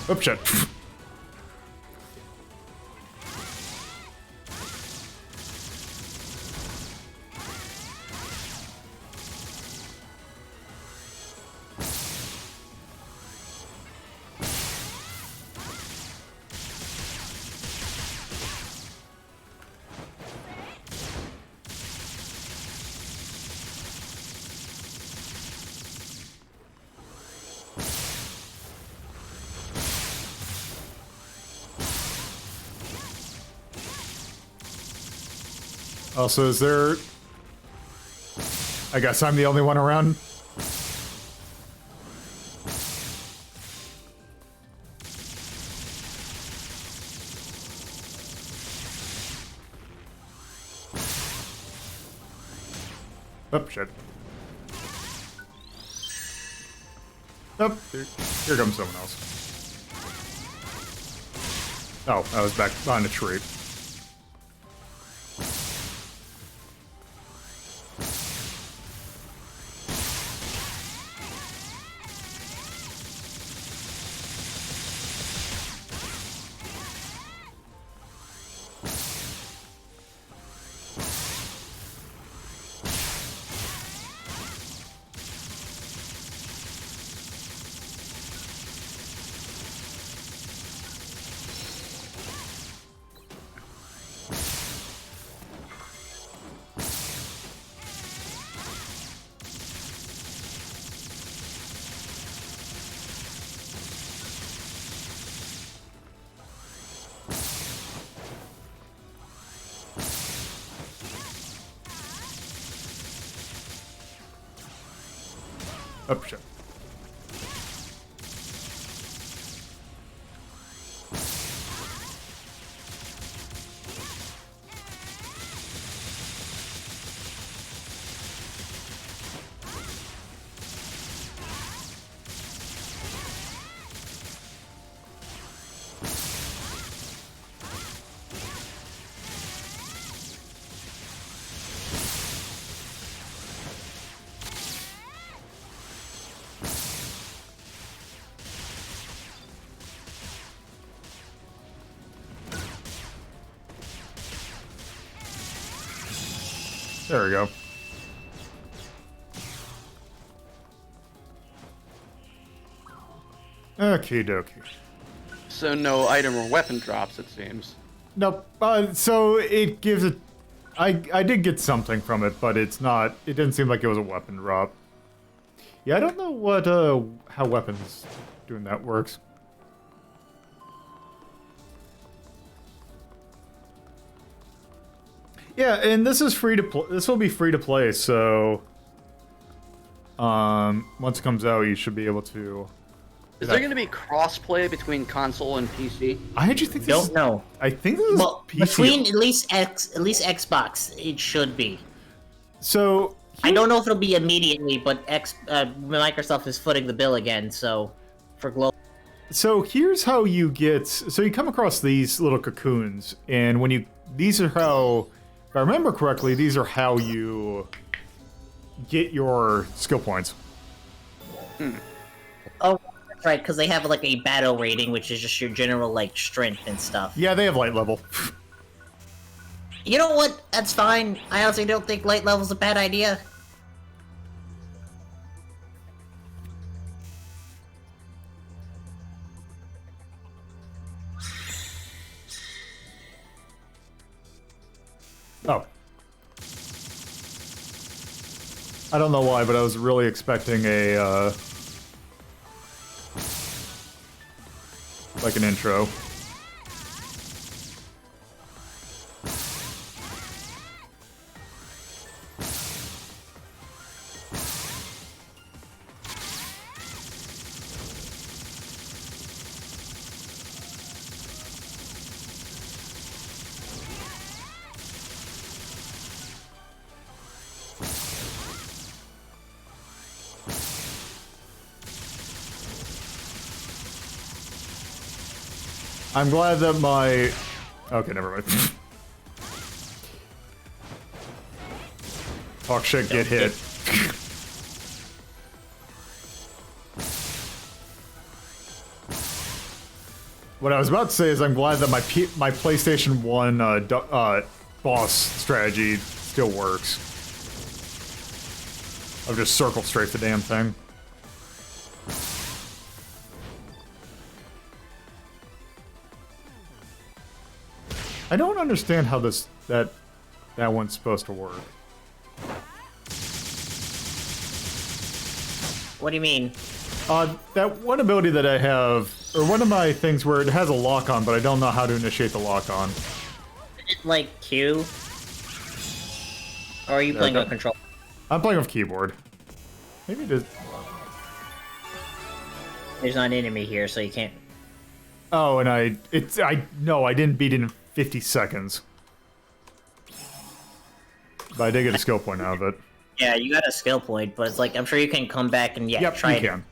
Oh, shit. Also, is there... I guess I'm the only one around. Oh, shit. Oh, here comes someone else. Oh, I was back behind a tree. Oh, shit. There we go. Okie dokie. So no item or weapon drops, it seems. Nope. So it gives it... I did get something from it, but it's not... It didn't seem like it was a weapon drop. Yeah, I don't know what, how weapons doing that works. Yeah, and this is free to play. This will be free to play, so once it comes out, you should be able to. Is there going to be crossplay between console and PC? I actually think this Don't know. I think this is Well, PC. between at least Xbox, it should be. So I don't know if it'll be immediately, but Microsoft is footing the bill again. So for global. So here's how you get. So you come across these little cocoons, and when you these are how, if I remember correctly, these are how you get your skill points. Oh, that's right, because they have like a battle rating, which is just your general like strength and stuff. Yeah, they have light level. You know what? That's fine. I honestly don't think light level's a bad idea. Oh. I don't know why, but I was really expecting a, like an intro. I'm glad that my... Okay, never mind. Talk shit, get hit. What I was about to say is I'm glad that my PlayStation 1 boss strategy still works. I'll just circle straight the damn thing. I don't understand how that one's supposed to work. What do you mean? That one ability that I have, or one of my things where it has a lock on, but I don't know how to initiate the lock on. Is it like Q? Or are you playing on control? I'm playing with keyboard. Maybe it is. There's not an enemy here, so you can't. Oh, and I didn't beat it in 50 seconds. But I did get a skill point out of it. Yeah, you got a skill point, but it's like I'm sure you can come back and Yep, try you it. can.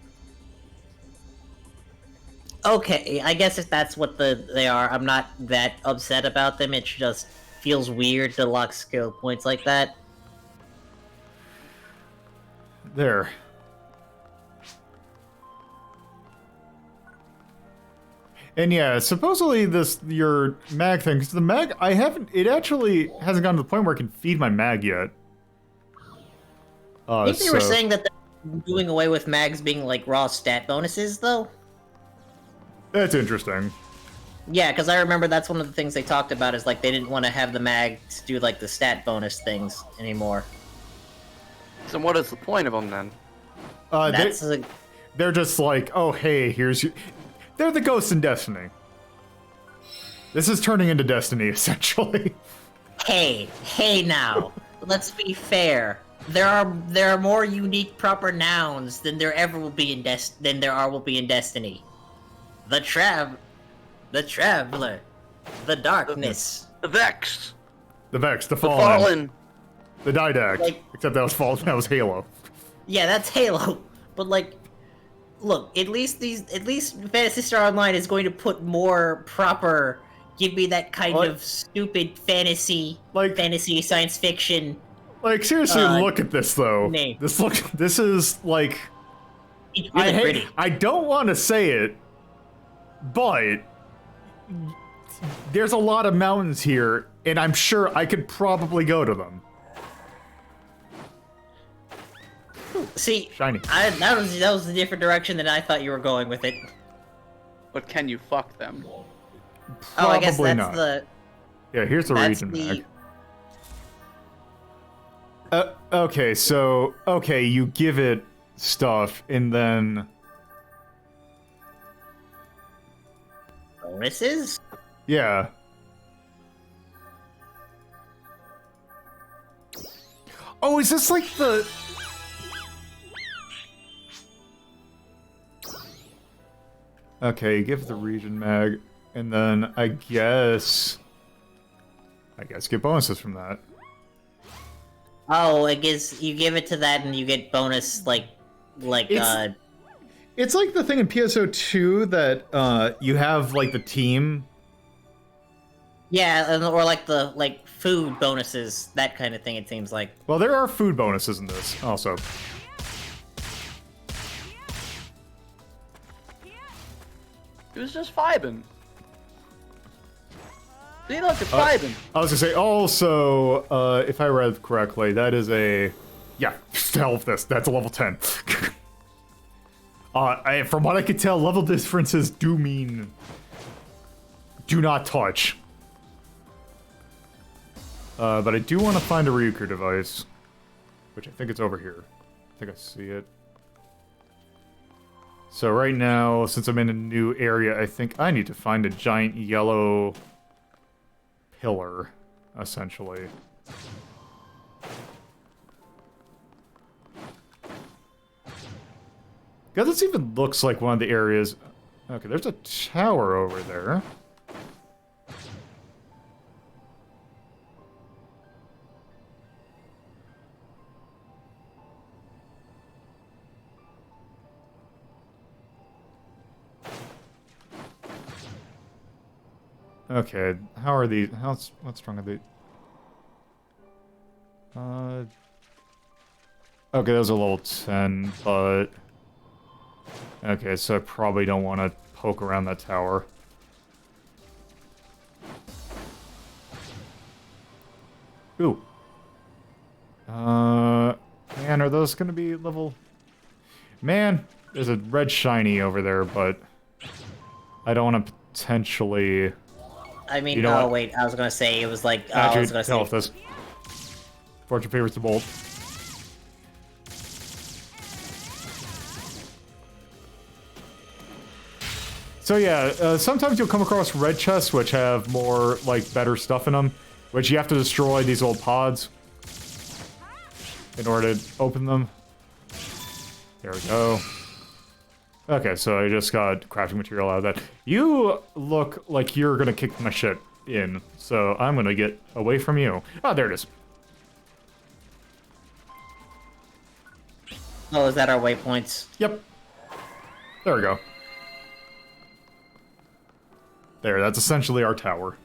Okay, I guess if that's what they are, I'm not that upset about them. It just feels weird to lock skill points like that. There. And yeah, supposedly your mag thing, because the mag, it actually hasn't gotten to the point where I can feed my mag yet. I think they were saying that they're doing away with mags being like raw stat bonuses, though. That's interesting. Yeah, because I remember that's one of the things they talked about is like they didn't want to have the mags do like the stat bonus things anymore. So what is the point of them then? They're just like, oh hey, here's you. They're the ghosts in Destiny. This is turning into Destiny, essentially. Hey now, let's be fair. There are more unique proper nouns than there ever will be in will be in Destiny. The Traveler, the Darkness, The Vex, the the Fallen. The Didact. Except that was Fallen. That was Halo. Yeah, that's Halo. But like, look, at least Phantasy Star Online is going to put more proper. Give me that kind of stupid fantasy science fiction. Like seriously, look at this though. Name. This is like. It's really pretty. I don't want to say it, but there's a lot of mountains here, and I'm sure I could probably go to them. See, shiny. That was a different direction than I thought you were going with it. But can you fuck them? Probably I guess that's not. the. Yeah, here's the region mag. Okay, so you give it stuff, and then bonuses? Yeah. Oh, is this like the... Okay, give the region mag, and then I guess get bonuses from that. Oh, it gives you give it to that and you get bonus It's like the thing in PSO2 that you have like the team. Yeah, or like the food bonuses, that kind of thing. It seems like. Well, there are food bonuses in this also. He was just vibing. See, look, it's vibing. I was gonna say also, if I read correctly, that is a hell of this. That's a level 10. From what I could tell, level differences do mean do not touch. But I do want to find a Ryuker device, which I think it's over here. I think I see it. So right now, since I'm in a new area, I think I need to find a giant yellow pillar, essentially. Because this even looks like one of the areas... Okay, there's a tower over there. Okay, how are these? What strong are they? Okay, those are level 10, but... Okay, so I probably don't want to poke around that tower. Ooh. Man, are those gonna be level... Man, there's a red shiny over there, but... I don't want to potentially... I mean, you know what? wait, I was gonna say, it was like, I I was gonna say... with this. Fortune favors the bold. So yeah, sometimes you'll come across red chests which have more, like, better stuff in them, which you have to destroy these old pods in order to open them. There we go. Okay, so I just got crafting material out of that. You look like you're gonna kick my shit in, so I'm gonna get away from you. Ah, there it is. Oh, is that our waypoints? Yep. There we go. There, that's essentially our tower.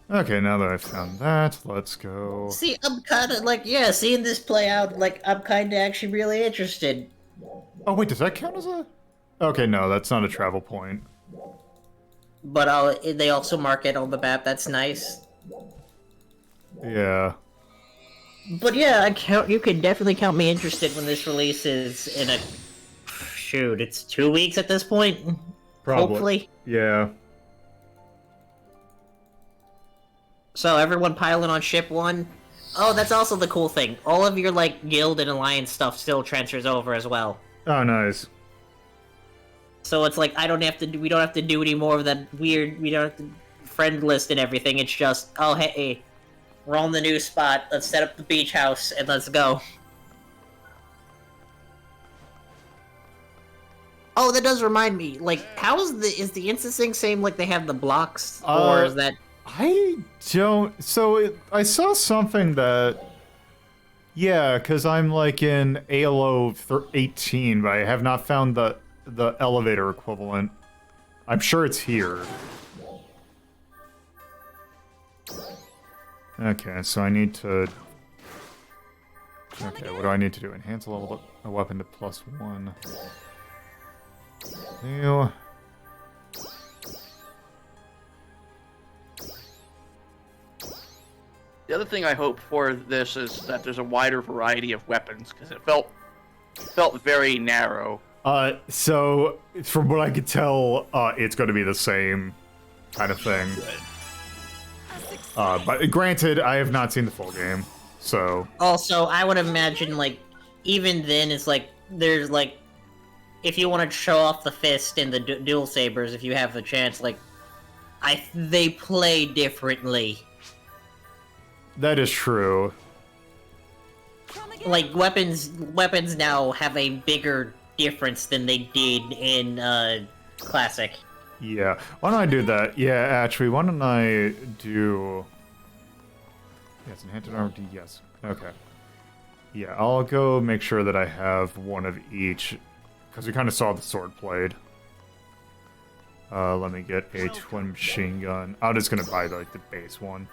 Okay, now that I've found that, let's go... See, I'm kinda, seeing this play out, I'm kinda actually really interested. Oh, wait, does that count as a... Okay, no, that's not a travel point. But they also mark it on the map, that's nice. Yeah. But yeah, you can definitely count me interested when this releases in a... Shoot, it's 2 weeks at this point? Probably. Hopefully. Yeah. So everyone piling on ship 1? Oh, that's also the cool thing. All of your, guild and alliance stuff still transfers over as well. Oh, nice. So it's like, we don't have to do any more of that weird, we don't have to friend list and everything, it's just, oh hey, we're on the new spot, let's set up the beach house, and let's go. Oh, that does remind me, how is the instancing same like they have the blocks, or is that... I don't... So, I saw something that... Yeah, because I'm, in ALO 18, but I have not found the elevator equivalent. I'm sure it's here. Okay, so I need to... Okay, what do I need to do? Enhance a weapon to +1. New... The other thing I hope for this is that there's a wider variety of weapons, because it felt very narrow. So, from what I could tell, it's going to be the same kind of thing. But granted, I have not seen the full game, so... Also, I would imagine, even then, it's there's, if you want to show off the fist and the dual sabers, if you have the chance, they play differently. That is true. like weapons now have a bigger difference than they did in classic. Yeah. Why don't I do that? Yeah, actually, why don't I do... Yes, enhanced armor D, yes. Okay. Yeah, I'll go make sure that I have one of each, because we kind of saw the sword blade. Let me get a twin machine gun. I'm just gonna buy like the base one,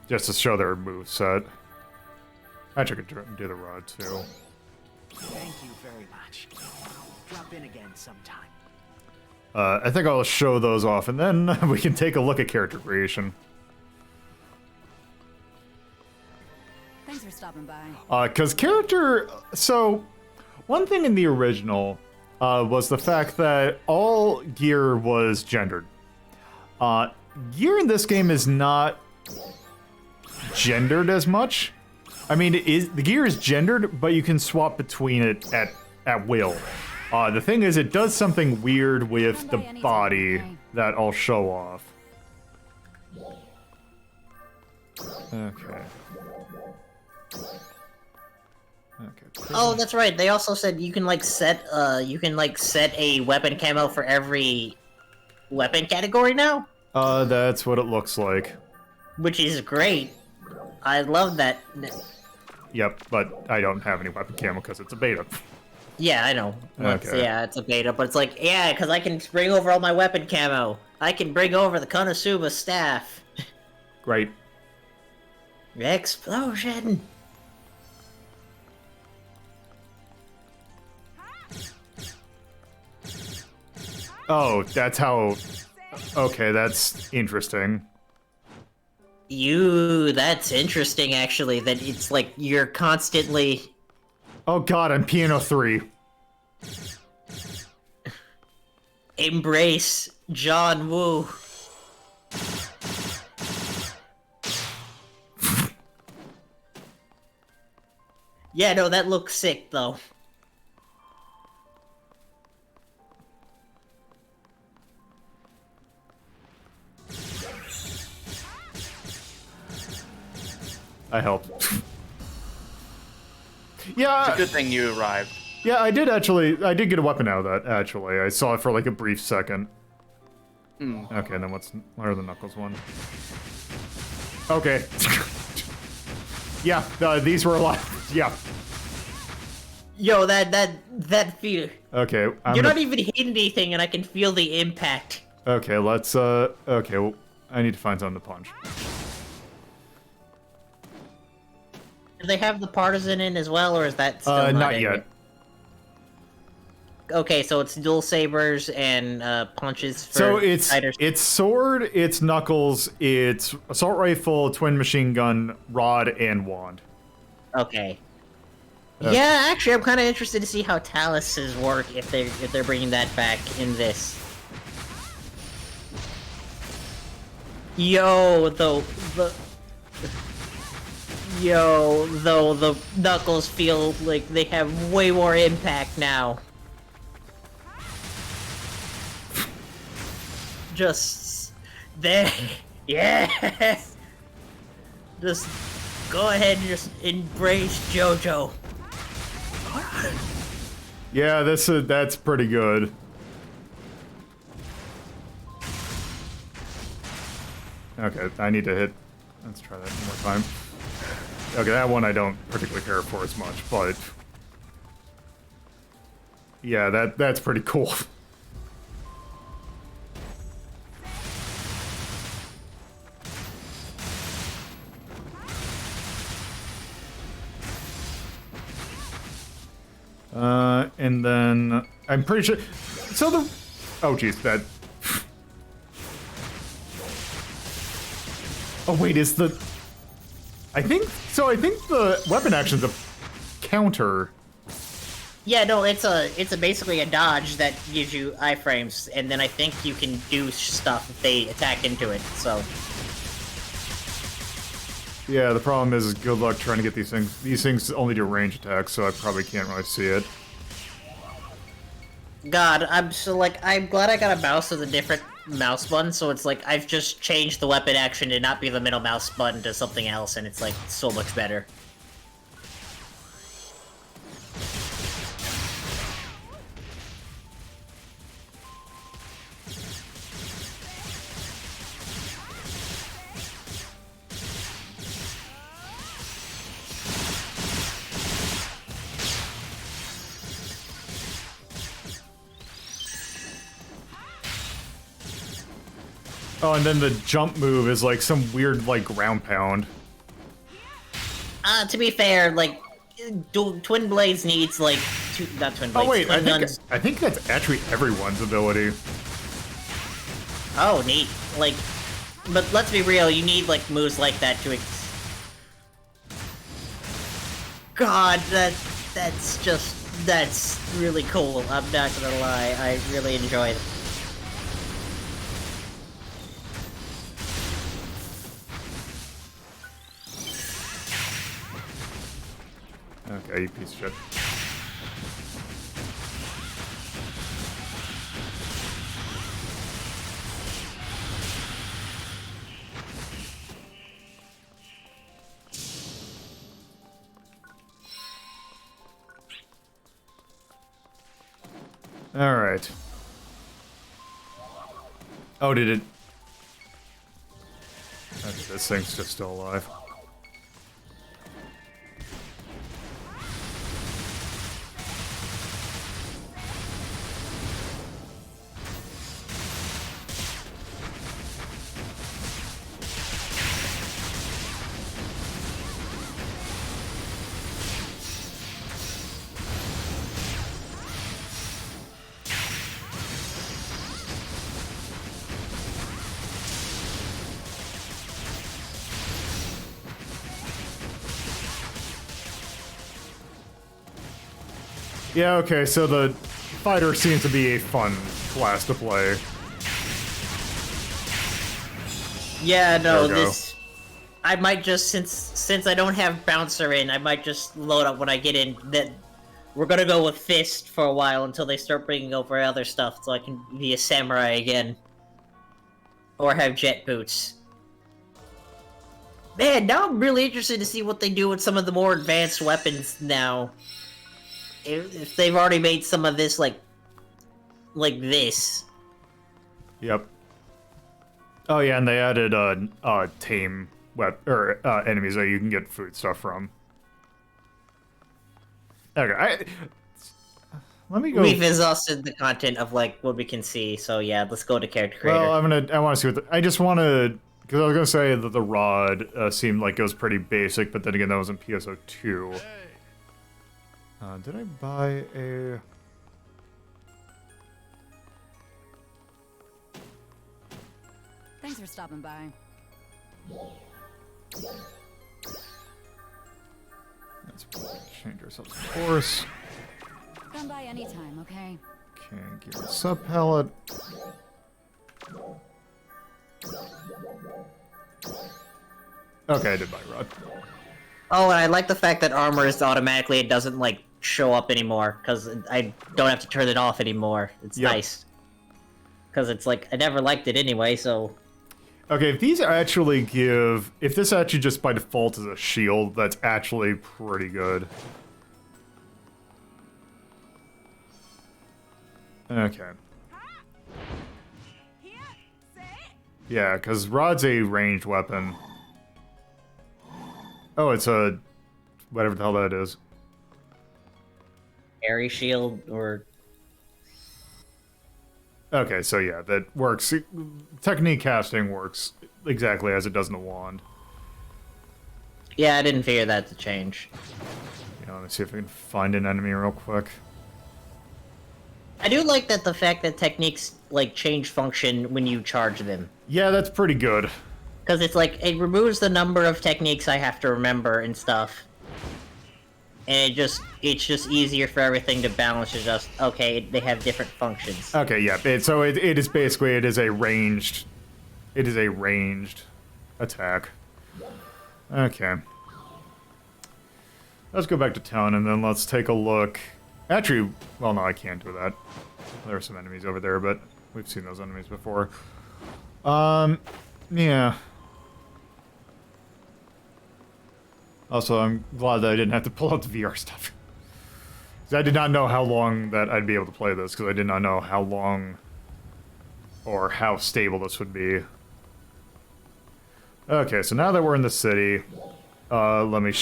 just to show their move set. Actually, I could do the rod too. Thank you very much. Drop in again sometime. I think I'll show those off, and then we can take a look at character creation. Thanks for stopping by. Because character... So, one thing in the original was the fact that all gear was gendered. Gear in this game is not gendered as much. I mean, the gear is gendered, but you can swap between it at will. The thing is, it does something weird with the body that I'll show off. Okay. Okay. Oh, that's right. They also said you can like set a weapon camo for every weapon category now, That's what it looks like. which is great. I love that. Yep, but I don't have any weapon camo because it's a beta. Yeah, I know. Okay. Yeah, it's a beta, but it's like, yeah, because I can bring over all my weapon camo. I can bring over the Konosuba staff. Great. Explosion! Oh, that's how... Okay, that's interesting. That's interesting, actually, that it's like you're constantly... Oh god, I'm Piano 3. Embrace John Woo. Yeah, no, that looks sick, though. I helped. Yeah. It's a good thing you arrived. Yeah, I did get a weapon out of that, actually. I saw it for like a brief second. Okay, then what are the Knuckles one? Okay. Yeah, these were a lot. Yeah. Yo, that feel. Okay, You're not even hitting anything, and I can feel the impact. Okay, let's, okay, well, I need to find something to punch. Do they have the partisan in as well, or is that still not in yet. it? Okay, so it's dual sabers and punches for So it's fighters. it's sword, it's knuckles, it's assault rifle, twin machine gun, rod, and wand. Okay. Yeah, actually, I'm kind of interested to see how Taluses work if they're bringing that back in this. Though the knuckles feel like they have way more impact now. Just there, yes. Just go ahead and just embrace JoJo. Yeah, that's pretty good. Okay, I need to hit. Let's try that one more time. Okay, that one I don't particularly care for as much, but yeah, that's pretty cool. And then I'm pretty sure. So the oh geez, that. Oh wait, is the? I think so. I think the weapon action's a counter. Yeah, no, it's basically a dodge that gives you iframes, and then I think you can do stuff if they attack into it. So. Yeah, the problem is good luck trying to get these things. These things only do range attacks, so I probably can't really see it. God, I'm glad I got a mouse with a different mouse button, so it's like I've just changed the weapon action to not be the middle mouse button to something else, and it's like so much better. Oh, and then the jump move is like some weird like ground pound. To be fair, like Twin Blades needs like not Twin Blades. Oh wait, Twin Guns. I think that's actually everyone's ability. Oh, neat. Like, but let's be real, you need like moves like that to. God, that's really cool. I'm not gonna lie, I really enjoy it. Okay, you piece of shit. Alright. Oh, did it... This thing's just still alive. Yeah, okay, so the fighter seems to be a fun class to play. Yeah, no, this... I might just, since I don't have Bouncer in, I might just load up when I get in. That we're gonna go with Fist for a while until they start bringing over other stuff so I can be a samurai again. Or have jet boots. Man, now I'm really interested to see what they do with some of the more advanced weapons now. If they've already made some of this like this. Yep. Oh yeah, and they added tame enemies that you can get food stuff from. Okay, let me go. We've exhausted the content of like what we can see, so yeah, let's go to character creator. Well, I want to see what I just want to, because I was gonna say that the rod seemed like it was pretty basic, but then again, that was in PSO2. Did I buy a... Thanks for stopping by. Let's change ourselves to course. Come by anytime, okay? Okay, give it a sub palette. Okay, I did buy rod. Oh, and I like the fact that armor is automatically, it doesn't like show up anymore, because I don't have to turn it off anymore. It's nice. Because it's like, I never liked it anyway, so... Okay, if these actually give... If this actually just by default is a shield, that's actually pretty good. Okay. Yeah, because rod's a ranged weapon. Oh, it's a... whatever the hell that is. Airy shield, or... Okay, so yeah, that works. Technique casting works exactly as it does in the wand. Yeah, I didn't figure that to change. You know, let me see if I can find an enemy real quick. I do like that the fact that techniques, like, change function when you charge them. Yeah, that's pretty good. Because it's like, it removes the number of techniques I have to remember and stuff. And it's just easier for everything to balance to just, okay, they have different functions. Okay, yeah, it is basically, it is a ranged attack. Okay. Let's go back to town and then let's take a look. Actually, well no, I can't do that. There are some enemies over there, but we've seen those enemies before. Yeah. Also, I'm glad that I didn't have to pull out the VR stuff. I did not know how long that I'd be able to play this, because I did not know how long or how stable this would be. Okay, so now that we're in the city, let me...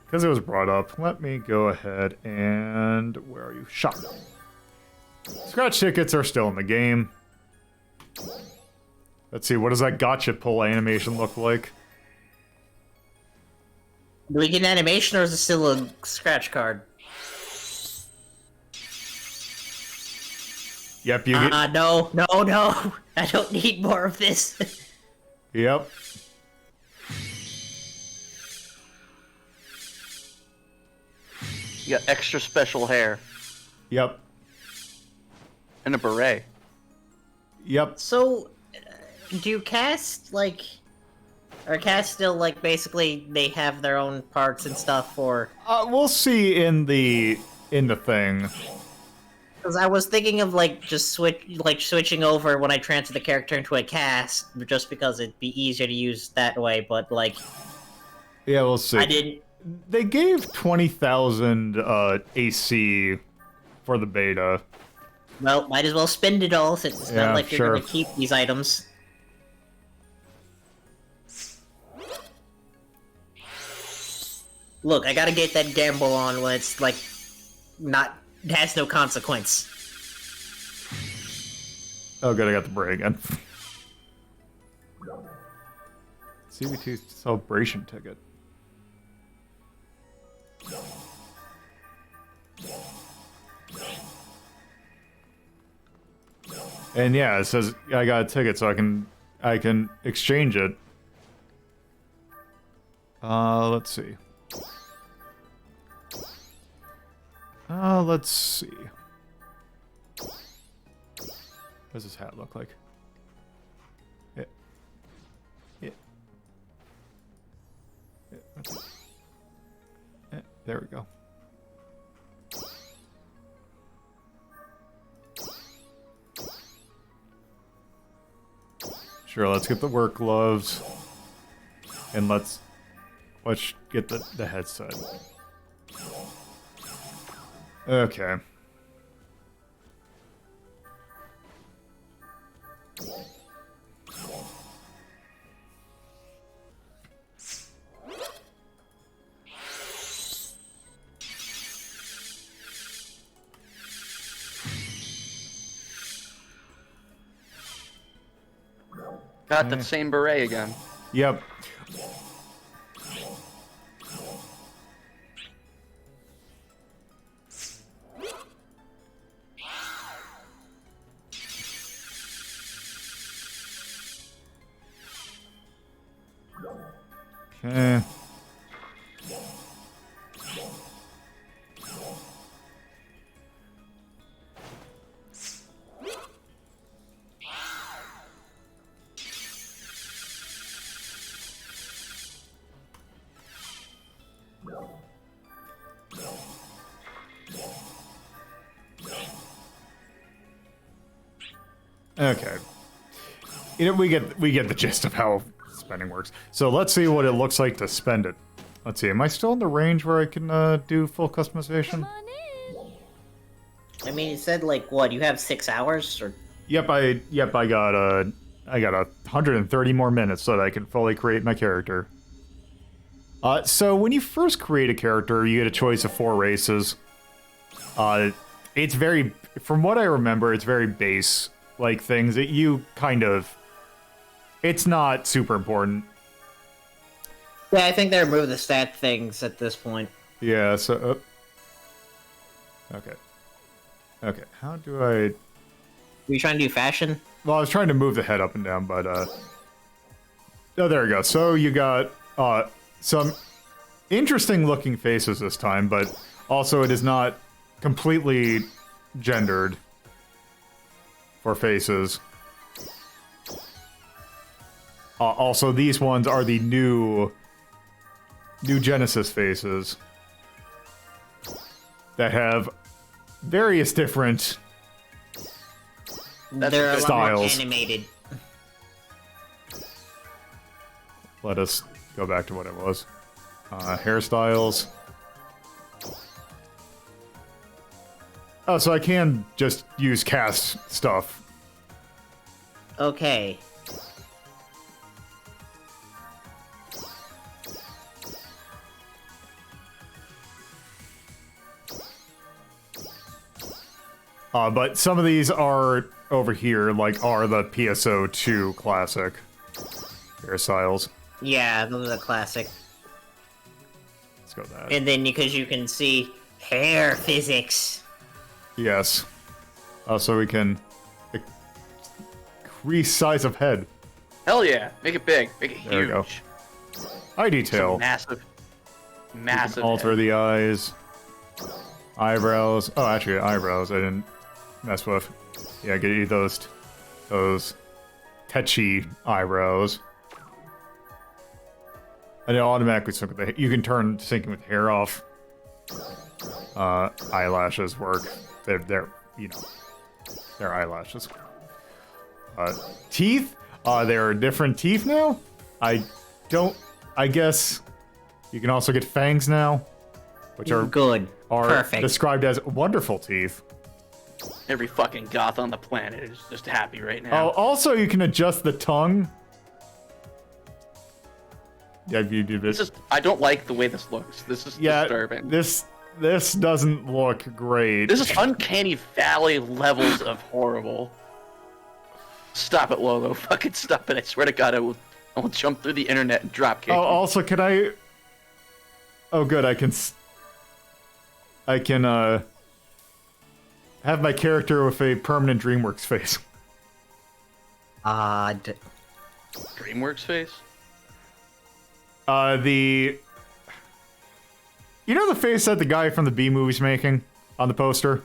because it was brought up, let me go ahead and... where are you? Shop. Scratch tickets are still in the game. Let's see, what does that gotcha pull animation look like? Do we get an animation or is it still a scratch card? Yep, you get... No. I don't need more of this. Yep. You got extra special hair Yep. and a beret. Yep. So, do you cast, like... Or cast still, like, basically they have their own parts and stuff, or... We'll see in the thing. Because I was thinking of, like, just switching over when I transfer the character into a cast, just because it'd be easier to use that way, but, like... Yeah, we'll see. I didn't... They gave 20,000 AC for the beta. Well, might as well spend it all, since it's Yeah, not like you're sure. gonna keep these items. Look, I gotta get that gamble on when it's, like, has no consequence. Oh, good, I got the bray again. CB2 celebration ticket. And yeah, it says I got a ticket, so I can exchange it. Let's see. Let's see. What does this hat look like? Yeah. Yeah. Yeah, there we go. Sure, let's get the work gloves. And let's get the headset. Okay. Got the same beret again. Yep. Okay. Okay. You know, we get the gist of how spending works. So let's see what it looks like to spend it. Let's see. Am I still in the range where I can do full customization? I mean, it said, like, what, you have 6 hours? Or... Yep, I got 130 more minutes so that I can fully create my character. So when you first create a character, you get a choice of 4 races. It's very, from what I remember, it's very base, like, things that you kind of, it's not super important. Yeah, I think they removed the stat things at this point. Yeah, so, okay. Okay, how do I... Were you trying to do fashion? Well, I was trying to move the head up and down, but, oh, there we go. So you got, some interesting looking faces this time, but also it is not completely gendered for faces. Also, these ones are the new Genesis faces that have various different They're a lot more styles. animated. Let us go back to what it was. Hairstyles. Oh, so I can just use cast stuff. Okay. But some of these are over here, like are the PSO2 classic hairstyles. Yeah, those are the classic. Let's go with that. And then because you can see hair physics. Yes. So we can increase size of head. Hell yeah! Make it big. Make it There we go. huge. Eye detail. Some massive. You Massive. can alter head. the eyes. Eyebrows. Oh, actually, eyebrows I didn't mess with. Yeah, get you those tetchy eyebrows. And it automatically sync with the. You can turn syncing with hair off. Eyelashes work. They're you know, they're eyelashes. Teeth. There are different teeth now. I guess you can also get fangs now, which are Good. Perfect. described as wonderful teeth. Every fucking goth on the planet is just happy right now. Oh, also you can adjust the tongue. Yeah, you do this. I don't like the way this looks. This is disturbing. This doesn't look great. This is uncanny valley levels of horrible. Stop it, Lolo. Fucking stop it. I swear to God, I will jump through the internet and drop kick Oh, you. also, can I... Oh, good, I can have my character with a permanent DreamWorks face. Odd. DreamWorks face? You know the face that the guy from the B movie's making on the poster?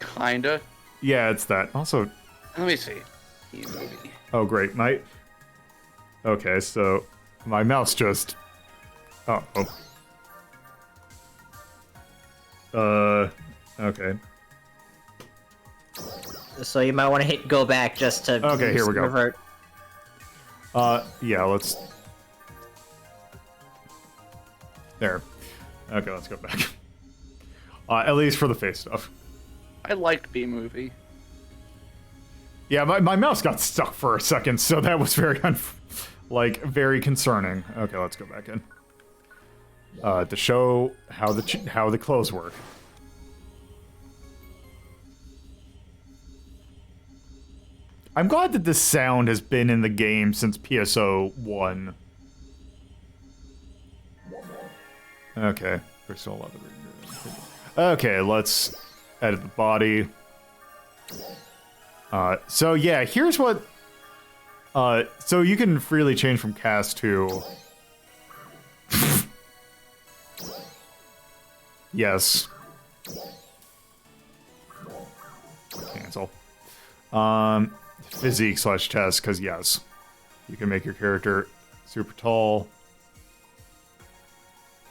Kinda. Yeah, it's that. Also... Let me see. B-movie. Oh, great. Okay, so my mouse just... Okay. So you might want to hit go back just to Okay, here we go. revert. Yeah, let's... There. Okay, let's go back. At least for the face stuff. I liked B-movie. Yeah, my mouse got stuck for a second, so that was very, very concerning. Okay, let's go back in. To show how the clothes work. I'm glad that this sound has been in the game since PSO 1. Okay, we're still allowed to. Okay, let's edit the body. So yeah, here's what... so you can freely change from cast to... Yes. Cancel. Physique / chest, because yes. You can make your character super tall.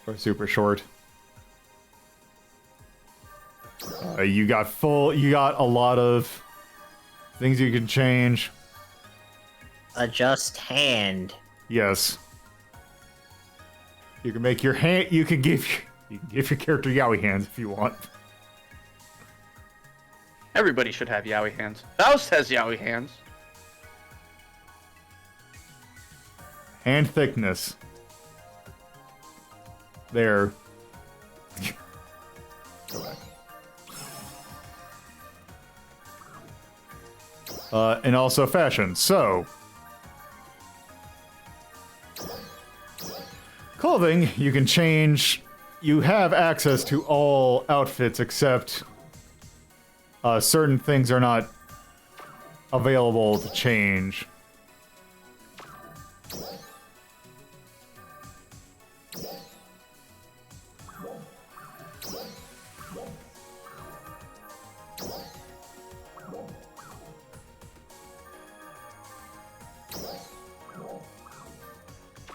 Or super short. You got a lot of things you can change. Adjust hand. Yes. You can make your hand. You can give your character yaoi hands if you want. Everybody should have yaoi hands. Faust has yaoi hands. Hand thickness. There. Go back. And also fashion. So, clothing, you can change. You have access to all outfits except certain things are not available to change.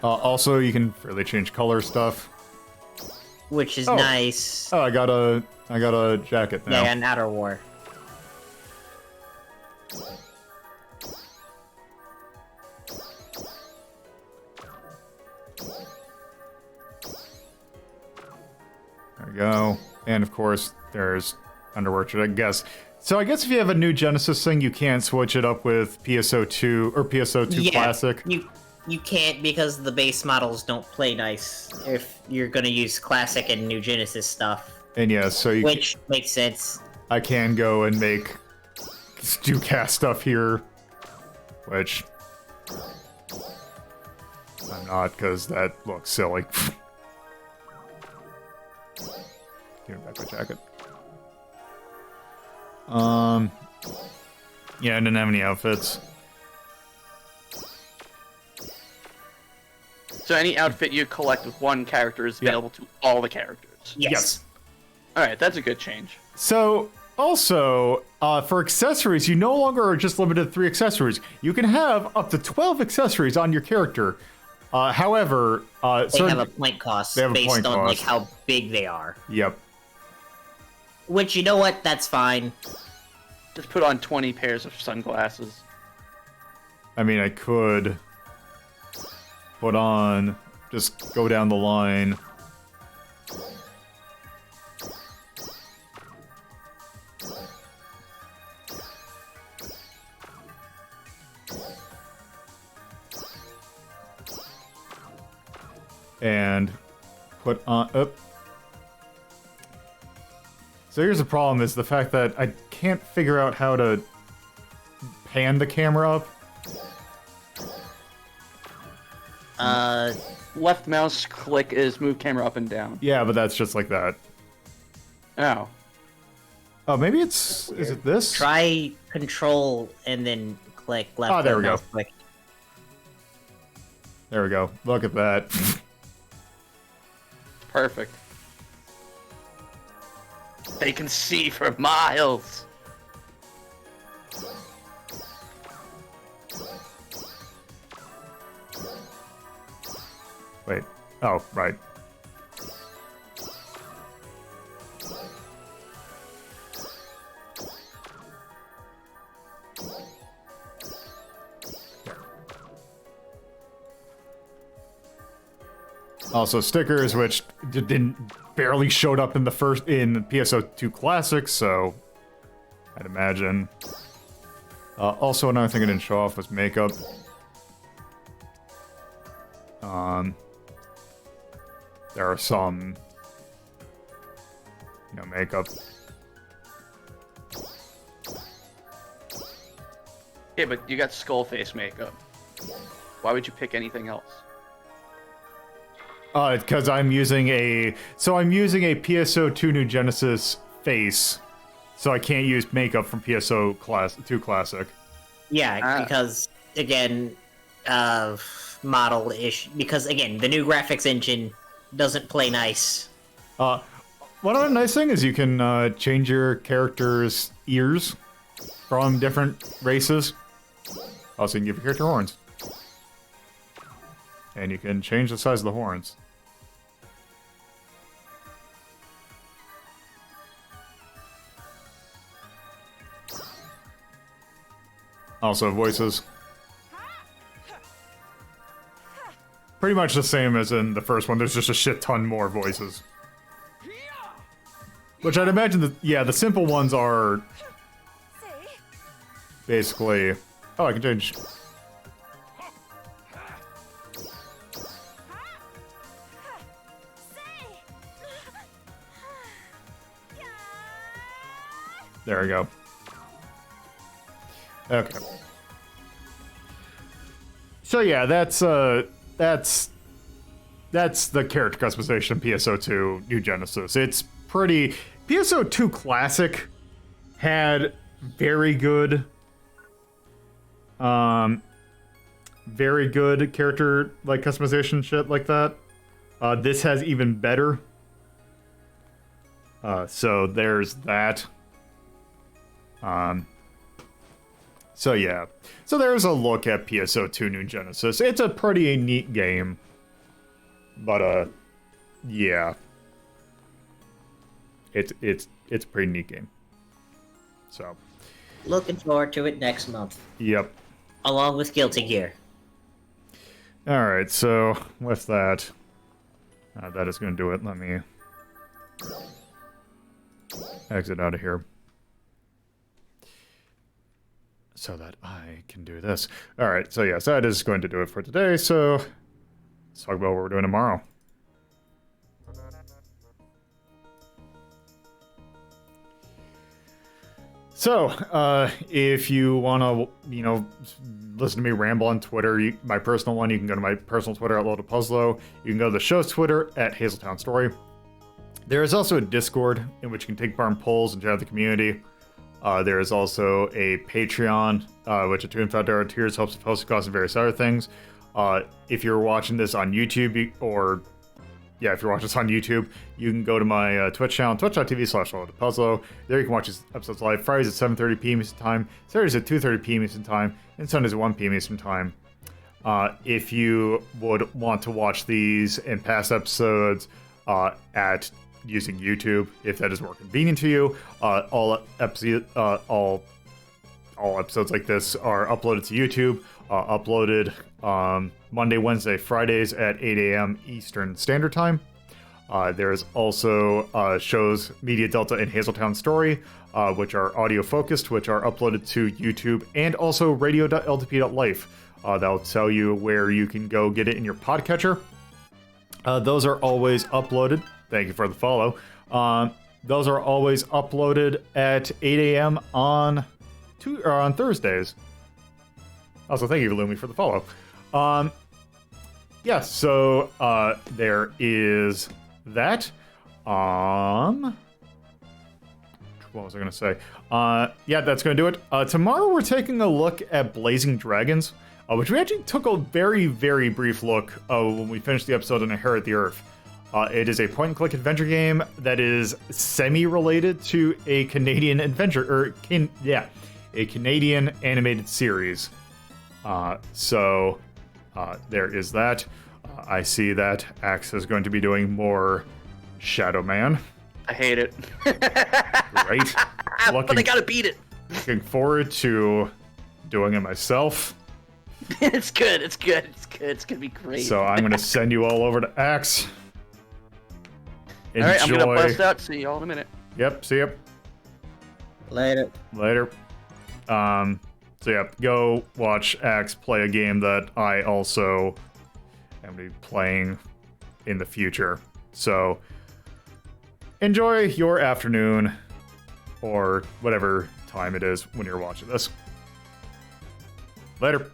Also, you can fairly change color stuff. Which is nice. Oh, I got a jacket now. Yeah, an outer war. There we go. And of course, there's underwear, which I guess. So I guess if you have a new Genesis thing, you can't switch it up with PSO2 or PSO2 Classic. You can't because the base models don't play nice if you're gonna use Classic and New Genesis stuff. And yeah, so you... Which makes sense. I can go and do cast stuff here, which I'm not, because that looks silly. Give me back my jacket. Yeah, I didn't have any outfits. So any outfit you collect with one character is available to all the characters. Yes. Alright, that's a good change. So, also, for accessories, you no longer are just limited to 3 accessories. You can have up to 12 accessories on your character. However, They have a point cost based on like how big they are. Yep. Which, you know what? That's fine. Just put on 20 pairs of sunglasses. I mean, I could put on, just go down the line. And put on, So here's the problem, is the fact that I can't figure out how to pan the camera up. Left mouse click is move camera up and down. Yeah, but that's just like that. Oh. Oh, maybe it's, is it this? Try control and then click left. Oh, there we go. Click. There we go. Look at that. Perfect. They can see for miles. Wait. Oh, right. Also stickers, which didn't barely showed up in the PSO2 Classic, so I'd imagine. Also, another thing I didn't show off was makeup. There are some, makeup. Yeah, but you got skull face makeup. Why would you pick anything else? Because I'm using a PSO2 New Genesis face, so I can't use makeup from PSO2 Classic. Yeah, because again, model ish. Because again, the new graphics engine doesn't play nice. One other nice thing is you can change your character's ears from different races. Also, you can give your character horns, and you can change the size of the horns. Also, voices. Pretty much the same as in the first one, there's just a shit ton more voices. Which I'd imagine the simple ones are basically... Oh, I can change... There we go. Okay. So yeah, that's the character customization PSO2 New Genesis. It's pretty... PSO2 Classic had very good character customization shit like that. This has even better. So there's that. So yeah. So there's a look at PSO2 New Genesis. It's a pretty neat game. But yeah. It's a pretty neat game. So Looking forward to it next month. Yep. Along with Guilty Gear. Alright, so with that, that is going to do it. Let me exit out of here so that I can do this. Alright, so yes, that is going to do it for today. So let's talk about what we're doing tomorrow. So, if you want to, listen to me ramble on Twitter, my personal one, you can go to my personal Twitter at LoadedPuzzlo. You can go to the show's Twitter at Hazeltown Story. There is also a Discord in which you can take part in polls and chat with the community. There is also a Patreon, which at $2.5 tiers helps with hosting costs and various other things. If you're watching this on YouTube, if you're watching this on YouTube, you can go to my Twitch channel, twitch.tv/LoadedPuzzlo. There you can watch these episodes live. Fridays at 7:30 p.m. Eastern Time, Saturdays at 2:30 p.m. Eastern Time, and Sundays at 1 p.m. Eastern Time. If you would want to watch these in past episodes at using YouTube, if that is more convenient to you, all episodes like this are uploaded to YouTube, uploaded Monday, Wednesday, Fridays at 8 a.m. Eastern Standard Time. There is also shows Media Delta and Hazeltown Story, which are audio focused, which are uploaded to YouTube, and also radio.ldp.life. That'll tell you where you can go get it in your podcatcher. Those are always uploaded. Thank you for the follow. Those are always uploaded at 8 a.m. on Thursdays. Also, thank you, Lumi, for the follow. So there is that. What was I going to say? That's going to do it. Tomorrow we're taking a look at Blazing Dragons, which we actually took a very, very brief look when we finished the episode on Inherit the Earth. It is a point-and-click adventure game that is semi-related to a Canadian adventure, a Canadian animated series. There is that. I see that Axe is going to be doing more Shadow Man. I hate it. Great. But I gotta beat it. Looking forward to doing it myself. It's good. It's good. It's gonna be great. So I'm gonna send you all over to Axe. Enjoy. All right, I'm gonna bust out. See y'all in a minute. Yep. See ya. Later. Go watch Axe play a game that I also am going to be playing in the future. So, enjoy your afternoon, or whatever time it is when you're watching this. Later.